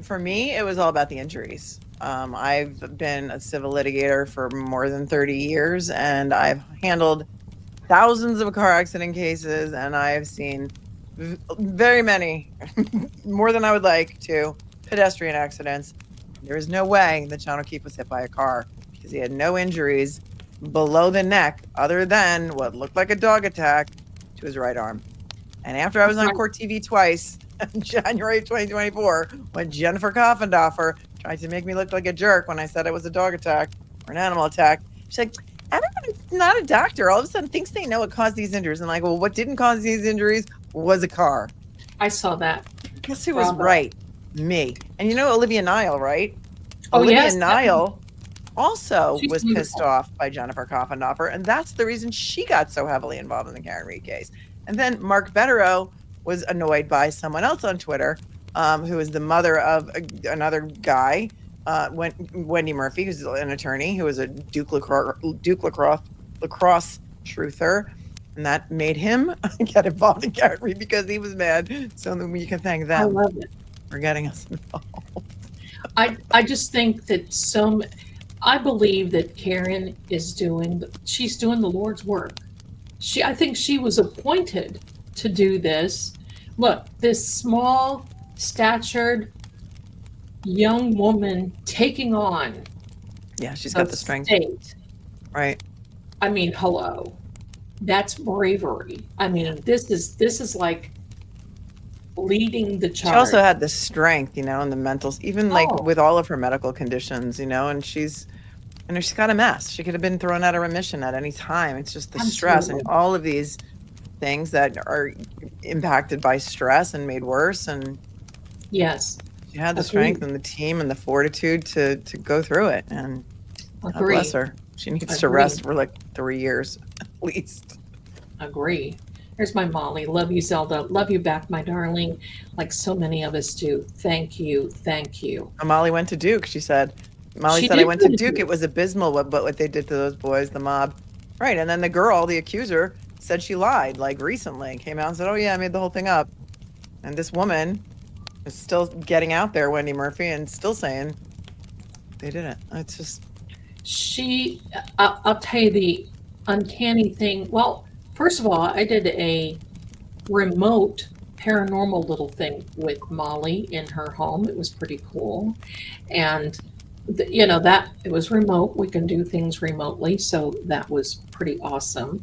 for me, it was all about the injuries. I've been a civil litigator for more than 30 years, and I've handled thousands of car accident cases, and I've seen very many, more than I would like to, pedestrian accidents. There is no way that John O'Keefe was hit by a car because he had no injuries below the neck other than what looked like a dog attack to his right arm. And after I was on court TV twice in January of 2024, when Jennifer Coffendorfer tried to make me look like a jerk when I said it was a dog attack or an animal attack, she's like, everyone's not a doctor. All of a sudden thinks they know what caused these injuries. And I'm like, well, what didn't cause these injuries was a car. I saw that. Guess who was right? Me. And you know Olivia Nile, right? Oh, Olivia yes. Nile also She's was beautiful. pissed off by Jennifer Coffendorfer, and that's the reason she got so heavily involved in the Karen Reed case. And then Mark Betterow was annoyed by someone else on Twitter, who is the mother of another guy, Wendy Murphy, who's an attorney, who was a Duke lacrosse truther. And that made him get involved in Karen Reed because he was mad. So then you can thank them. I love it. For getting us involved. I just think that I believe that Karen she's doing the Lord's work. I think she was appointed to do this. Look, this small statured young woman taking on. Yeah, she's got the strength. State. Right. I mean, hello. That's bravery. I mean, this is like leading the She charge. also had the strength, you know, and the mental, even like Oh. with all of her medical conditions, you know, and she's got a mess. She could have been thrown out of remission at any time. It's just the stress and Absolutely. all of these things that are impacted by stress and made worse. And Yes. she had the strength Agreed. and the team and the fortitude to go through it. And God bless Agree. her. She needs to Agree. rest for like 3 years at least. Agree. There's my Molly. Love you, Zelda. Love you back, my darling. Like so many of us do. Thank you. Thank you. Molly went to Duke, she said. Molly She said, I did went go to to Duke. Duke. It was abysmal what they did to those boys, the mob. Right. And then the girl, the accuser, said she lied like recently. Came out and said, oh, yeah, I made the whole thing up. And this woman is still getting out there, Wendy Murphy, and still saying they didn't. It's just. I'll tell you the uncanny thing. Well, first of all, I did a remote paranormal little thing with Molly in her home. It was pretty cool. And that it was remote. We can do things remotely, so that was pretty awesome.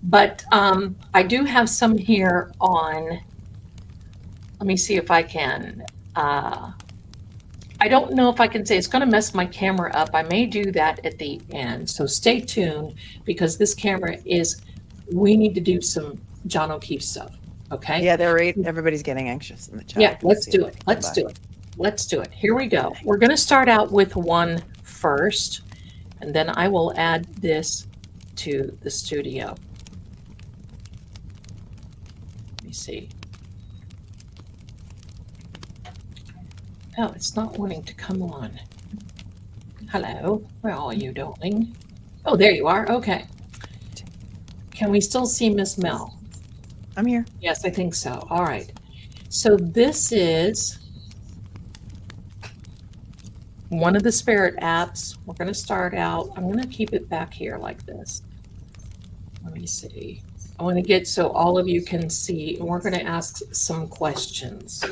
But I do have some here on. Let me see if I can. I don't know if I can say it's going to mess my camera up. I may do that at the end. So stay tuned because this camera we need to do some John O'Keefe stuff. Okay. Yeah, everybody's getting anxious in the chat. Yeah, let's do it. Let's do it. Let's do it. Here we go. We're going to start out with one first, and then I will add this to the studio. Let me see. Oh, it's not wanting to come on. Hello, where are you, darling? Oh, there you are. Okay. Can we still see Miss Mel? I'm here. Yes, I think so. All right. So this is one of the spirit apps. We're going to start out. I'm going to keep it back here like this. Let me see. I want to get so all of you can see, and we're going to ask some questions.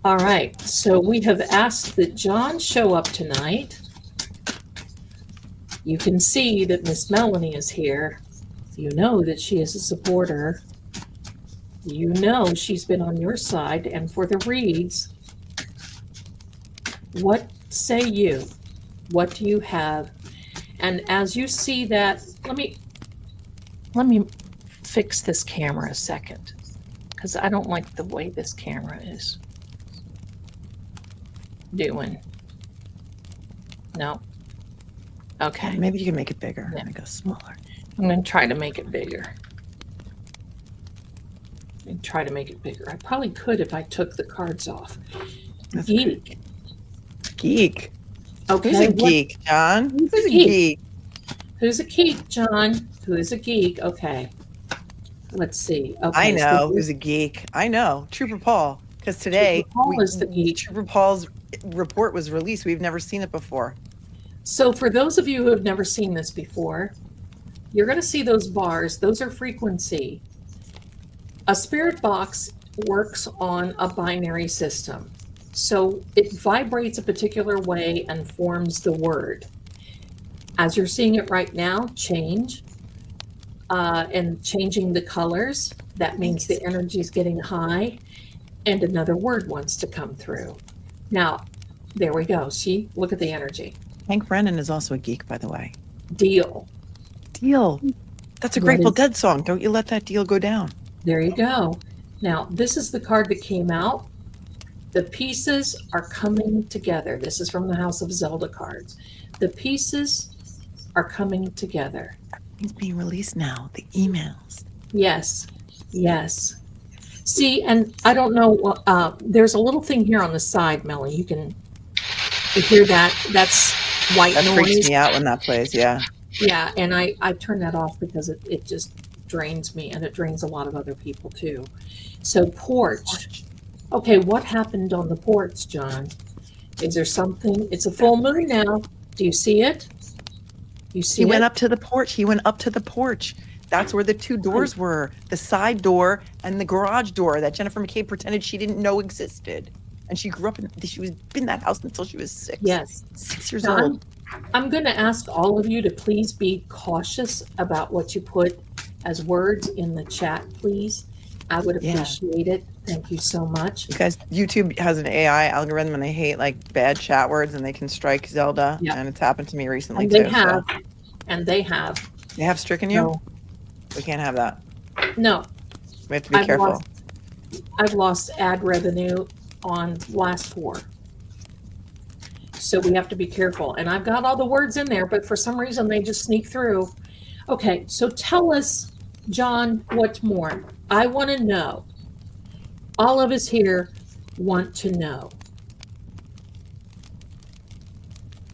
All right. So we have asked that John show up tonight. You can see that Miss Melanie is here. You know that she is a supporter. You know she's been on your side. And for the reads, what say you? What do you have? And as you see that, let me fix this camera a second, because I don't like the way this camera is doing. No. Okay. Maybe you can make it bigger Yeah. and go smaller. I'm going to try to make it bigger. I probably could if I took the cards off. That's Geek. Geek. Okay. Who's a geek, John? Who's Who's a a geek? geek? Who's a geek, John? Who is a geek? Okay. Let's see. Okay, I know so who's a geek. I know. Trooper Paul. Because today, Trooper Paul is the geek. Trooper Paul's report was released. We've never seen it before. So for those of you who have never seen this before, you're going to see those bars. Those are frequency. A spirit box works on a binary system. So it vibrates a particular way and forms the word. As you're seeing it right now, change. And changing the colors, that means the energy is getting high and another word wants to come through. Now, there we go. See, look at the energy. Hank Brennan is also a geek, by the way. Deal. Deal. That's a Grateful Dead song. Don't you let that deal go down. There you go. Now, this is the card that came out. The pieces are coming together. This is from the House of Zelda cards. The pieces are coming together. It's being released now. The emails. Yes. Yes. See, and I don't know, there's a little thing here on the side, Melanie. You hear that? That's white That noise. freaks me out when that plays, yeah. Yeah, and I turn that off because it just drains me, and it drains a lot of other people too. So porch. Okay, what happened on the porch, John? Is there something? It's a full moon now. Do you see it? You see He it? went up to the porch. He went up to the porch. That's where the two doors were, the side door and the garage door that Jennifer McCabe pretended she didn't know existed. And she grew up in that house until she was 6. Yes. 6 years John, old. I'm going to ask all of you to please be cautious about what you put as words in the chat, please. I would Yeah. appreciate it. Thank you so much. Because YouTube has an AI algorithm and they hate like bad chat words and they can strike Zelda. Yeah. And it's happened to me recently And they too. have, So. and they have. They have stricken you? No, We can't have that. no. We have to be careful. I've lost ad revenue on last 4. So we have to be careful. And I've got all the words in there, but for some reason they just sneak through. Okay, so tell us, John, what's more? I want to know. All of us here want to know.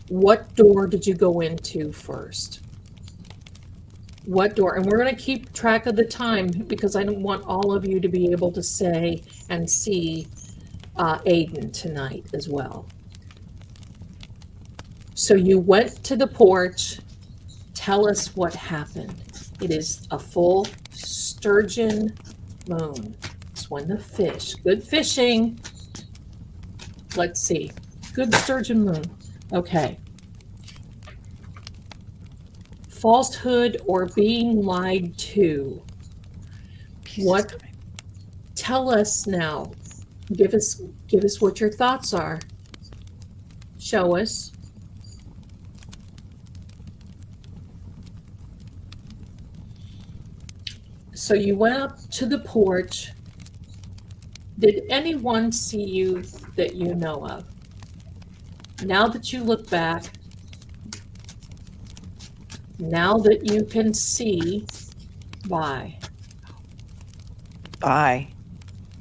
What door did you go into first? What door? And we're going to keep track of the time because I don't want all of you to be able to say and see Aiden tonight as well. So you went to the porch. Tell us what happened. It is a full sturgeon moon. It's when the fish, good fishing. Let's see. Good sturgeon moon. Okay. Falsehood or being lied to. What? Tell us now. Give us what your thoughts are. Show us. So you went up to the porch. Did anyone see you that you know of? Now that you look back, now that you can see, bye. Bye.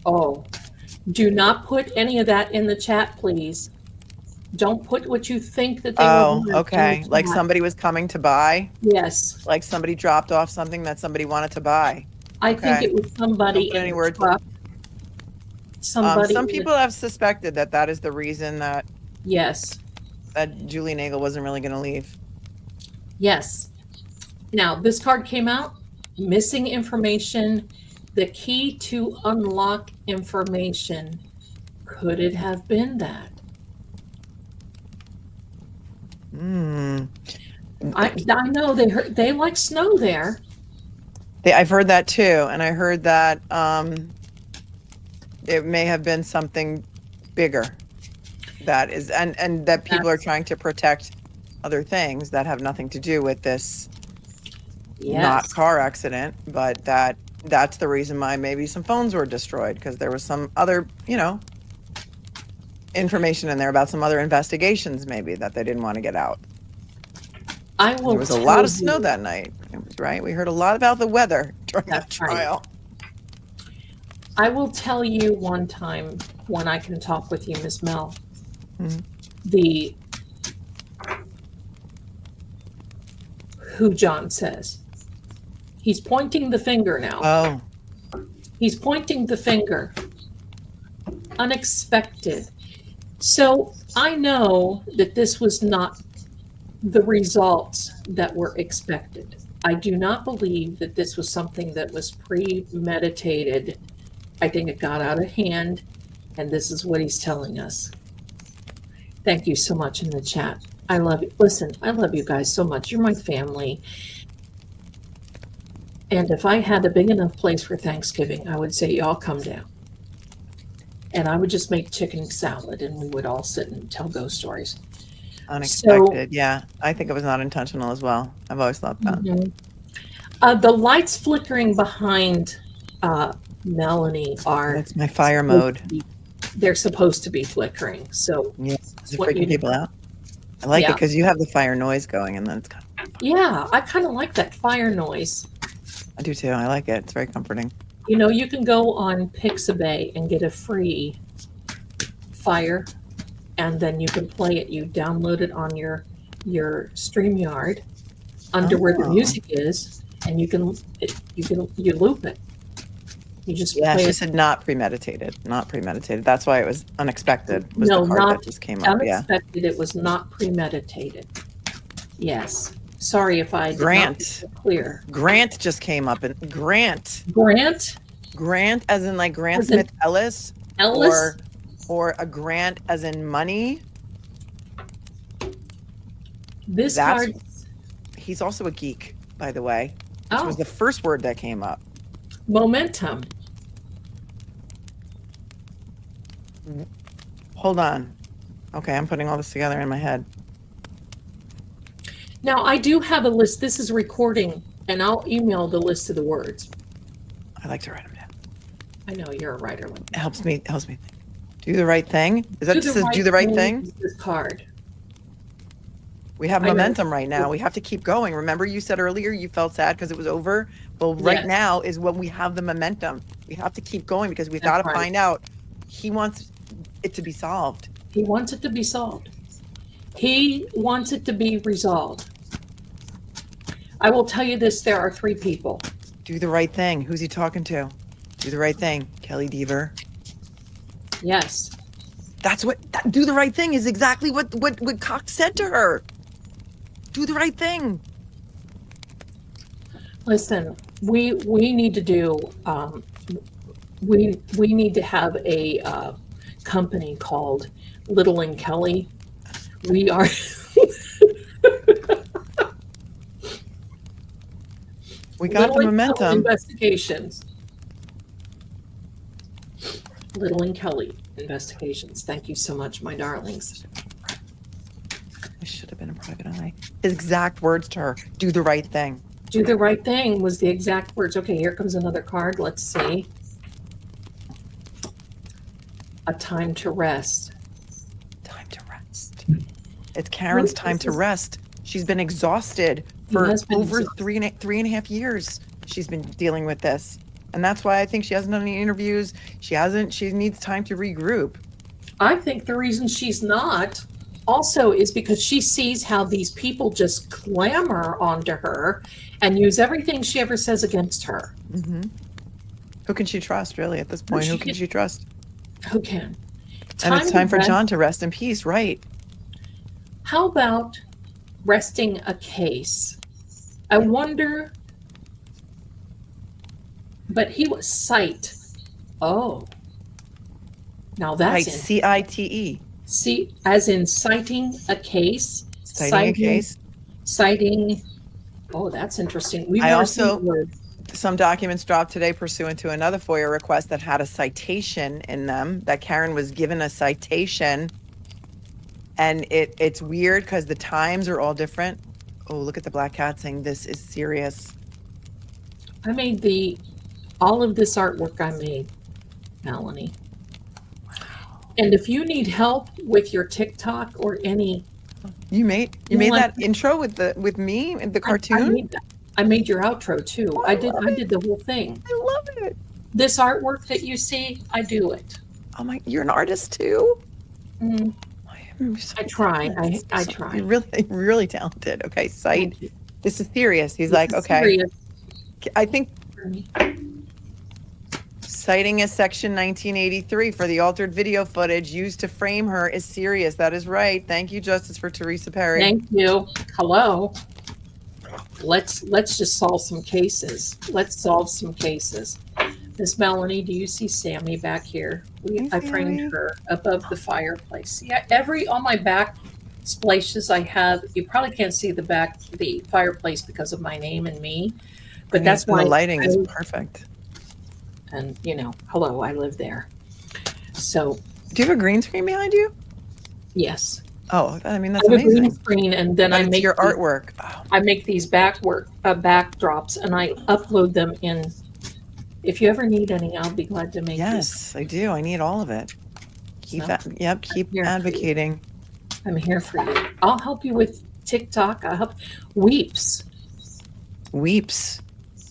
Oh, do not put any of that in the chat, please. Don't put what you think that they Oh, will. okay. Like somebody was coming to buy? Yes. Like somebody dropped off something that somebody wanted to buy? I think Okay. it was somebody Don't put any in the words. truck. Somebody. Some people have suspected that that is the reason that Yes. that Julie Nagel wasn't really going to leave. Yes. Now, this card came out, missing information. The key to unlock information. Could it have been that? I know they like snow there. I've heard that too, and I heard that it may have been something bigger that is, and that people are trying to protect other things that have nothing to do with this not car accident, but that's the reason why maybe some phones were destroyed, because there was some other, information in there about some other investigations maybe that they didn't want to get out. I will. There was a lot of snow that night, right? We heard a lot about the weather during that trial. Right. I will tell you one time when I can talk with you, Miss Mel. Mm-hmm. Who John says. He's pointing the finger now. Oh. He's pointing the finger. Unexpected. So I know that this was not the results that were expected. I do not believe that this was something that was premeditated. I think it got out of hand, and this is what he's telling us. Thank you so much in the chat. I love you. Listen, I love you guys so much. You're my family. And if I had a big enough place for Thanksgiving, I would say, y'all come down. And I would just make chicken salad, and we would all sit and tell ghost stories. Unexpected, yeah. I think it was not intentional as well. I've always thought that. Mm-hmm. The lights flickering behind Melanie are... That's my fire mode. They're supposed to be flickering. So yeah, is it freaking people out? I like it because you have the fire noise going, and then it's kind of... Yeah, I kind of like that fire noise. I do too. I like it. It's very comforting. You know, you can go on Pixabay and get a free fire, and then you can play it. You download it on your StreamYard under where the music is, and you loop it. You just play she said not premeditated. Not premeditated. That's why it was unexpected. Was the card that just came up. Unexpected. It was not premeditated. Yes. Sorry if I did not make it clear. Grant just came up, and Grant, as in like Grant Smith Ellis, or a grant as in money. This That's- card. He's also a geek, by the way, which Oh, was the first word that came up. momentum. Hold on. Okay, I'm putting all this together in my head. Now, I do have a list. This is recording, and I'll email the list of the words. I like to write them down. I know you're a writer. It helps me think. Do the right thing. Is that says do the right thing? is This card. We have I know. momentum right now. We have to keep going. Remember you said earlier you felt sad because it was over? Well, right Yes. now is when we have the momentum. We have to keep going because we've That's got to right. find out. He wants it to be solved. He wants it to be solved. He wants it to be resolved. I will tell you this, there are 3 people. Do the right thing. Who's he talking to? Do the right thing. Kelly Deaver. Yes. That's what do the right thing is exactly what Cox said to her. Do the right thing. Listen, we need to do, we need to have a company called Little and Kelly. We are... We got Little the and Kelly momentum. Investigations. Little and Kelly Investigations. Thank you so much, my darlings. I should have been a private eye. His exact words to her. Do the right thing. Do the right thing was the exact words. Okay, here comes another card. Let's see. A time to rest. Time to rest. It's Karen's Well, time this to is- rest. She's been exhausted She for has been over exhausted. three and a half years. She's been dealing with this. And that's why I think she hasn't done any interviews. She needs time to regroup. I think the reason she's not also is because she sees how these people just clamor onto her and use everything she ever says against her. Mm-hmm. Who can she trust, really, at this point? she Who can can- she trust? Who can? And it's to time for rest. John to rest in peace, right? How about resting a case? I wonder, but he was cite. Oh, now Like that's in, CITE. see, as in citing a case, Citing a case. citing. Oh, that's interesting. We've I never also- seen the word. Some documents dropped today pursuant to another FOIA request that had a citation in them, that Karen was given a citation. And it's weird because the times are all different. Oh, look at the black cat saying this is serious. I made all of this artwork I made, Melanie. And if you need help with your TikTok or any, You made You made like- that intro with me and the I cartoon? made that. I made your outro too. Oh, I I did. love I it. did the whole thing. I love it. This artwork that you see, I do it. Oh my, you're an artist too? Mm, I'm so I try. I so- try. You're really talented. Okay, cite. Thank you. This is serious. He's This like, is okay. serious I think for me. citing a section 1983 for the altered video footage used to frame her is serious. That is right. Thank you, Justice, for Teresa Perry. Thank you. Hello. Let's just solve some cases. Let's solve some cases. Miss Melanie, do you see Sammy back here? Hey, I framed Sammy. her above the fireplace. Yeah, all my back splashes I have, you probably can't see the fireplace because of my name and me, but And that's the why lighting is I- perfect. and hello, I live there. So Do you have a green screen behind you? yes, Oh, I mean, that's I have a green amazing. screen, and then But I it's make your the- artwork. Oh, I make these backdrops, and I upload them in. If you ever need any, I'll be glad to make these. yes, I do. I need all of it. Keep So, keep here for you. advocating. I'm here for you. I'll help you with TikTok. I'll help. Weeps. Weeps.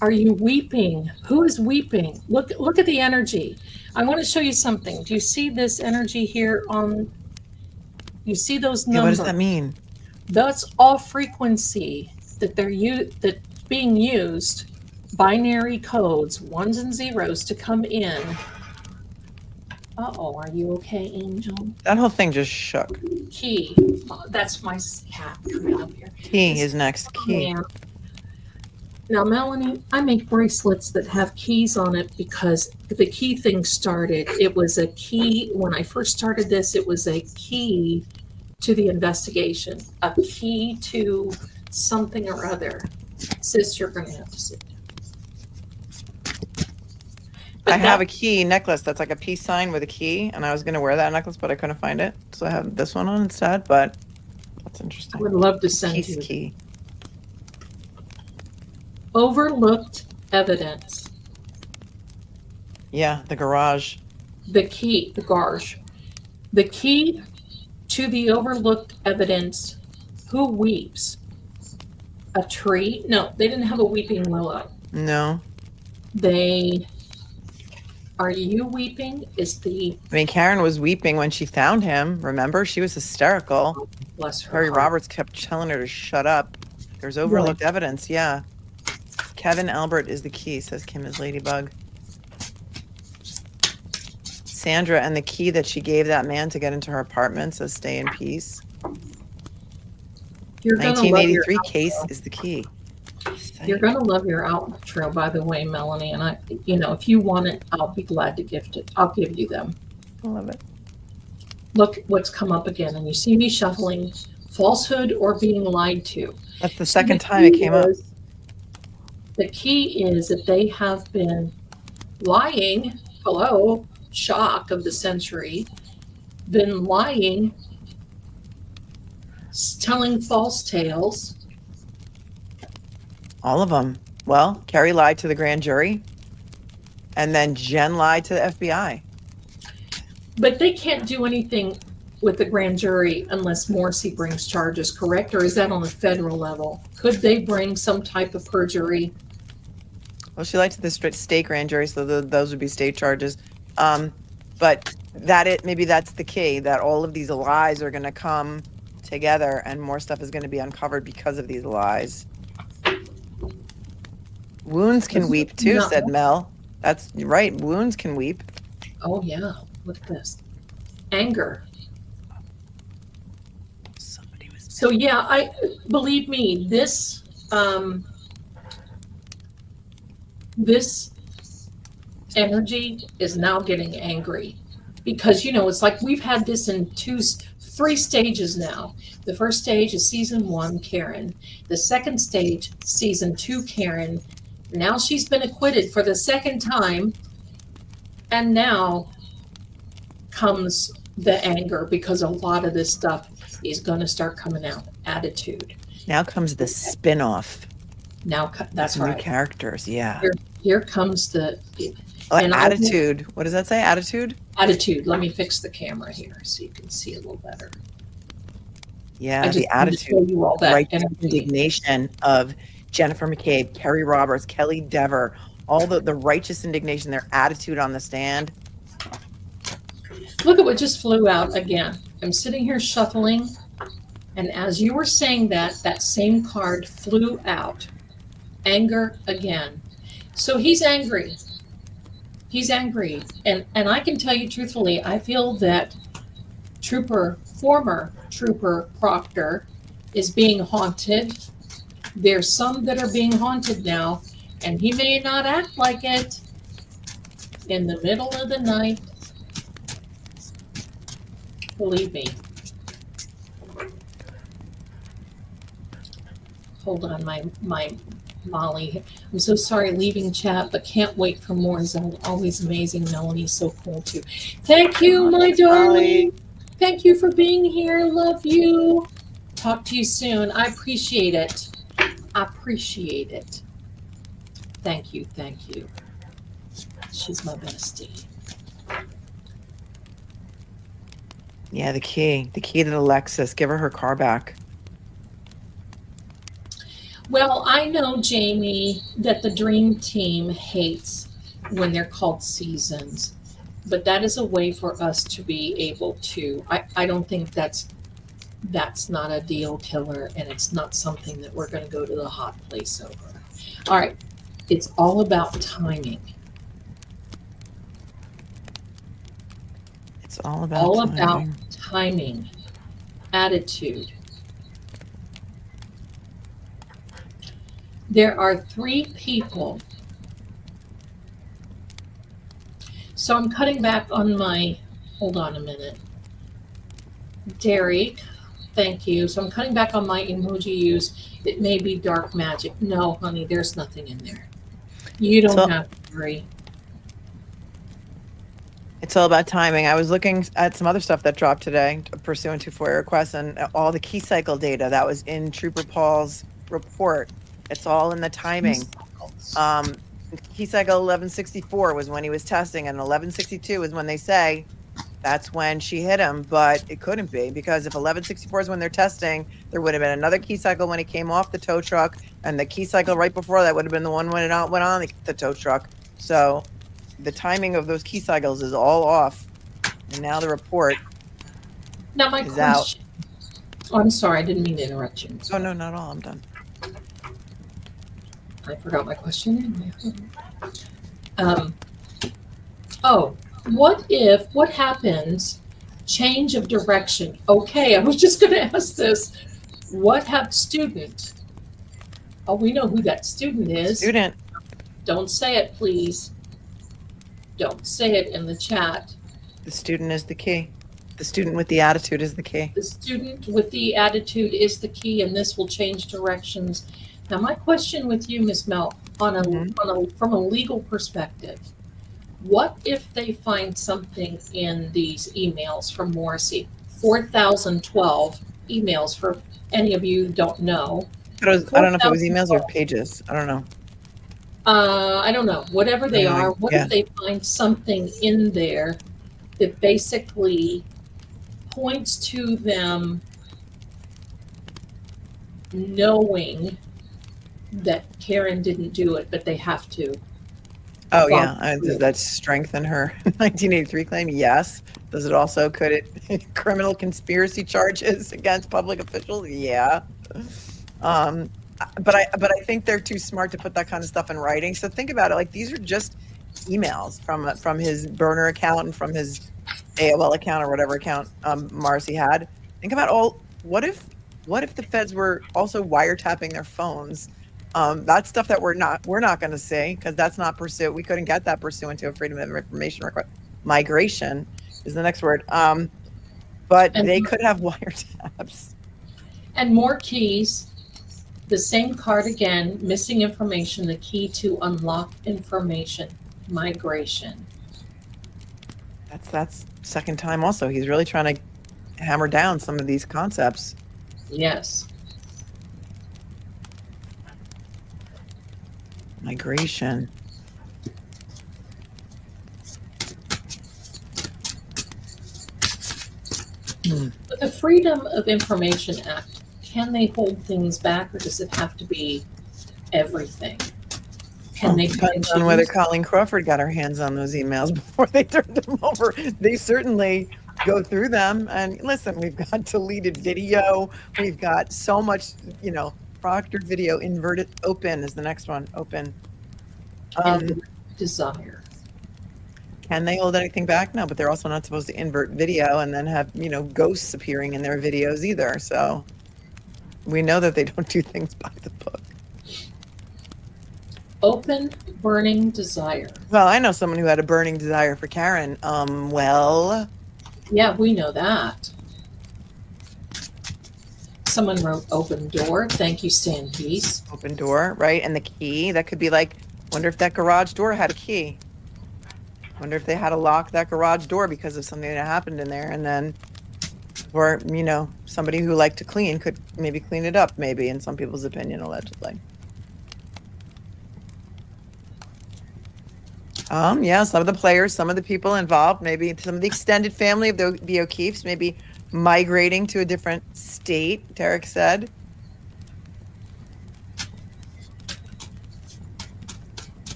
Are you weeping? Who is weeping? Look at the energy. I want to show you something. Do you see this energy here on? You see those Yeah, what numbers? does that mean? That's all frequency that's being used. Binary codes, ones and zeros, to come in. Uh-oh, are you okay, Angel? That whole thing just shook. Key. That's my cat coming up here. Key is next. Key. Yeah. Now, Melanie, I make bracelets that have keys on it because the key thing started. It was a key, when I first started this, it was a key to the investigation, a key to something or other. Sis, you're going to have to sit down. I have a key necklace that's like a peace sign with a key, and I was going to wear that necklace, but I couldn't find it. So I have this one on instead, but that's interesting. I would love to send Peace you key. overlooked evidence. Yeah, the garage. The key, the garage. The key to the overlooked evidence. Who weeps? A tree? No, they didn't have a weeping willow. No. Are you weeping? I mean, Karen was weeping when she found him. Remember? She was hysterical. Bless her Harry heart. Roberts kept telling her to shut up. There's overlooked evidence, yeah. Kevin Albert is the key, says Kim is Ladybug. Sandra, and the key that she gave that man to get into her apartment says stay in peace. You're gonna 1983 love your case outro. is the key. You're going to love your outro, by the way, Melanie. And if you want it, I'll be glad to gift it. I'll give you them. I love it. Look what's come up again. And you see me shuffling falsehood or being lied to. That's the second time it came up. The key is that they have been lying. Hello, shock of the century. Been lying, telling false tales. All of them. Well, Carrie lied to the grand jury, and then Jen lied to the FBI. But they can't do anything with the grand jury unless Morrissey brings charges, correct? Or is that on a federal level? Could they bring some type of perjury? Well, she lied to the state grand jury, so those would be state charges. But maybe that's the key, that all of these lies are going to come together and more stuff is going to be uncovered because of these lies. Wounds can weep too, said Mel. That's right. Wounds can weep. Oh, yeah. Look at this. Anger. So, yeah, believe me, this energy is now getting angry because, it's like we've had this in 3 stages now. The first stage is season 1, Karen. The second stage, season 2, Karen. Now she's been acquitted for the second time. And now comes the anger because a lot of this stuff is going to start coming out. Attitude. Now comes the spin-off. Now that's right. New characters, yeah. Here comes the... attitude. What does that say? Attitude? Attitude. Let me fix the camera here so you can see a little better. Yeah, the attitude. You all that righteous indignation of Jennifer McCabe, Kerry Roberts, Kelly Dever, all the righteous indignation, their attitude on the stand. Look at what just flew out again. I'm sitting here shuffling, and as you were saying that same card flew out. Anger again. So he's angry. He's angry. And I can tell you truthfully, I feel that former Trooper Proctor is being haunted. There's some that are being haunted now, and he may not act like it. In the middle of the night, believe me. Hold on, my Molly. I'm so sorry leaving chat, but can't wait for more Zelda. Always amazing. Melanie's so cool too. Thank you, my darling. Thank you for being here. Love you. Talk to you soon. I appreciate it. I appreciate it. Thank you. Thank you. She's my bestie. Yeah, the key to the Lexus. Give her car back. Well, I know, Jamie, that the Dream Team hates when they're called seasons, but that is a way for us to be able to. I don't think that's not a deal killer, and it's not something that we're going to go to the hot place over. All right, it's all about timing. It's all about timing, attitude. There are 3 people. So I'm cutting back on hold on a minute. Derek, Thank you. So I'm cutting back on my emoji use. It may be dark magic. No, honey, there's nothing in there. You don't So- have to worry. It's all about timing. I was looking at some other stuff that dropped today, pursuant to FOIA requests, and all the key cycle data that was in Trooper Paul's report. It's all in the timing. Key cycle 1164 was when he was testing, and 1162 is when they say that's when she hit him, but it couldn't be, because if 1164 is when they're testing, there would have been another key cycle when he came off the tow truck, and the key cycle right before that would have been the one when it went on the tow truck. So the timing of those key cycles is all off, and now the report Now my is out. question. Oh, I'm sorry, I didn't mean to interrupt you. Oh no, not all. I'm done. I forgot my question anyway. What happens, change of direction? Okay, I was just going to ask this. What have student? Oh, we know who that student is. Student. Don't say it, please. Don't say it in the chat. The student is the key. The student with the attitude is the key. The student with the attitude is the key, and this will change directions. Now, my question with you, Miss Mel, from a legal perspective, what if they find something in these emails from Morrissey? 4,012 emails, for any of you who don't know. I don't know if it was emails or pages. I don't know. I don't know. Whatever they are, what yeah. if they find something in there that basically points to them knowing that Karen didn't do it, but they have to? Oh yeah, does that strengthen her 1983 claim? Yes. Does it also, could it criminal conspiracy charges against public officials? Yeah. But I think they're too smart to put that kind of stuff in writing. So think about it. Like, these are just emails from his burner account and from his AOL account or whatever account Marcy had. Think about what if the feds were also wiretapping their phones? That's stuff that we're not going to see, because that's not pursuit. We couldn't get that pursuant to a Freedom of Information request. Migration is the next word. But they could have wiretaps. And more keys. The same card again, missing information, the key to unlock information, migration. That's second time also. He's really trying to hammer down some of these concepts. Yes. Migration. But the Freedom of Information Act, can they hold things back, or does it have to be everything? Can they depends on whether Colleen Crawford got her hands on those emails before they turned them over. They certainly go through them. And listen, we've got deleted video. We've got so much, proctored video. Inverted open is the next one. Open. Desire. Can they hold anything back? No, but they're also not supposed to invert video and then have, ghosts appearing in their videos either. So we know that they don't do things by the book. Open burning desire. Well, I know someone who had a burning desire for Karen. Yeah, we know that. Someone wrote open door. Thank you, Stan Peace. Open door, right? And the key, that could be like, wonder if that garage door had a key. Wonder if they had to lock that garage door because of something that happened in there. And then, or, somebody who liked to clean could maybe clean it up, maybe, in some people's opinion, allegedly. Yeah, some of the players, some of the people involved, maybe some of the extended family of the O'Keefes, maybe migrating to a different state, Derek said.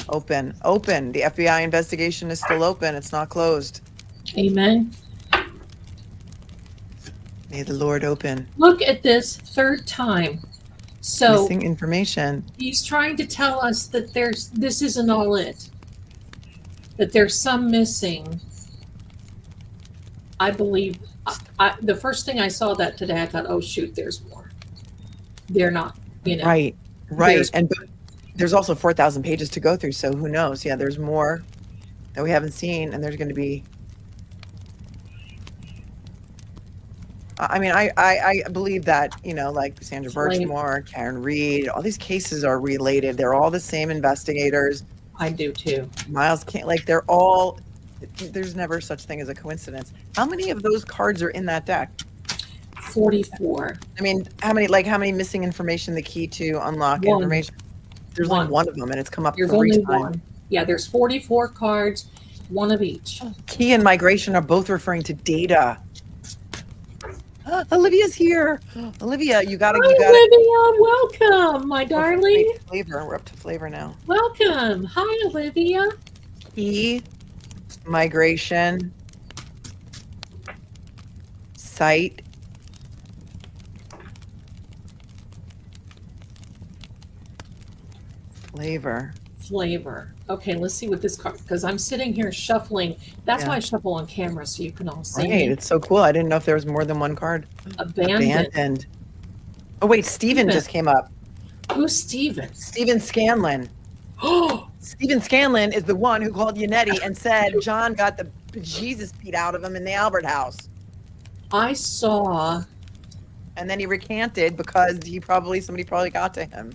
Open. The FBI investigation is still open. It's not closed. Amen. May the Lord open. Look at this third time. So missing information. He's trying to tell us that this isn't all it. That there's some missing. I believe the first thing I saw that today, I thought, oh shoot, there's more. They're not, Right. And there's also 4,000 pages to go through, so who knows? Yeah, there's more that we haven't seen, and there's going to be I mean, I believe that, you know, like Sandra Flame. Birchmore, Karen Reed, all these cases are related. They're all the same investigators. I do too. Miles can't, like, they're all, there's never such thing as a coincidence. How many of those cards are in that deck? 44. I mean, how many missing information, the key to unlock One. information? There's One. only one of them, and it's come up There's 3 only times. one. Yeah, there's 44 cards, one of each. Key and migration are both referring to data. Olivia's here. Olivia, you gotta. Olivia, welcome, my darling. Flavor. We're up to flavor now. Welcome. Hi, Olivia. Key, migration, site, flavor. Flavor. Okay, let's see what this card, because I'm sitting here shuffling. That's Yeah. why I shuffle on camera so you can all see Right, me. it's so cool. I didn't know if there was more than one card. Abandoned. Oh wait, Steven Steven. just came up. Who's Steven? Steven Scanlon. Oh, Steven Scanlon is the one who called Yannetti and said John got the Jesus beat out of him in the Albert House. I saw. And then he recanted because somebody probably got to him.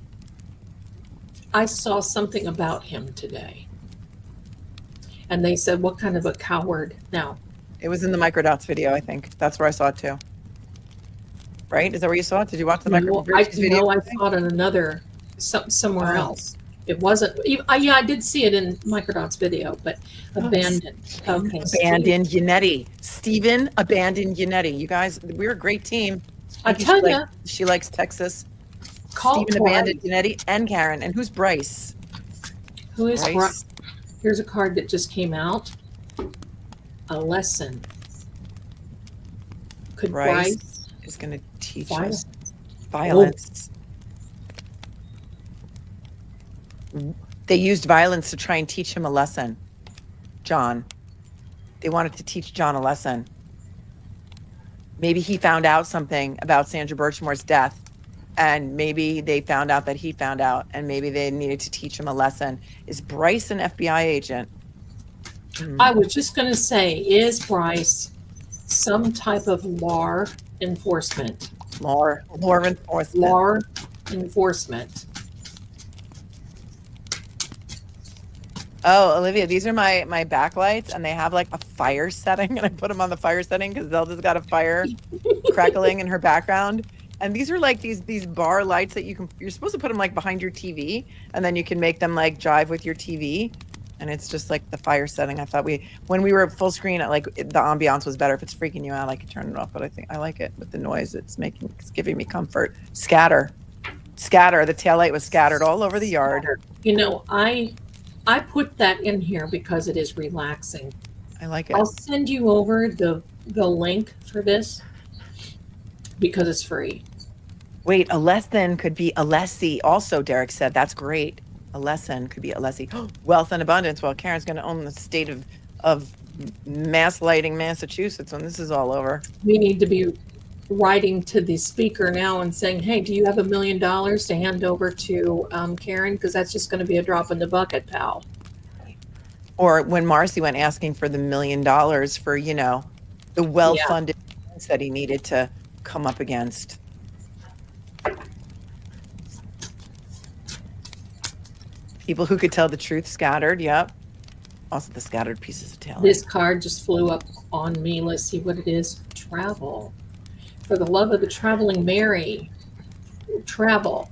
I saw something about him today. And they said, what kind of a coward? Now, It was in the Microdots video, I think. That's where I saw it too. Right? Is that where you saw it? Did you watch the Microdots video? I saw it in another, somewhere Oh. else. It wasn't, yeah, I did see it in Microdots video, but abandoned. Okay. Abandoned Yannetti. Steven abandoned Yannetti. You guys, we're a great team. I tell you, She likes Texas. call Steven abandoned Yannetti and Karen. And who's Bryce? Who is Bryce? Bryce? Here's a card that just came out. A lesson. Could Bryce Bryce is going to teach Violence. us violence. They used violence to try and teach him a lesson. John. They wanted to teach John a lesson. Maybe he found out something about Sandra Birchmore's death, and maybe they found out that he found out, and maybe they needed to teach him a lesson. Is Bryce an FBI agent? I was just going to say, is Bryce some type of law enforcement? Law enforcement. Law enforcement. Oh, Olivia, these are my backlights, and they have like a fire setting, and I put them on the fire setting because Zelda's got a fire crackling in her background. And these are like these bar lights that you're supposed to put them like behind your TV, and then you can make them like jive with your TV. And it's just like the fire setting. I thought when we were at full screen, the ambiance was better. If it's freaking you out, I could turn it off, but I think I like it with the noise. It's giving me comfort. Scatter. The taillight was scattered all over the yard. You know, I put that in here because it is relaxing. I like it. I'll send you over the link for this because it's free. Wait, a lesson could be a lessee. Also, Derek said that's great. A lesson could be a lessee. Wealth and abundance. Well, Karen's going to own the state of mass lighting Massachusetts when this is all over. We need to be writing to the speaker now and saying, hey, do you have $1 million to hand over to Karen? Because that's just going to be a drop in the bucket, pal. Or when Marcy went asking for the $1 million for, the well-funded things that he needed to come up against. People who could tell the truth scattered. Yep. Also the scattered pieces of tail. This card just flew up on me. Let's see what it is. Travel. For the love of the traveling Mary. Travel.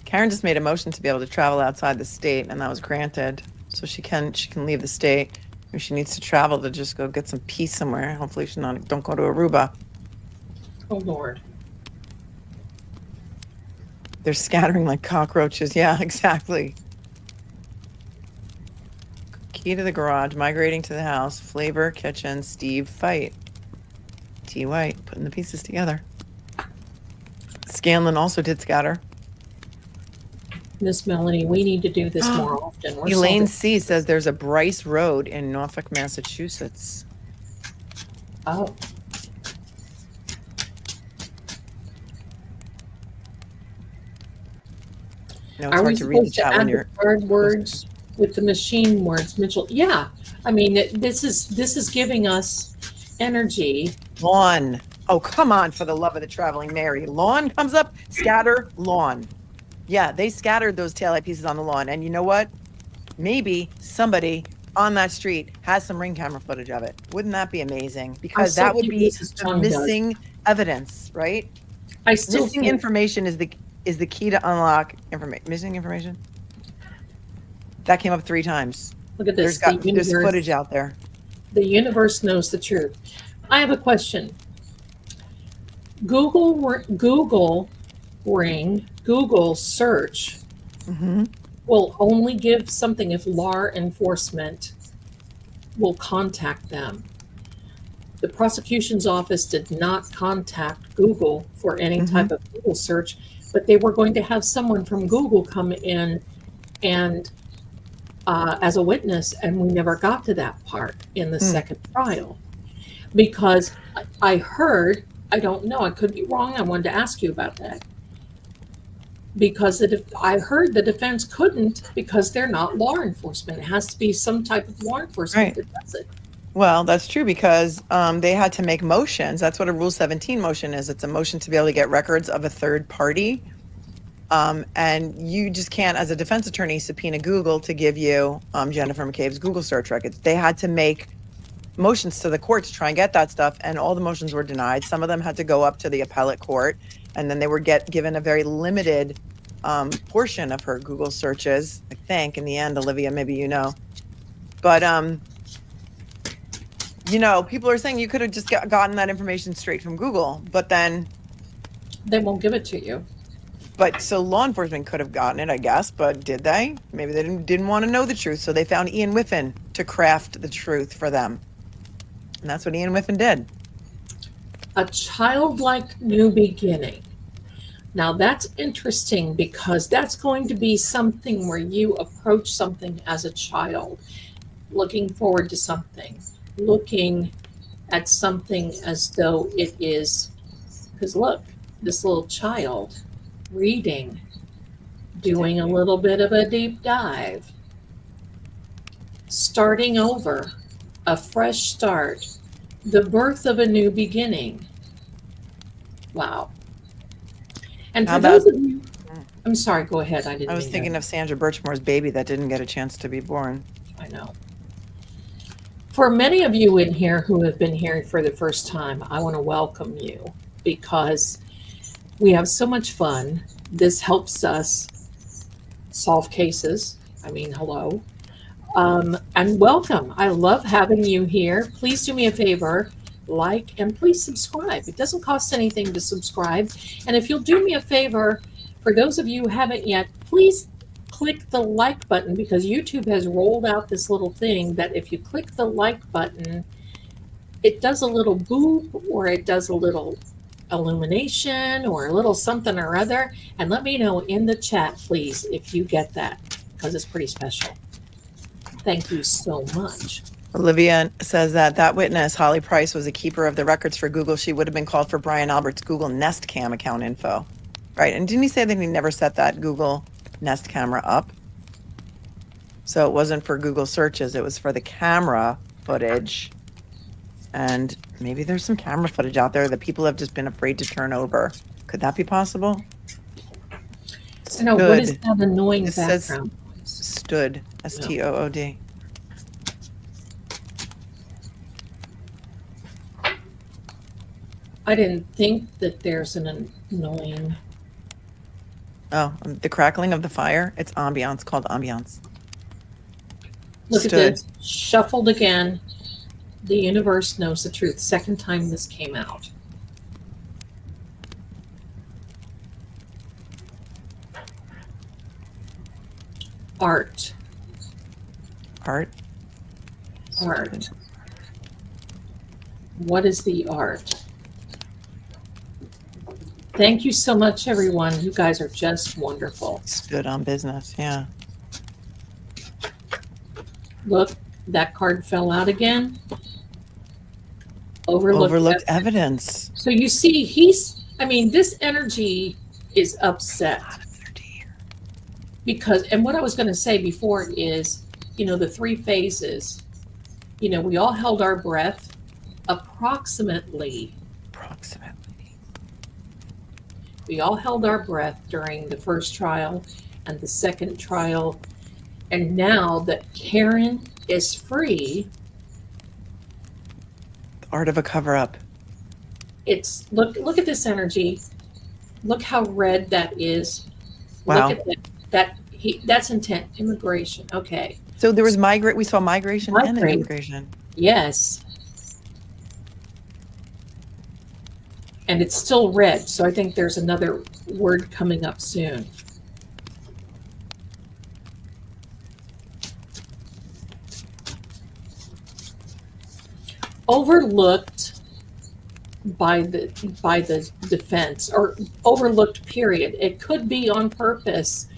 Karen just made a motion to be able to travel outside the state, and that was granted. So she can leave the state. If she needs to travel to just go get some peace somewhere. Hopefully don't go to Aruba. Oh, Lord. They're scattering like cockroaches. Yeah, exactly. Key to the garage, migrating to the house, flavor, kitchen, Steve, fight. T. White, putting the pieces together. Scanlon also did scatter. Miss Melanie, we need to do this more often. Elaine C. says there's a Bryce Road in Norfolk, Massachusetts. Oh. No, it's Are we hard to read the supposed to chat add when the you're. card words with the machine words, Mitchell? Yeah. I mean, this is giving us energy. Lawn. Oh, come on, for the love of the traveling Mary. Lawn comes up, scatter, lawn. Yeah, they scattered those taillight pieces on the lawn. And you know what? Maybe somebody on that street has some ring camera footage of it. Wouldn't that be amazing? Because that would be the missing evidence, right? I still Missing information is the key to unlock information. Missing information? That came up 3 times. Look at this. There's footage out there. The universe knows the truth. I have a question. Google search will only give something if law enforcement will contact them. The prosecution's office did not contact Google for any type of Google search, but they were going to have someone from Google come in and as a witness, and we never got to that part in the second trial because I heard, I don't know, I could be wrong, I wanted to ask you about that, because I heard the defense couldn't because they're not law enforcement. It has to be some type of law enforcement that does it. Well, that's true because they had to make motions. That's what a Rule 17 motion is. It's a motion to be able to get records of a third party. And you just can't, as a defense attorney, subpoena Google to give you Jennifer McCabe's Google search records. They had to make motions to the court to try and get that stuff, and all the motions were denied. Some of them had to go up to the appellate court, and then they were given a very limited portion of her Google searches, I think, in the end. Olivia, maybe you know. But, you know, people are saying you could have just gotten that information straight from Google, but then... They won't give it to you. But so law enforcement could have gotten it, I guess, but did they? Maybe they didn't want to know the truth, so they found Ian Whiffen to craft the truth for them. And that's what Ian Whiffen did. A childlike new beginning. Now that's interesting because that's going to be something where you approach something as a child, looking forward to something, looking at something as though it is, because look, this little child reading, doing a little bit of a deep dive, starting over, a fresh start, the birth of a new beginning. Wow. And for those of you, I'm sorry, go ahead. I was thinking of Sandra Birchmore's baby that didn't get a chance to be born. I know. For many of you in here who have been here for the first time, I want to welcome you because we have so much fun. This helps us solve cases. I mean, hello. And welcome. I love having you here. Please do me a favor, like, and please subscribe. It doesn't cost anything to subscribe. And if you'll do me a favor, for those of you who haven't yet, please click the like button because YouTube has rolled out this little thing that if you click the like button, it does a little boop or it does a little illumination or a little something or other, and let me know in the chat please if you get that because it's pretty special. Thank you so much. Olivia says that witness, Holly Price, was a keeper of the records for Google. She would have been called for Brian Albert's Google Nest Cam account info, right? And didn't he say that he never set that Google Nest camera up? So it wasn't for Google searches, it was for the camera footage. And maybe there's some camera footage out there that people have just been afraid to turn over. Could that be possible? I know, what is that annoying background? Stood, S-T-O-O-D. I didn't think that there's an annoying... Oh, the crackling of the fire. It's ambiance, called ambiance. Look at this. Shuffled again. The universe knows the truth. Second time this came out. Art. Art? Art. What is the art? Thank you so much, everyone. You guys are just wonderful. Stood on business, yeah. Look, that card fell out again. Overlooked evidence. So you see, this energy is upset. Because, and what I was going to say before is, the 3 phases. We all held our breath approximately, Approximately. we all held our breath during the first trial and the second trial. And now that Karen is free, The art of a cover-up. it's look at this energy. Look how red that is. Wow. Look at that. That's intent. Immigration. Okay. So there was we saw migration and Migrate. immigration. Yes. And it's still red, so I think there's another word coming up soon. Overlooked by the defense, or overlooked period. It could be on purpose,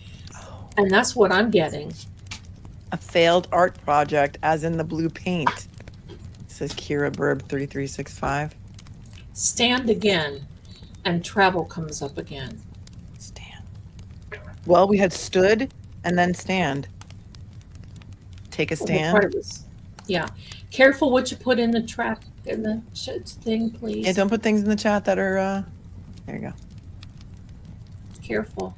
and that's what I'm getting. A failed art project, as in the blue paint. Says Kira Burb 3365. Stand again, and travel comes up again. Stand. Well, we had stood and then stand. Take a Well, stand. part of this. Yeah. Careful what you put in the thing, please. Yeah, don't put things in the chat that are, there you go. Careful.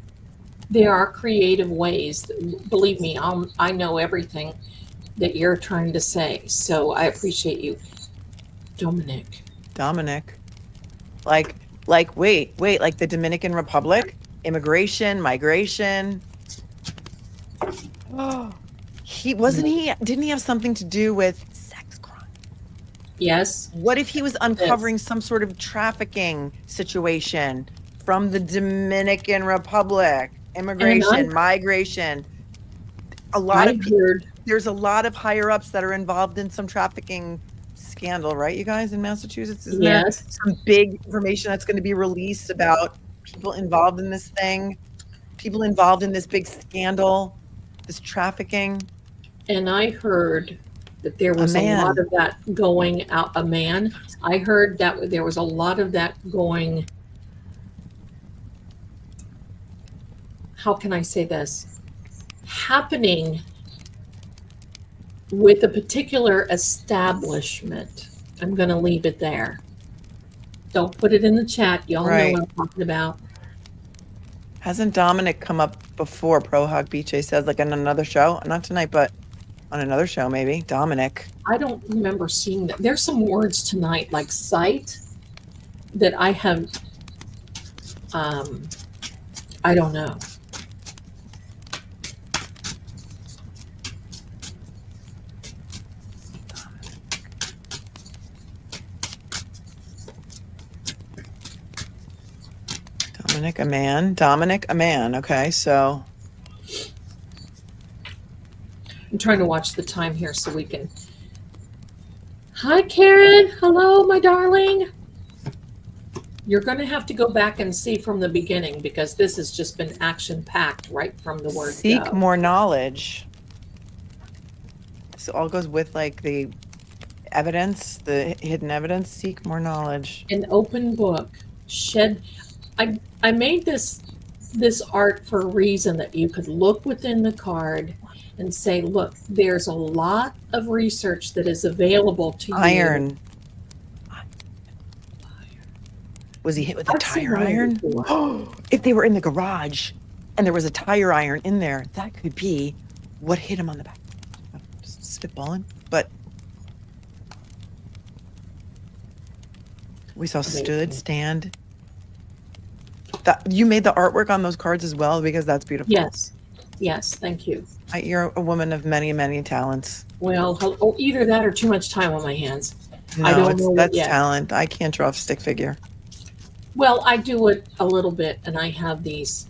There are creative ways. Believe me, I know everything that you're trying to say, so I appreciate you. Dominic. Like, wait, like the Dominican Republic? Immigration, migration. Oh, didn't he have something to do with sex crime? Yes. What if he was uncovering some sort of trafficking situation from the Dominican Republic? Immigration, migration. There's a lot of higher ups that are involved in some trafficking scandal, right, you guys, in Massachusetts? Isn't there some big information that's going to be released about people involved in this thing, people involved in this big scandal, this trafficking? And I heard that there was a lot of that going out. A man. I heard that there was a lot of that going. How can I say this? Happening with a particular establishment. I'm going to leave it there. Don't put it in the chat. Y'all know what I'm talking about. Hasn't Dominic come up before? Pro Hog Beach says, like on another show? Not tonight, but on another show, maybe. Dominic. I don't remember seeing that. There's some words tonight, like sight, that I have, I don't know. Dominic, a man. Okay, so. I'm trying to watch the time here so we can. Hi, Karen. Hello, my darling. You're going to have to go back and see from the beginning because this has just been action-packed right from the word Seek go. more knowledge. So all goes with like the evidence, the hidden evidence. Seek more knowledge. An open book. Shed. I made this art for a reason, that you could look within the card and say, look, there's a lot of research that is available to you. Iron. Was he hit with a tire iron? If they were in the garage and there was a tire iron in there, that could be what hit him on the back. Just spitballing. But we saw stood, stand. You made the artwork on those cards as well, because that's beautiful. Yes, thank you. You're a woman of many, many talents. Well, either that or too much time on my hands. No, I don't know that's yet. talent. I can't draw a stick figure. Well, I do it a little bit, and I have these.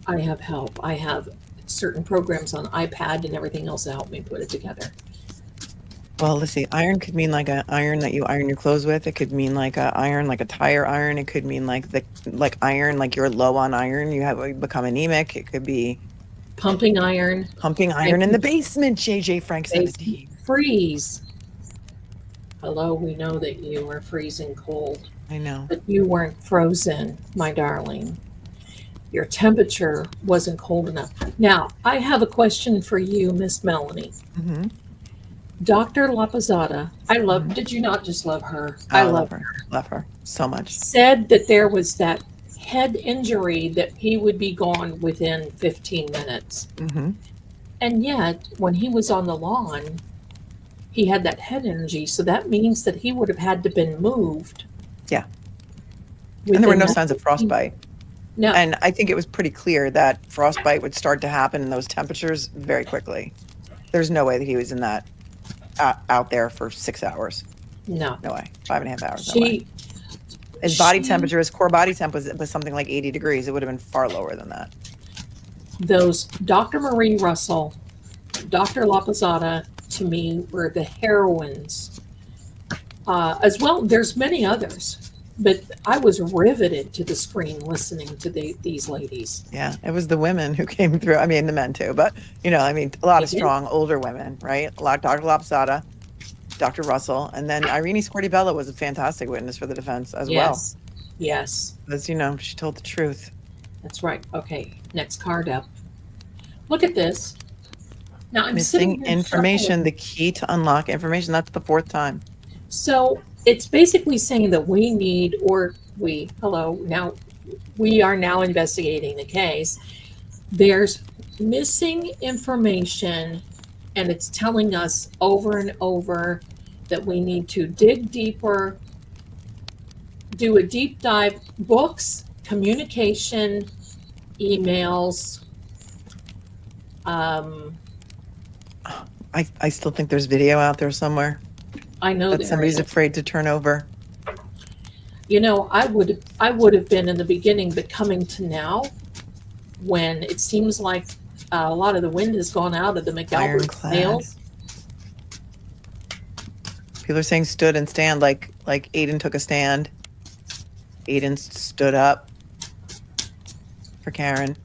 I have help. I have certain programs on iPad and everything else to help me put it together. Well, let's see. Iron could mean like an iron that you iron your clothes with. It could mean like a iron, like a tire iron. It could mean like iron, like you're low on iron. You become anemic. It could be pumping iron. Pumping iron in the basement. JJ Frank 17. Freeze. Hello, we know that you are freezing cold. I know. But you weren't frozen, my darling. Your temperature wasn't cold enough. Now, I have a question for you, Miss Melanie. Mm-hmm. Dr. Lapazada, did you not just love her? I love love her. Love her so much. Said that there was that head injury that he would be gone within 15 minutes. Mm-hmm. And yet, when he was on the lawn, he had that head injury. So that means that he would have had to been moved. Yeah. And there were no within signs of frostbite. No. And I think it was pretty clear that frostbite would start to happen in those temperatures very quickly. There's no way that he was in that out there for 6 hours. No. No way. 5.5 hours. No way. His body temperature, his core body temp was something like 80 degrees. It would have been far lower than that. Those Dr. Marie Russell, Dr. Lapazada, to me, were the heroines. As well, there's many others, but I was riveted to the screen listening to these ladies. Yeah, it was the women who came through. I mean, the men too, but a lot of strong older women, right? A lot. Dr. Lapazada, Dr. Russell, and then Irene Scortibella was a fantastic witness for the defense as well. Yes. Because, she told the truth. That's right. Okay, next card up. Look at this. Now I'm Missing information, the key to unlock information. That's the 4th time. So it's basically saying that we are now investigating the case. There's missing information, and it's telling us over and over that we need to dig deeper, do a deep dive, books, communication, emails. I still think there's video out there somewhere I know that somebody's afraid to turn over. I would have been in the beginning, but coming to now, when it seems like a lot of the wind has gone out of the McAlbert sails. People are saying stood and stand, like Aiden took a stand. Aiden stood up for Karen.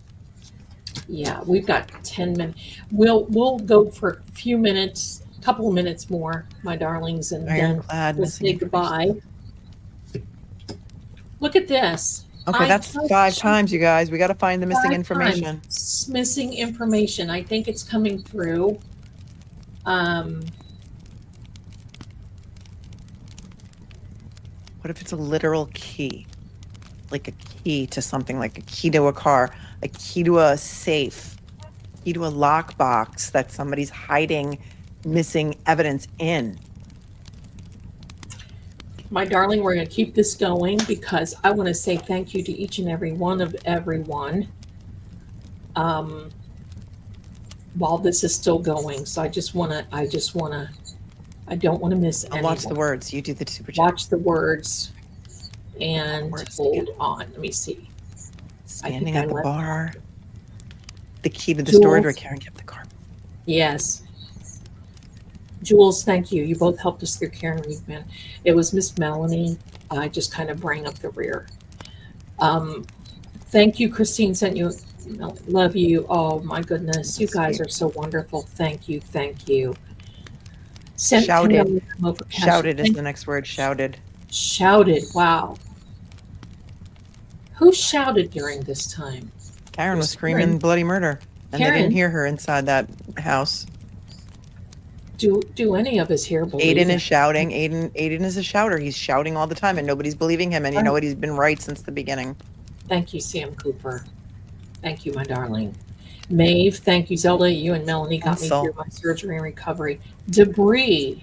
Yeah, we've got 10 minutes. We'll go for a few minutes, a couple of minutes more, my darlings, and then we'll say goodbye. Look at this. Okay, that's 5 times, you guys. We got to find the missing information. Missing information. I think it's coming through. What if it's a literal key? Like a key to something, like a key to a car, a key to a safe, a key to a lockbox that somebody's hiding missing evidence in. My darling, we're going to keep this going because I want to say thank you to each and every one of everyone while this is still going. So I don't want to miss anyone. I'll watch the words. You do the super chat. Watch the words and hold on. Let me see. Standing at the bar. The key to the storage where Karen kept the car. Yes. Jules, thank you. You both helped us through Karen Reed, man. It was Miss Melanie. I just kind of bring up the rear. Thank you. Christine sent you. Love you. Oh my goodness. You guys are so wonderful. Thank you. Thank you. Shouted. Shouted is the next word. Shouted. Shouted. Wow. Who shouted during this time? Karen was screaming bloody murder. And they didn't hear her inside that house. Do any of us here believe Aiden is shouting. Aiden is a shouter. He's shouting all the time and nobody's believing him. And you know what? He's been right since the beginning. Thank you, Sam Cooper. Thank you, my darling. Maeve, thank you. Zelda, you and Melanie got me through my surgery and recovery. Debris.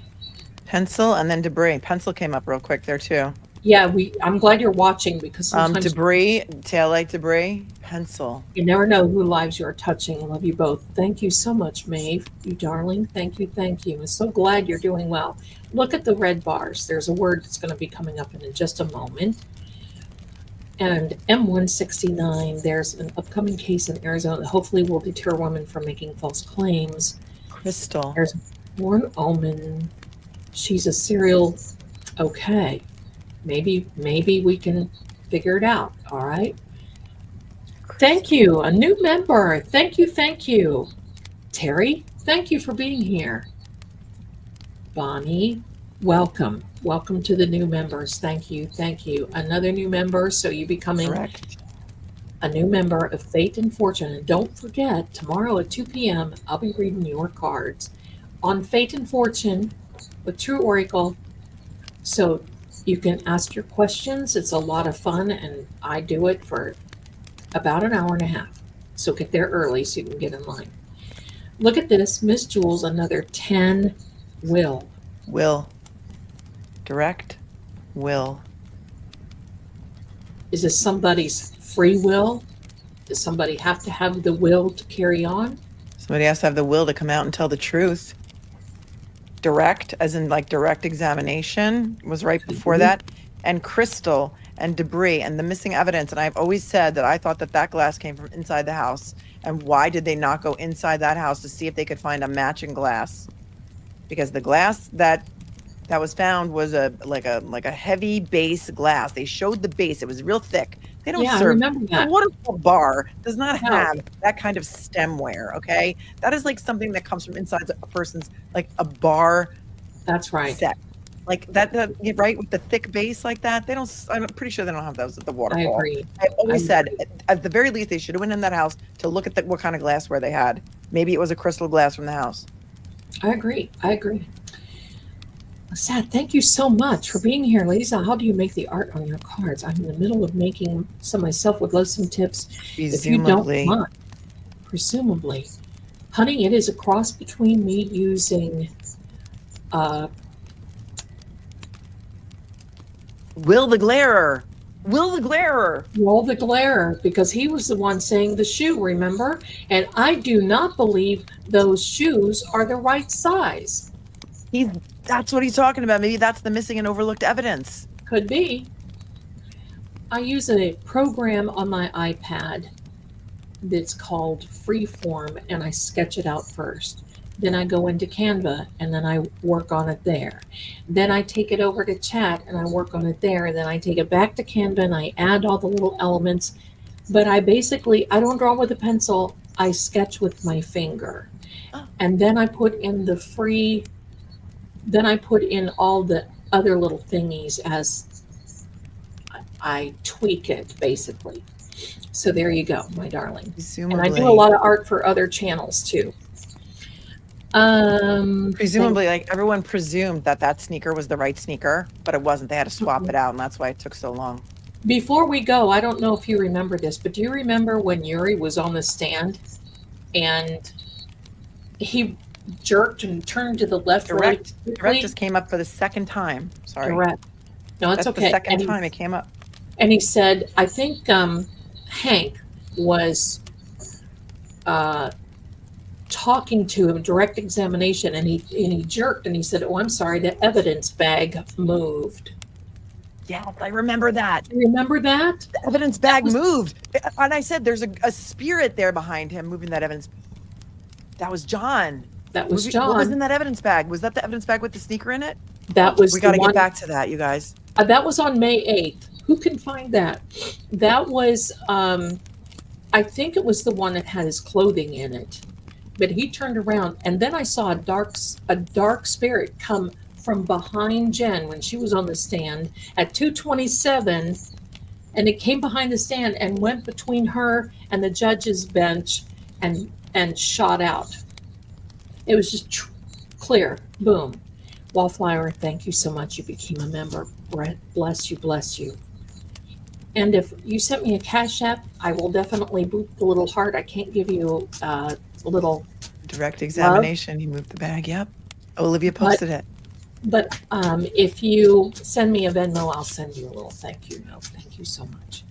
Pencil and then debris. Pencil came up real quick there too. Yeah, I'm glad you're watching because sometimes debris, taillight debris, pencil. You never know who lives you are touching. I love you both. Thank you so much, Maeve. You darling. Thank you. Thank you. I'm so glad you're doing well. Look at the red bars. There's a word that's going to be coming up in just a moment. And M169, there's an upcoming case in Arizona that hopefully will deter women from making false claims. Crystal. There's Born Omen. She's a serial. Okay. Maybe we can figure it out. All right. Thank you. A new member. Thank you. Terry, thank you for being here. Bonnie, welcome. Welcome to the new members. Thank you. Another new member. So you becoming a new member of Fate and Fortune. And don't forget, tomorrow at 2 p.m., I'll be reading your cards. on Fate and Fortune with True Oracle. So you can ask your questions. It's a lot of fun, and I do it for about an hour and a half. So get there early so you can get in line. Look at this, Miss Jules, another 10 will. Will. Direct will. Is this somebody's free will? Does somebody have to have the will to carry on? Somebody has to have the will to come out and tell the truth. Direct, as in like direct examination, was right before that. And crystal and debris and the missing evidence. And I've always said that I thought that that glass came from inside the house. And why did they not go inside that house to see if they could find a matching glass? Because the glass that was found was a heavy base glass. They showed the base. It was real thick. They don't Yeah, I serve. remember that. A waterfall bar does not No. have that kind of stemware, okay? That is like something that comes from inside a person's, like a bar That's right. set. Like that, right? With the thick base like that, they don't, I'm pretty sure they don't have those at the I waterfall. agree. I've always said, at the very least, they should have went in that house to look at what kind of glassware they had. Maybe it was a crystal glass from the house. I agree. Sad, thank you so much for being here. Lisa, how do you make the art on your cards? I'm in the middle of making some myself, would love some tips. If you don't Presumably. mind. Presumably. Honey, it is a cross between me using Will the Glarer. Will the Glarer. Roll the Glare, because he was the one saying the shoe, remember? And I do not believe those shoes are the right size. That's what he's talking about. Maybe that's the missing and overlooked evidence. Could be. I use a program on my iPad that's called Freeform, and I sketch it out first. Then I go into Canva, and then I work on it there. Then I take it over to Chat, and I work on it there. And then I take it back to Canva, and I add all the little elements. But I don't draw with a pencil. I sketch with my finger. Oh. And then I put in all the other little thingies as I tweak it, basically. So there you go, my darling. Presumably. And I do a lot of art for other channels too. Presumably, like everyone presumed that sneaker was the right sneaker, but it wasn't. They had to swap it out, and that's why it took so long. Before we go, I don't know if you remember this, but do you remember when Yuri was on the stand and he jerked and turned to the left? Direct really just came up for the second time. Sorry. Direct. No, it's That's okay. the second time it came up. And he said, I think Hank was talking to him, direct examination, and he jerked and he said, "Oh, I'm sorry, the evidence bag moved." Yes, I remember that. You remember that? The evidence bag moved. And I said there's a spirit there behind him moving that evidence. That was John. That was What John. was in that evidence bag? Was that the evidence bag with the sneaker in it? That was We got to the one. get back to that, you guys. That was on May 8th. Who can find that? That was, I think it was the one that had his clothing in it. But he turned around, and then I saw a dark spirit come from behind Jen when she was on the stand at 2:27, and it came behind the stand and went between her and the judge's bench and shot out. It was just clear. Boom. Wallflower, thank you so much. You became a member. Brett, bless you, bless you. And if you sent me a Cash App, I will definitely boot the little heart. I can't give you a little Direct examination. He moved the bag. Yep. Olivia posted it. But if you send me a Venmo, I'll send you a little thank you note. Thank you so much.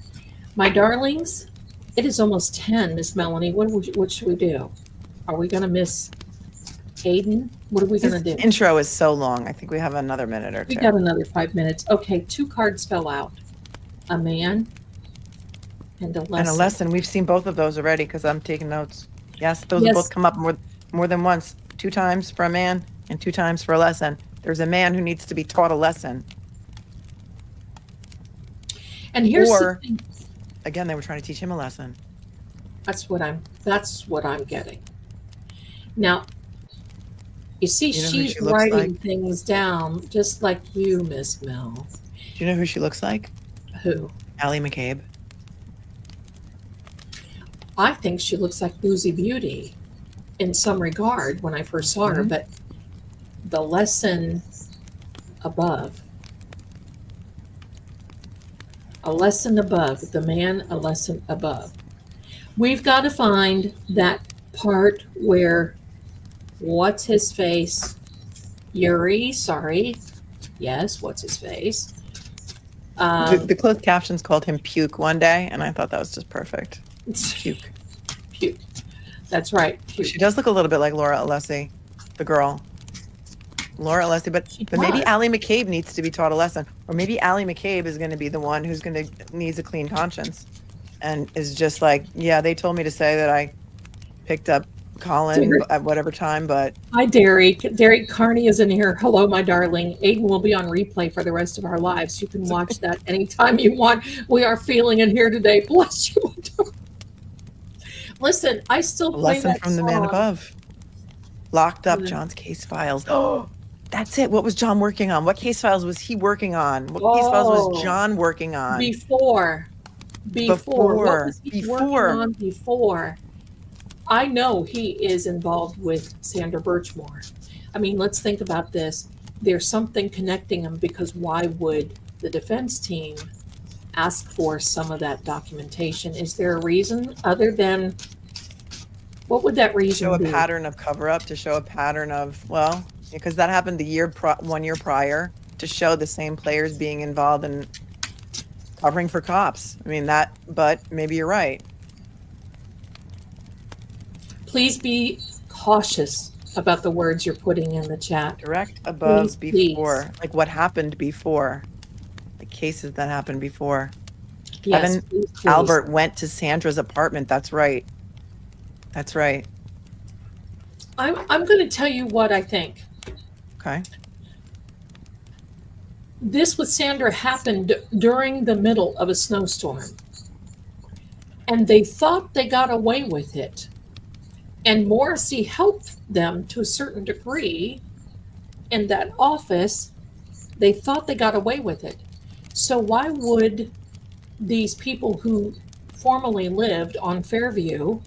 My darlings, it is almost 10, Miss Melanie. What should we do? Are we going to miss Aiden? What are we going to do? Intro is so long. I think we have another minute or two. We got another 5 minutes. Okay, 2 cards fell out. A man and a lesson. And a lesson. We've seen both of those already because I'm taking notes. Yes, those have both come up more than once. 2 times for a man and 2 times for a lesson. There's a man who needs to be taught a lesson. And here's Or, something. again, they were trying to teach him a lesson. That's what I'm getting. Now, you see, You know who she's she looks writing like? things down just like you, Miss Mel. Do you know who she looks like? Who? Allie McCabe. I think she looks like Boozy Beauty in some regard when I first saw her, but the lesson above. A lesson above. The man, a lesson above. We've got to find that part where, what's his face? Yuri, sorry. Yes, what's his face? The closed captions called him Puke one day, and I thought that was just perfect. Puke. Puke. That's right. Puke. She does look a little bit like Laura Alessi, the girl. Laura Alessi, but maybe does. Allie McCabe needs to be taught a lesson. Or maybe Allie McCabe is going to be the one who's going to needs a clean conscience and is just like, yeah, they told me to say that I picked up Colin at whatever time, but... Hi, Derek. Derek Carney is in here. Hello, my darling. Aiden will be on replay for the rest of our lives. You can watch that anytime you want. We are feeling in here today. Bless you, my darling. Listen, I still play lesson that from song. the man above. Locked up John's case files. Oh, that's it. What was John working on? What case files was he working on? What case files was John working on? Before. What was he working on before? I know he is involved with Sandra Birchmore. I mean, let's think about this. There's something connecting them, because why would the defense team ask for some of that documentation? Is there a reason other than, what would that reason be? To show a pattern of cover-up, to show a pattern of, well, because that happened 1 year prior, to show the same players being involved in covering for cops. I mean, but maybe you're right. Please be cautious about the words you're putting in the chat. Direct above before. Please. Like what happened before. The cases that happened before. Yes, Evan please. Albert went to Sandra's apartment. That's right. That's right. I'm going to tell you what I think. Okay. This with Sandra happened during the middle of a snowstorm. And they thought they got away with it. And Morrissey helped them to a certain degree in that office. They thought they got away with it. So why would these people who formerly lived on Fairview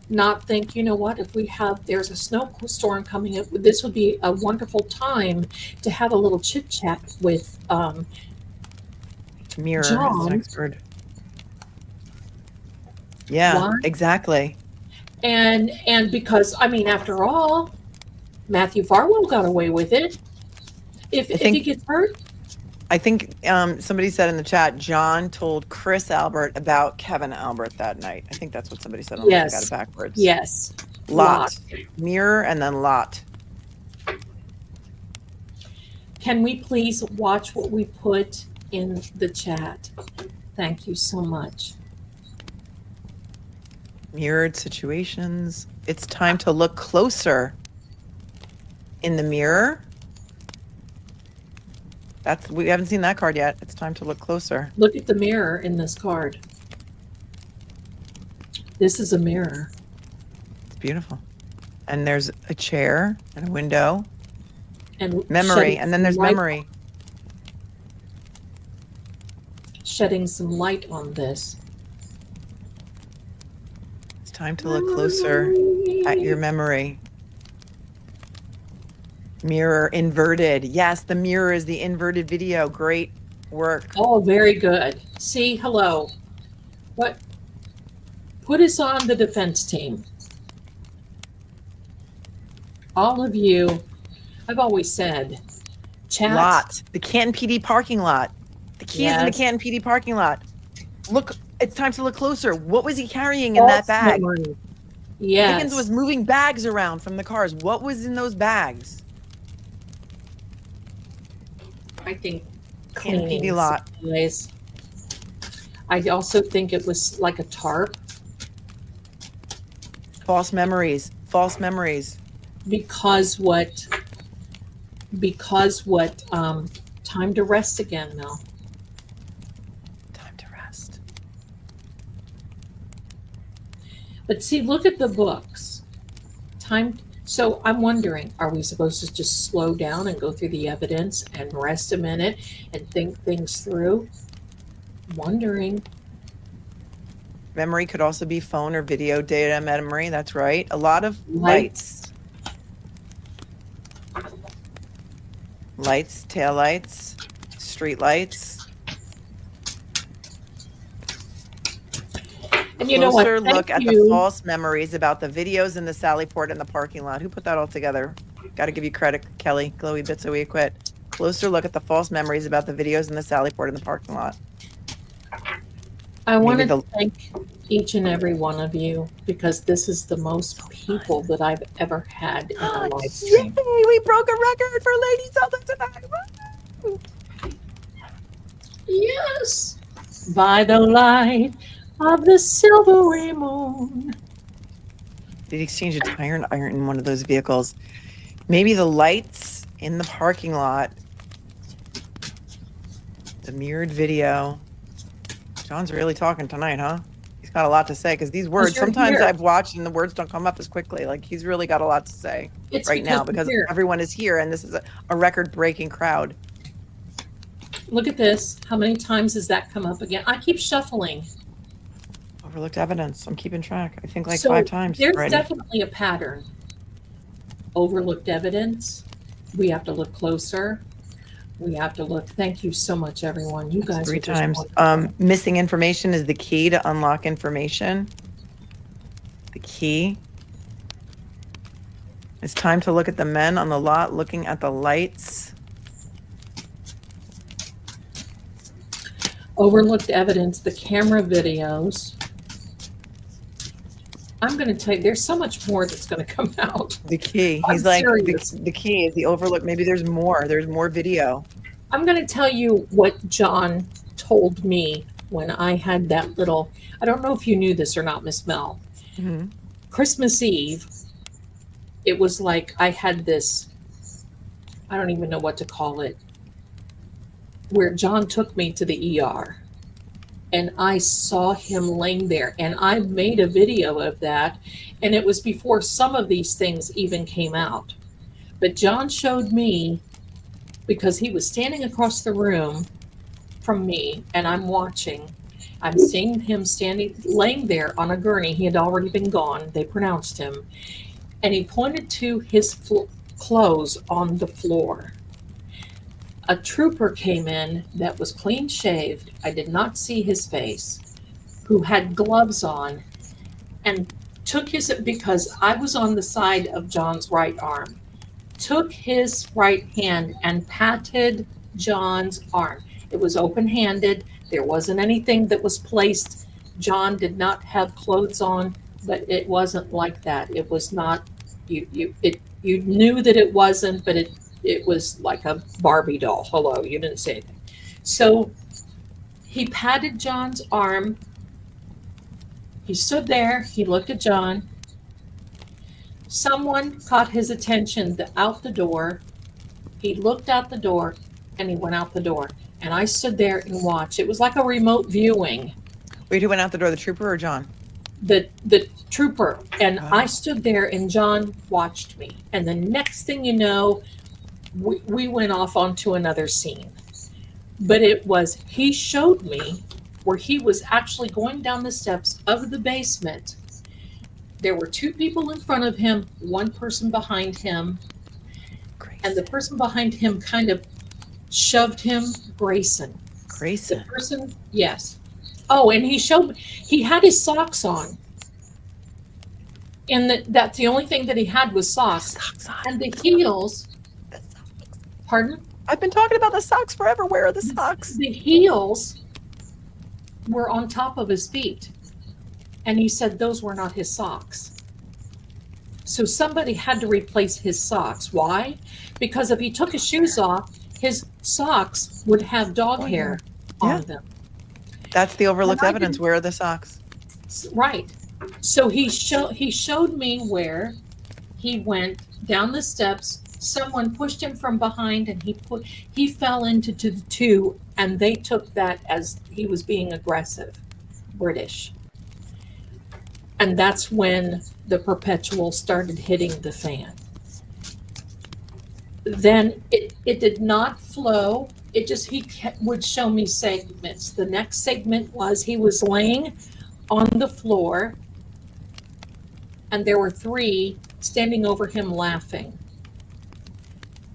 not think, you know what, if there's a snowstorm coming up, this would be a wonderful time to have a little chit chat with Mirror John. is the next word. Yeah, Why? exactly. And because, I mean, after all, Matthew Farwell got away with it. If he gets hurt. I think somebody said in the chat, John told Chris Albert about Kevin Albert that night. I think that's what somebody said. Yes. I got it backwards. Yes. Lot. Mirror and then Lot. Can we please watch what we put in the chat? Thank you so much. Mirrored situations. It's time to look closer in the mirror. We haven't seen that card yet. It's time to look closer. Look at the mirror in this card. This is a mirror. It's beautiful. And there's a chair and a window. And memory. And then there's memory. Shedding some light on this. It's time to look closer at your memory. Mirror inverted. Yes, the mirror is the inverted video. Great work. Oh, very good. See, hello. What? Put us on the defense team. All of you, I've always said, chat. Lot. The Canton PD parking lot. The keys in the Canton PD parking lot. Look, it's time to look closer. What was he carrying in that bag? Yes. Higgins was moving bags around from the cars. What was in those bags? I think Canton cleaning PD lot. supplies. I also think it was like a tarp. False memories. False memories. Because what time to rest again, Mel. Time to rest. But see, look at the books. So I'm wondering, are we supposed to just slow down and go through the evidence and rest a minute and think things through? Wondering. Memory could also be phone or video data memory. That's right. A lot of lights. Lights, tail lights, street lights. And you know what? Closer Thank look at the you. false memories about the videos in the Sally Port in the parking lot. Who put that all together? Got to give you credit, Kelly. Glowy bits so we quit. Closer look at the false memories about the videos in the Sally Port in the parking lot. I want Maybe to thank each and every one of you because this is the most people that I've ever had in a live Yay! stream. We broke a record for Lady Zelda tonight. Woo! Yes. By the light of the silvery moon. Did exchange a tire and iron in one of those vehicles. Maybe the lights in the parking lot. The mirrored video. John's really talking tonight, huh? He's got a lot to say because these words, you're sometimes here. I've watched and the words don't come up as quickly. Like he's really got a lot to say It's right now because because you're here. everyone is here and this is a record-breaking crowd. Look at this. How many times has that come up again? I keep shuffling. Overlooked evidence. I'm keeping track. I think like So 5 times there's already. definitely a pattern. Overlooked evidence. We have to look closer. We have to look. Thank you so much, everyone. You guys 3 are just times. wonderful. Missing information is the key to unlock information. The key. It's time to look at the men on the lot looking at the lights. Overlooked evidence, the camera videos. I'm going to tell you, there's so much more that's going to come out. The key. I'm He's like, serious. the key is the overlook. Maybe there's more. There's more video. I'm going to tell you what John told me when I had that little, I don't know if you knew this or not, Miss Mel. Mm-hmm. Christmas Eve, it was like I had this, I don't even know what to call it, where John took me to the ER. And I saw him laying there. And I made a video of that. And it was before some of these things even came out. But John showed me, because he was standing across the room from me, and I'm watching. I'm seeing him laying there on a gurney. He had already been gone. They pronounced him. And he pointed to his clothes on the floor. A trooper came in that was clean shaved. I did not see his face, who had gloves on, and took his, because I was on the side of John's right arm, took his right hand and patted John's arm. It was open-handed. There wasn't anything that was placed. John did not have clothes on, but it wasn't like that. It was not, you knew that it wasn't, but it was like a Barbie doll. Hello, you didn't say anything. So he patted John's arm. He stood there. He looked at John. Someone caught his attention out the door. He looked out the door and he went out the door. And I stood there and watched. It was like a remote viewing. Wait, who went out the door, the trooper or John? The trooper. And I stood there and John watched me. And the next thing you know, we went off onto another scene. But it was, he showed me where he was actually going down the steps of the basement. There were 2 people in front of him, 1 person behind him. And the person behind him kind of shoved him. Grayson. The person, yes. Oh, and he had his socks on. And that's the only thing that he had was socks. And the heels. Pardon? I've been talking about the socks forever. Where are the socks? The heels were on top of his feet. And he said those were not his socks. So somebody had to replace his socks. Why? Because if he took his shoes off, his socks would have dog hair on them. That's the overlooked evidence. Where are the socks? Right. So he showed me where he went down the steps. Someone pushed him from behind and he fell into the 2, and they took that as he was being aggressive, British. And that's when the perpetual started hitting the fan. Then it did not flow. It just, would show me segments. The next segment was he was laying on the floor and there were 3 standing over him laughing.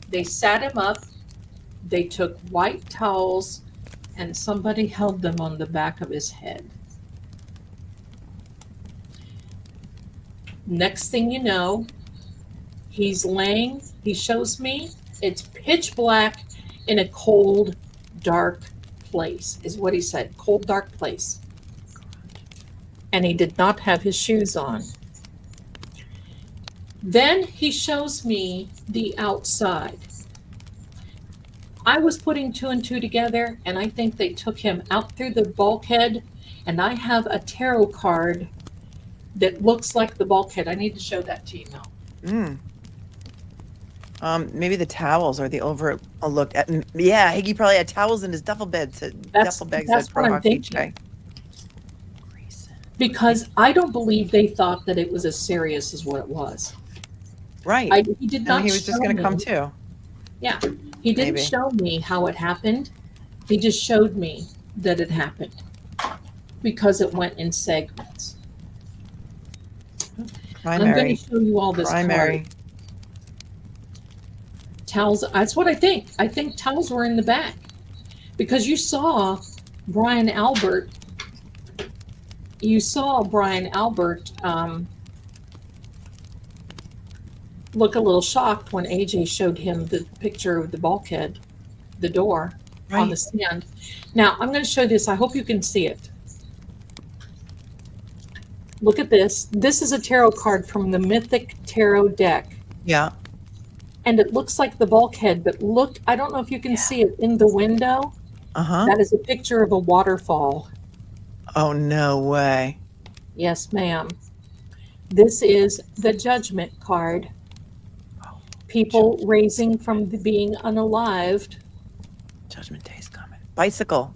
They sat him up They took white towels and somebody held them on the back of his head. Next thing you know, he's laying, he shows me, it's pitch black in a cold, dark place, is what he said. Cold, dark place. And he did not have his shoes on. Then he shows me the outside. I was putting two and two together, and I think they took him out through the bulkhead, and I have a tarot card that looks like the bulkhead. I need to show that to you now. Maybe the towels or the overlooked. Yeah, Higgy probably had towels in his duffel bags That's that what drove I'm off each thinking. day. Because I don't believe they thought that it was as serious as what it was. Right. He did not. And he was just going to come too. Yeah, he didn't Maybe. show me how it happened. He just showed me that it happened because it went in segments. I'm going to show you all this Primary. card. Towels. That's what I think. I think towels were in the back because you saw Brian Albert. You saw Brian Albert look a little shocked when AJ showed him the picture of the bulkhead, the door on the stand. Now, I'm going to show this. I hope you can see it. Look at this. This is a tarot card from the Mythic Tarot deck. Yeah. And it looks like the bulkhead, but look, I don't know if you can see it in the window. Uh-huh. That is a picture of a waterfall. Oh, no way. Yes, ma'am. This is the Judgment card. People raising from the being unalived. Judgment Day is coming. Bicycle.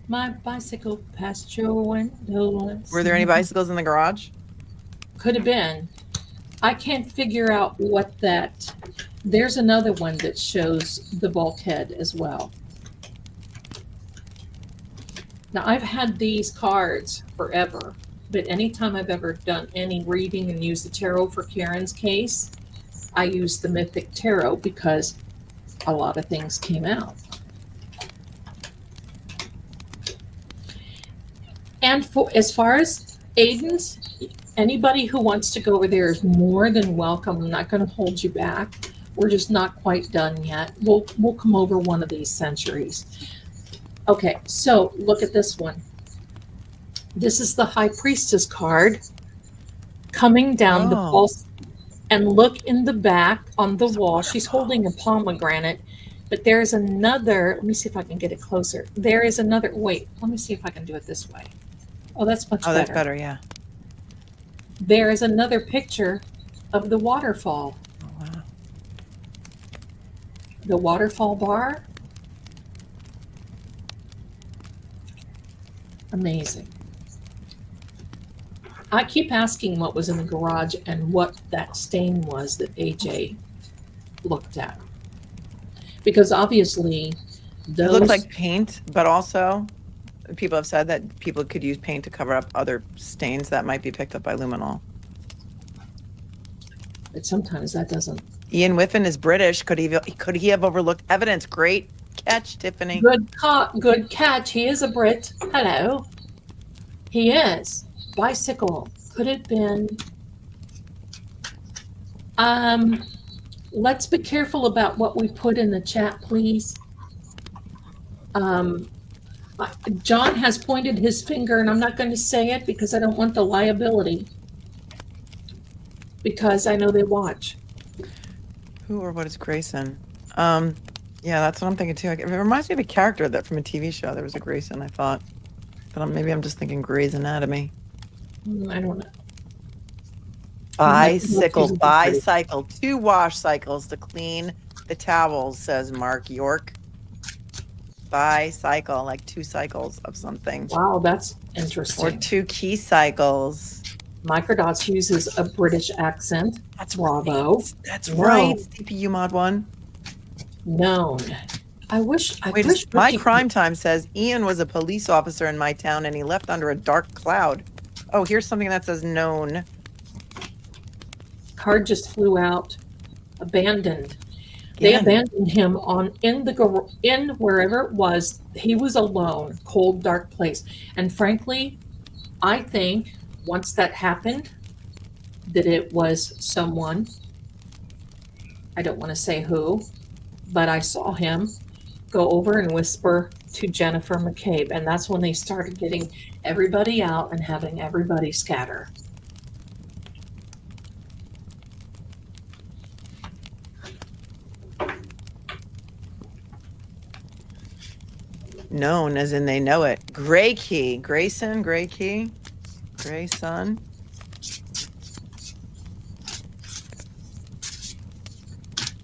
My bicycle passed your window. Were there any bicycles in the garage? Could have been. I can't figure out what that. There's another one that shows the bulkhead as well. Now, I've had these cards forever, but anytime I've ever done any reading and used the tarot for Karen's case, I use the Mythic Tarot because a lot of things came out. And as far as Aiden's, anybody who wants to go over there is more than welcome. I'm not going to hold you back. We're just not quite done yet. We'll come over one of these centuries. Okay, so look at this one. This is the High Priestess card coming down the pulse, and look in the back on the wall. She's holding a pomegranate, but there's another. Let me see if I can get it closer. There is another. Wait, let me see if I can do it this way. Oh, that's much better. Oh, that's better, yeah. There is another picture of the waterfall. Oh, wow. The waterfall bar. Amazing. I keep asking what was in the garage and what that stain was that AJ looked at. Because obviously those... It looked like paint, but also people have said that people could use paint to cover up other stains that might be picked up by luminol. But sometimes that doesn't... Ian Whiffen is British. Could he have overlooked evidence? Great catch, Tiffany. Good catch. He is a Brit. Hello. He is. Bicycle. Could it been... Let's be careful about what we put in the chat, please. John has pointed his finger, and I'm not going to say it because I don't want the liability. Because I know they watch. Who or what is Grayson? Yeah, that's what I'm thinking too. It reminds me of a character that from a TV show. There was a Grayson, I thought. But maybe I'm just thinking Grey's Anatomy. I don't know. Bicycle. 2 wash cycles to clean the towels, says Mark York. Bicycle, like 2 cycles of something. Wow, that's interesting. Or 2 key cycles. Microdots uses a British accent. That's bravo. Right. That's right. CPU mod 1. Known. I wish. My crime time says Ian was a police officer in my town and he left under a dark cloud. Oh, here's something that says known. Card just flew out. Abandoned. They Again. abandoned him in wherever it was. He was alone, cold, dark place. And frankly, I think once that happened, that it was someone, I don't want to say who, but I saw him go over and whisper to Jennifer McCabe. And that's when they started getting everybody out and having everybody scatter. Known as in they know it. Gray key. Grayson, gray key. Grayson.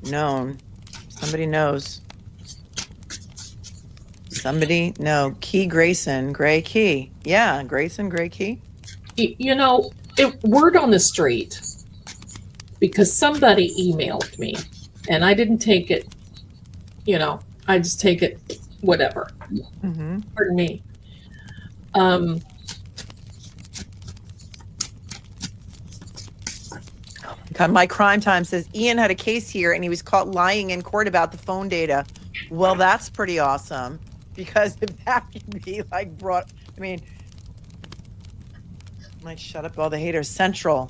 Known. Somebody knows. Somebody, no. Key Grayson, gray key. Yeah, Grayson, gray key. You know, word on the street, because somebody emailed me and I didn't take it, you know, I just take it, whatever. Mm-hmm. Pardon me. God, my crime time says Ian had a case here and he was caught lying in court about the phone data. Well, that's pretty awesome, because if that can be like brought, I mean, might shut up all the haters. Central,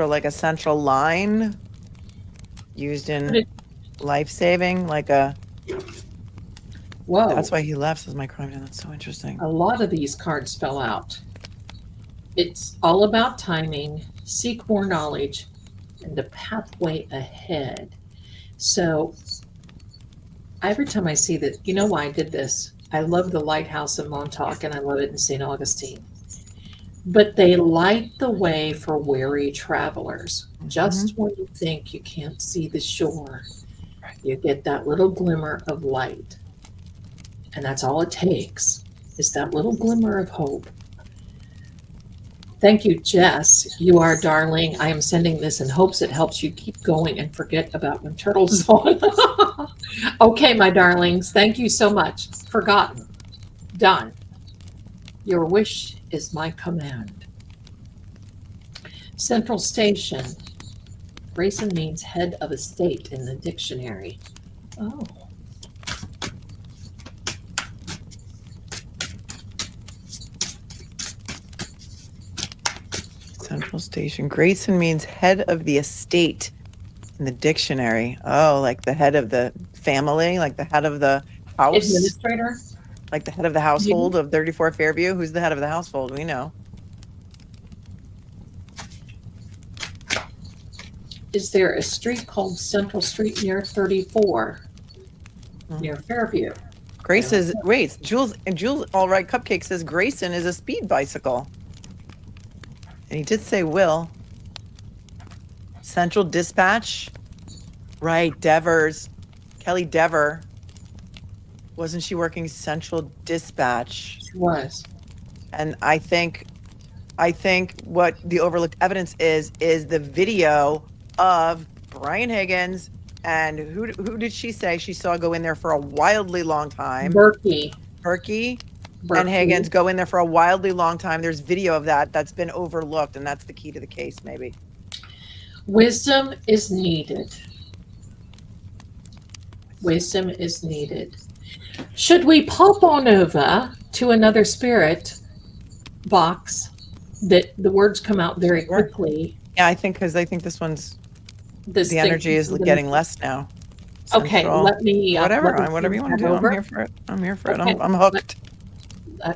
like a central line used in life-saving, like a, Whoa. that's why he left, says my crime time. That's so interesting. A lot of these cards fell out. It's all about timing, seek more knowledge, and the pathway ahead. So every time I see that, you know why I did this? I love the lighthouse in Montauk and I love it in St. Augustine. But they light the way for weary travelers. Just when you think you can't see the shore, you get that little glimmer of light. And that's all it takes, is that little glimmer of hope. Thank you, Jess. You are darling. I am sending this in hopes it helps you keep going and forget about when turtles on. Okay, my darlings. Thank you so much. Forgotten. Done. Your wish is my command. Central Station. Grayson means head of a state in the dictionary. Oh. Central Station. Grayson means head of the estate in the dictionary. Oh, like the head of the family, like the head of the house. Administrator? Like the head of the household of 34 Fairview. Who's the head of the household? We know. Is there a street called Central Street near 34? Near Fairview? Grace says, wait, Jules, All Right Cupcake says Grayson is a speed bicycle. And he did say Will. Central Dispatch. Right, Devers. Kelly Dever. Wasn't she working Central Dispatch? She was. And I think what the overlooked evidence is the video of Brian Higgins and who did she say she saw go in there for a wildly long time? Berkey and Higgins go in there for a wildly long time. There's video of that's been overlooked, and that's the key to the case, maybe. Wisdom is needed. Wisdom is needed. Should we pop on over to another spirit box that the words come out very quickly? Yeah, I think this one's the energy is getting less now. Okay, Central. let me whatever you want to do. I'm here for it. I'm hooked.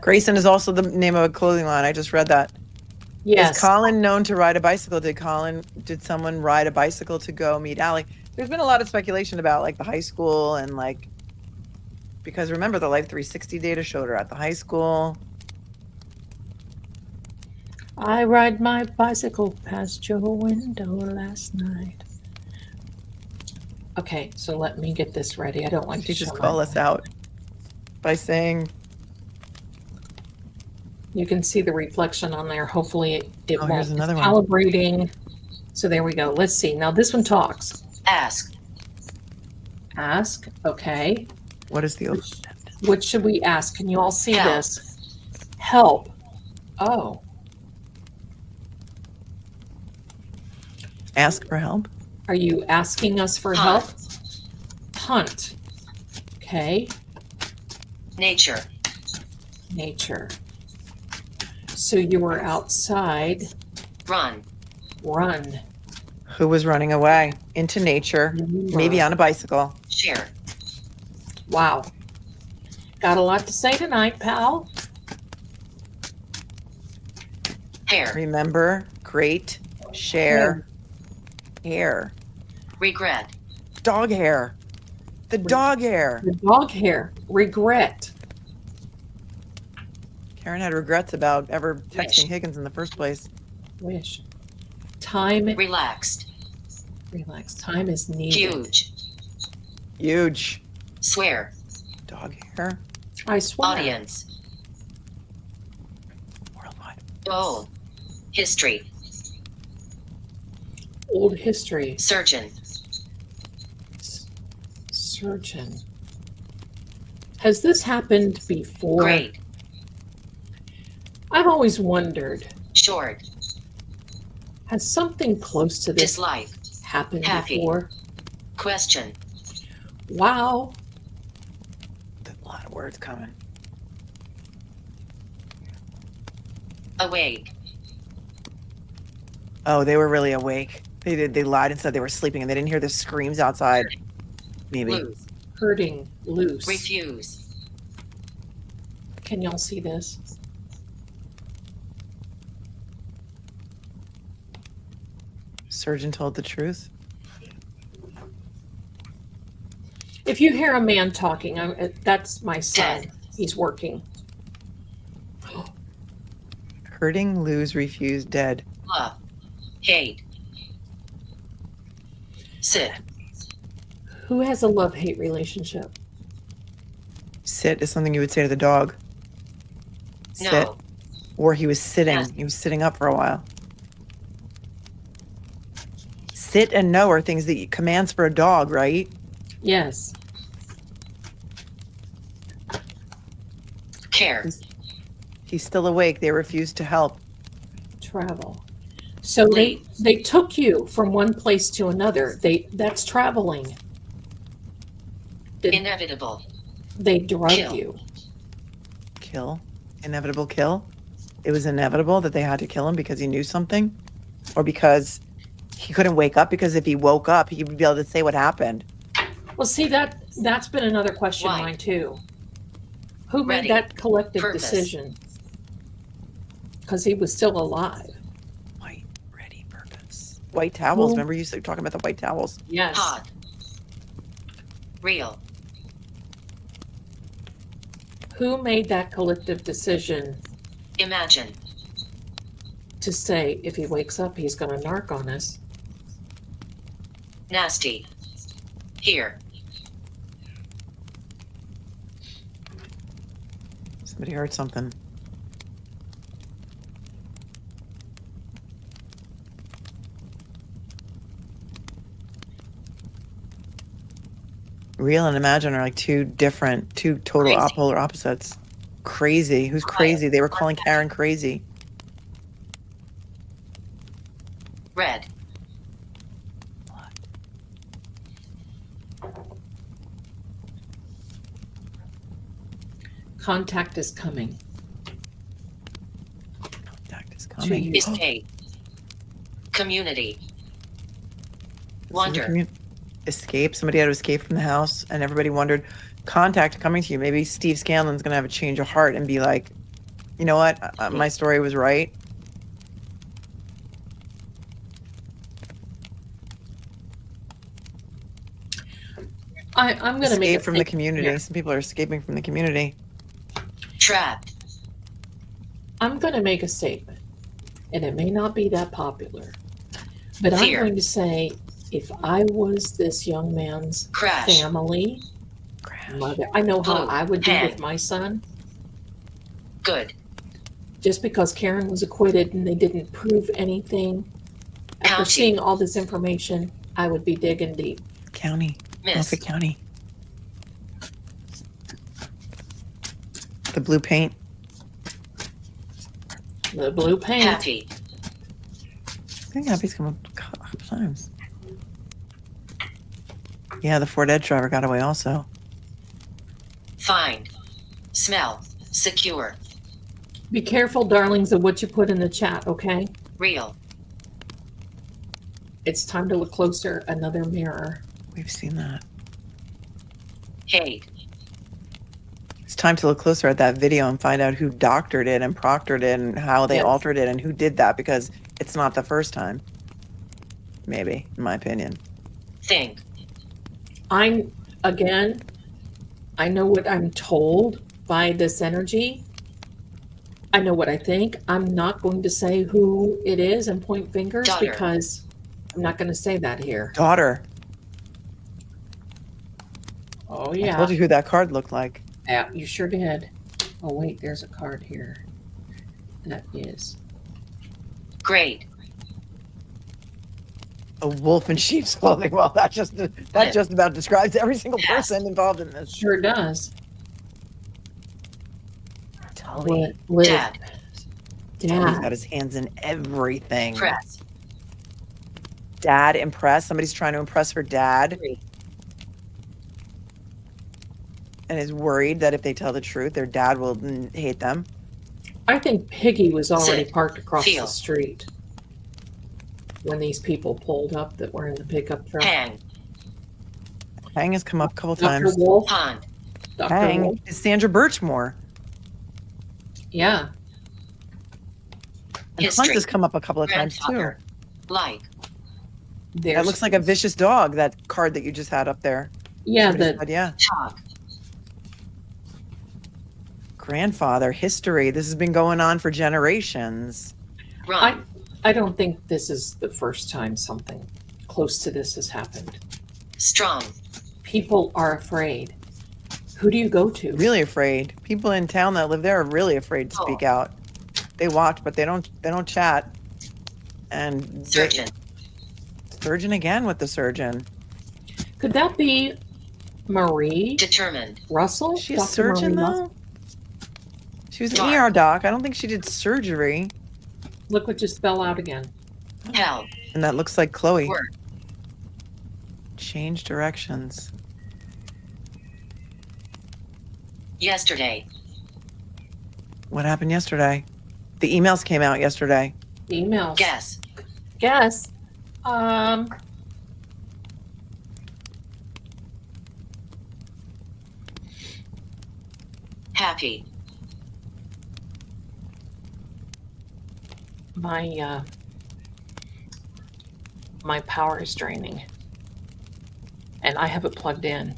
Grayson is also the name of a clothing line. I just read that. Yes. Is Colin known to ride a bicycle? Did someone ride a bicycle to go meet Allie? There's been a lot of speculation about like the high school and like, because remember the Life 360 data showed her at the high school. I ride my bicycle past your window last night. Okay, so let me get this ready. I don't like to just call us out by saying. You can see the reflection on there. Hopefully it won't. Here's another one. Calibrating. So there we go. Let's see. Now this one talks. Ask. Okay. What is the What should we ask? Can you all see Help. this? Help. Oh. Ask for help. Are you asking us for help? Hunt. Okay. Nature. Nature. So you were outside. Run. Run. Who was running away? Into nature, maybe on a bicycle. Share. Wow. Got a lot to say tonight, pal. Hair. Remember, great, share, hair. Regret. Dog hair. The dog hair. The dog hair. Regret. Karen had regrets about ever texting Wish. Higgins in the first place. Wish. Time. Relaxed. Relax. Time is needed. Huge. Huge. Swear. Dog hair. I swear. Audience. Worldwide. Old. History. Old history. Surgeon. Surgeon. Has this happened before? Grade. I've always wondered, Short. has something close to this Dislike. happened Happy. before? Question. Wow. A lot of words coming. Awake. Oh, they were really awake. They lied and said they were sleeping and they didn't hear the screams outside. Maybe. Lose. Hurting loose. Refuse. Can y'all see this? Surgeon told the truth. If you hear a man talking, that's my son. Dead. He's working. Hurting, lose, refuse, dead. Love. Hate. Sit. Who has a love-hate relationship? Sit is something you would say to the dog. Sit. No. Or he was sitting. Yes. He was sitting up for a while. Sit and no are things that commands for a dog, right? Yes. Care. He's still awake. They refused to help. Travel. So they took you from one place to another. That's traveling. Inevitable. They drug Kill. you. Kill. Inevitable kill. It was inevitable that they had to kill him because he knew something? Or because he couldn't wake up? Because if he woke up, he would be able to say what happened. Well, see, that's been another question of Why? mine too. Who made Ready. that collective Purpose. decision? Because he was still alive. White, ready, purpose. White towels. Who- Remember you started talking about the white towels? Yes. Hot. Real. Who made that collective decision Imagine. to say if he wakes up, he's going to narc on us? Nasty. Here. Somebody heard something. Real and imagine are like two total Crazy. polar opposites. Crazy. Who's crazy? They were calling Karen crazy. Red. Contact is coming. Contact is coming. Escape. Community. This is a Wonder. Escape. Somebody had to escape from the house, and everybody wondered. Contact coming to you. Maybe Steve Scanlon's gonna have a change of heart and be like, you know what? My story was right. I'm going to make Escape a from the statement community. here. Some people are escaping from the community. Trapped. I'm going to make a statement, and it may not be that popular, but I'm Fear. going to say if I was this young man's Crash. family, Crash. mother, I know how Blue. I would be Pen. with my son. Good. Just because Karen was acquitted and they didn't prove anything, after County. seeing all this information, I would be digging deep. County. Miss. Norfolk County. The blue paint. The blue paint. Happy. I think happy's come up. times. Yeah, the Ford Edge driver got away also. Find. Smell. Secure. Be careful, darlings, of what you put in the chat, okay? Real. It's time to look closer. Another mirror. We've seen that. Hate. It's time to look closer at that video and find out who doctored it and proctored it and how they Yes. altered it and who did that, because it's not the first time. Maybe, in my opinion. Think. I know what I'm told by this energy. I know what I think. I'm not going to say who it is and point fingers Daughter. because I'm not going to say that here. Daughter. Oh, I yeah. told you who that card looked like. Yeah, you sure did. Oh, wait, there's a card here. That is. Great. A wolf in sheep's clothing. Well, that just about describes every single person involved in this. Sure does. Tully. Liv. Dad. He's Dad. got his hands in everything. Press. Dad impress. Somebody's trying to impress her dad Three. and is worried that if they tell the truth, their dad will hate them. I think Piggy was already Sit. parked across Feel. the street when these people pulled up that were in the pickup truck. Hang. Hang has come up a couple Dr. times. Wolf. Pond. Dr. Hang Wolf. is Sandra Birchmore. Yeah. And History. Hunt has come up a couple of times too. Grandfather. Like. There's, That looks like a vicious dog, that card that you just had up there. yeah, Somebody the said, yeah. Talk. Grandfather, history. This has been going on for generations. Run. I don't think this is the first time something close to this has happened. Strong. People are afraid. Who do you go to? Really afraid. People in town that live there are really afraid to speak out. They watch, but they don't chat. And Surgeon. Surgeon again with the surgeon. Could that be Marie Determined. Russell? Is she a Dr. surgeon Marie Russell? though? She was an Dark. ER doc. I don't think she did surgery. Look what just fell out again. Hell. And that looks like Chloe. Word. Change directions. Yesterday. What happened yesterday? The emails came out yesterday. Emails. Guess. Guess. Happy. My power is draining. And I have it plugged in.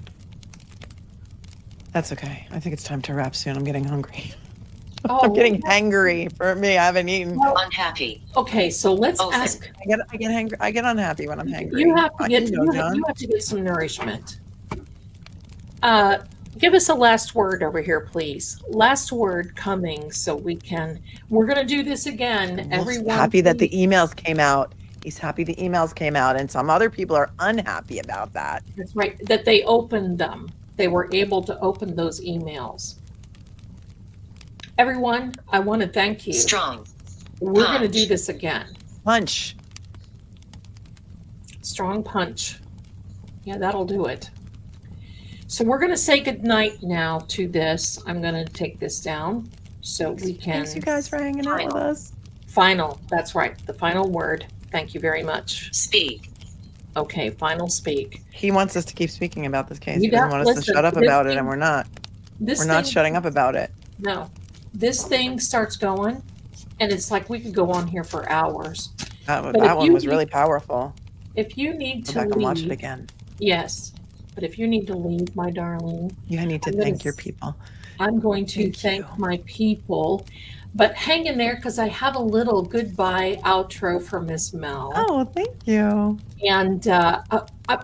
That's okay. I think it's time to wrap soon. I'm getting hungry. Oh, I'm getting hangry. For me, I haven't eaten. Unhappy. okay, so let's Open. ask. I get hangry. I get unhappy when I'm hangry. You have to I get can know, John. you have to get some nourishment. Give us a last word over here, please. Last word coming, so we can. We're gonna do this again. Wolf's Everyone, happy that the please. emails came out. He's happy the emails came out, and some other people are unhappy about that. That's right. That they opened them. They were able to open those emails. Everyone, I want to thank you. Strong. We're going to Punch. do this again. Punch. Strong punch. Yeah, that'll do it. So we're going to say goodnight now to this. I'm going to take this down so we can. Thanks, you guys, for hanging out with us. Final. That's right. The final word. Thank you very much. Speak. Okay, final speak. He wants us to keep speaking about this case. You He doesn't got- want us to listen, shut up this about it, thing- and we're not. This We're not thing- shutting up about it. No. This thing starts going, and it's like we could go on here for hours. That But if one you was need- really powerful. If you need Go to back and watch it leave, again. yes. But if you need to leave, my darling, You need to I'm gonna thank your s- people. I'm going to Thank thank you. my people. But hang in there because I have a little goodbye outro for Miss Mel. Oh, thank you. And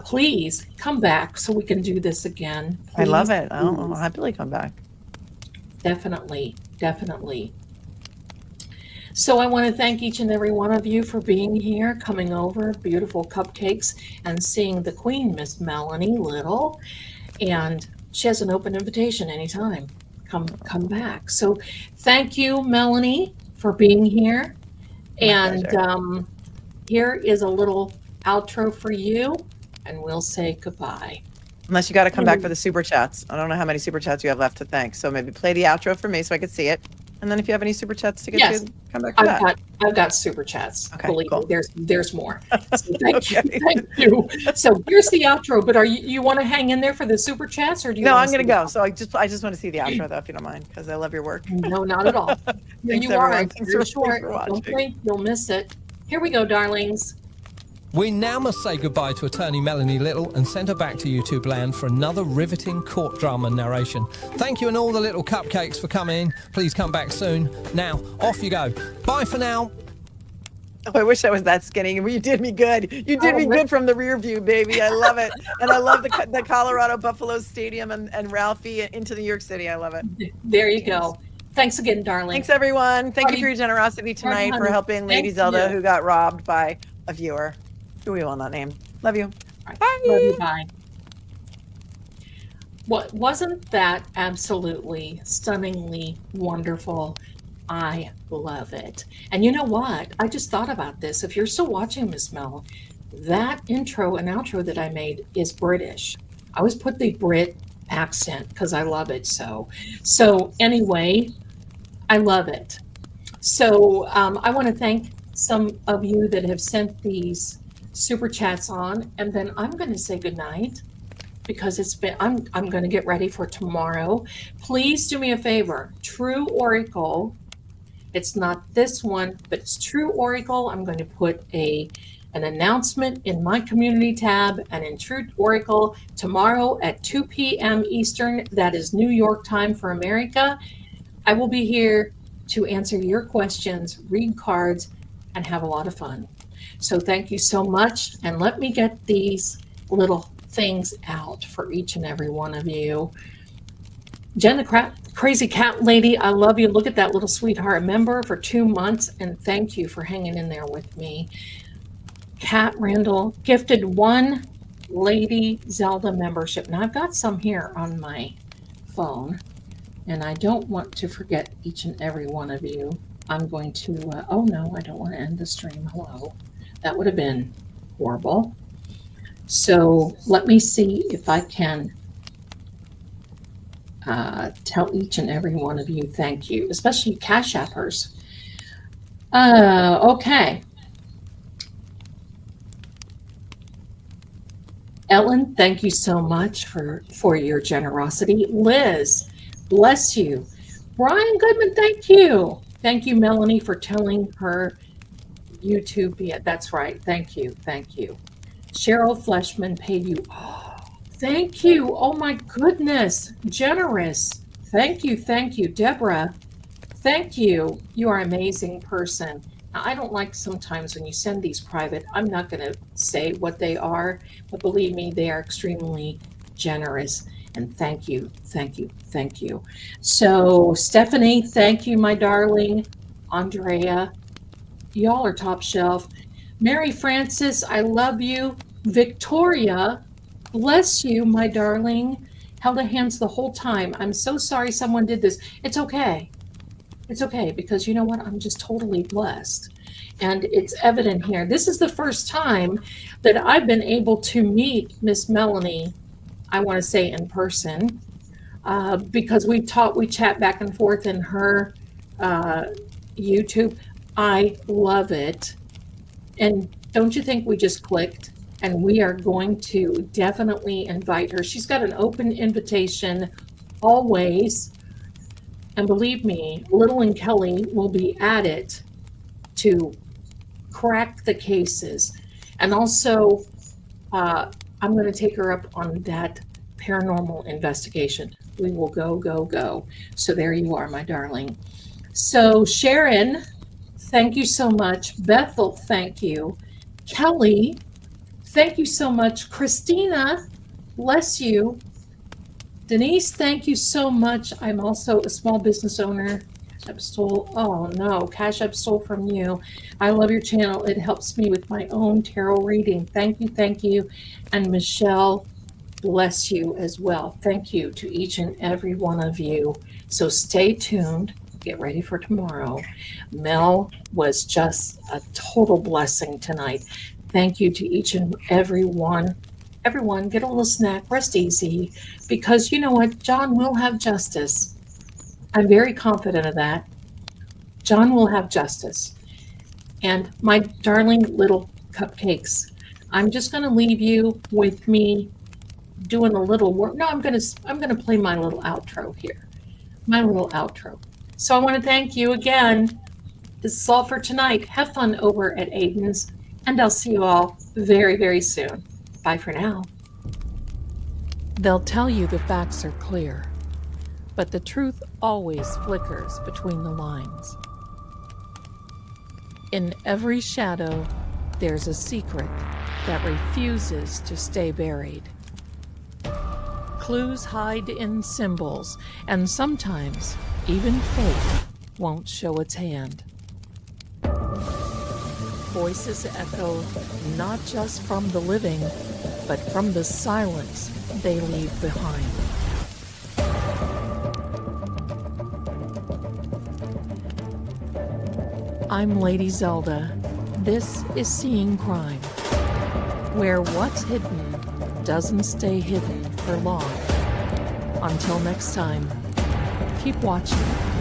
please come back so we can do this again. I love Please, it. I'll please. happily come back. Definitely, definitely. So I want to thank each and every one of you for being here, coming over, beautiful cupcakes, and seeing the Queen, Miss Melanie Little. And she has an open invitation anytime. Come back. So thank you, Melanie, for being here. My And pleasure. here is a little outro for you, and we'll say goodbye. Unless you got to come back for the super chats. I don't know how many super chats you have left to thank. So maybe play the outro for me so I could see it. And then if you have any super chats to get to, come back for that. I've got super chats. Okay, Believe cool. me, there's more. So thank you. So here's the outro. But are you want to hang in there for the super chats, or do you? No, I'm gonna go. So I just want to see the outro though, if you don't mind, because I love your work. No, not at all. Here Thanks, you everyone. are. Thanks You're for short. Don't watching. blink. You'll miss it. Here we go, darlings. We now must say goodbye to attorney Melanie Little and send her back to YouTube land for another riveting court drama narration. Thank you and all the little cupcakes for coming. Please come back soon. Now, off you go. Bye for now. Oh, I wish I was that skinny. You did me good. You did me good from the rear view, baby. I love it. And I love the Colorado Buffalo Stadium and Ralphie into New York City. I love it. There you go. Thanks again, darling. Thanks, everyone. Thank you for your generosity tonight for helping Lady Zelda, who got robbed by a viewer who we will not name. Love you. Right. Bye. Love you. Bye. What wasn't that absolutely stunningly wonderful? I love it. And you know what? I just thought about this. If you're still watching, Miss Mel, that intro and outro that I made is British. I always put the Brit accent because I love it so. So anyway, I love it. So I want to thank some of you that have sent these super chats on, and then I'm going to say goodnight because it's been, I'm going to get ready for tomorrow. Please do me a favor. True Oracle. It's not this one, but it's True Oracle. I'm going to put an announcement in my community tab and in True Oracle tomorrow at 2 p.m. Eastern. That is New York time for America. I will be here to answer your questions, read cards, and have a lot of fun. So thank you so much. And let me get these little things out for each and every one of you. Jen, the crazy cat lady, I love you. Look at that little sweetheart member for 2 months. And thank you for hanging in there with me. Kat Randall gifted 1 Lady Zelda membership. Now I've got some here on my phone, and I don't want to forget each and every one of you. I'm going to, oh no, I don't want to end the stream. Hello. That would have been horrible. So let me see if I can tell each and every one of you thank you, especially Cash Appers. Okay. Ellen, thank you so much for your generosity. Liz, bless you. Brian Goodman, thank you. Thank you, Melanie, for telling her YouTube. Yeah, that's right. Thank you. Thank you. Cheryl Fleshman paid you. Oh, thank you. Oh, my goodness. Generous. Thank you. Thank you. Deborah, thank you. You are an amazing person. Now, I don't like sometimes when you send these private, I'm not going to say what they are, but believe me, they are extremely generous. And thank you, thank you, thank you. So Stephanie, thank you, my darling. Andrea, y'all are top shelf. Mary Frances, I love you. Victoria, bless you, my darling. Held hands the whole time. I'm so sorry someone did this. It's okay. It's okay, because you know what? I'm just totally blessed. And it's evident here. This is the first time that I've been able to meet Miss Melanie, I want to say in person, because we chat back and forth in her YouTube. I love it. And don't you think we just clicked? And we are going to definitely invite her. She's got an open invitation always. And believe me, Little and Kelly will be at it to crack the cases. And also, I'm going to take her up on that paranormal investigation. We will go, go, go. So there you are, my darling. So Sharon, thank you so much. Bethel, thank you. Kelly, thank you so much. Christina, bless you. Denise, thank you so much. I'm also a small business owner. Cash App stole. Oh no, Cash App stole from you. I love your channel. It helps me with my own tarot reading. Thank you, thank you. And Michelle, bless you as well. Thank you to each and every one of you. So stay tuned. Get ready for tomorrow. Mel was just a total blessing tonight. thank you to each and every one. Everyone, get a little snack, rest easy, because you know what? John will have justice. I'm very confident of that. John will have justice. And my darling little cupcakes, I'm just going to leave you with me doing a little work. No, I'm going to play my little outro here. My little outro. So I want to thank you again. This is all for tonight. Have fun over at Aiden's, and I'll see you all very, very soon. Bye for now. They'll tell you the facts are clear, but the truth always flickers between the lines. In every shadow, there's a secret that refuses to stay buried. Clues hide in symbols, and sometimes even fate won't show its hand. Voices echo not just from the living, but from the silence they leave behind. I'm Lady Zelda. This is Seeing Crime, where what's hidden doesn't stay hidden for long. Until next time, keep watching.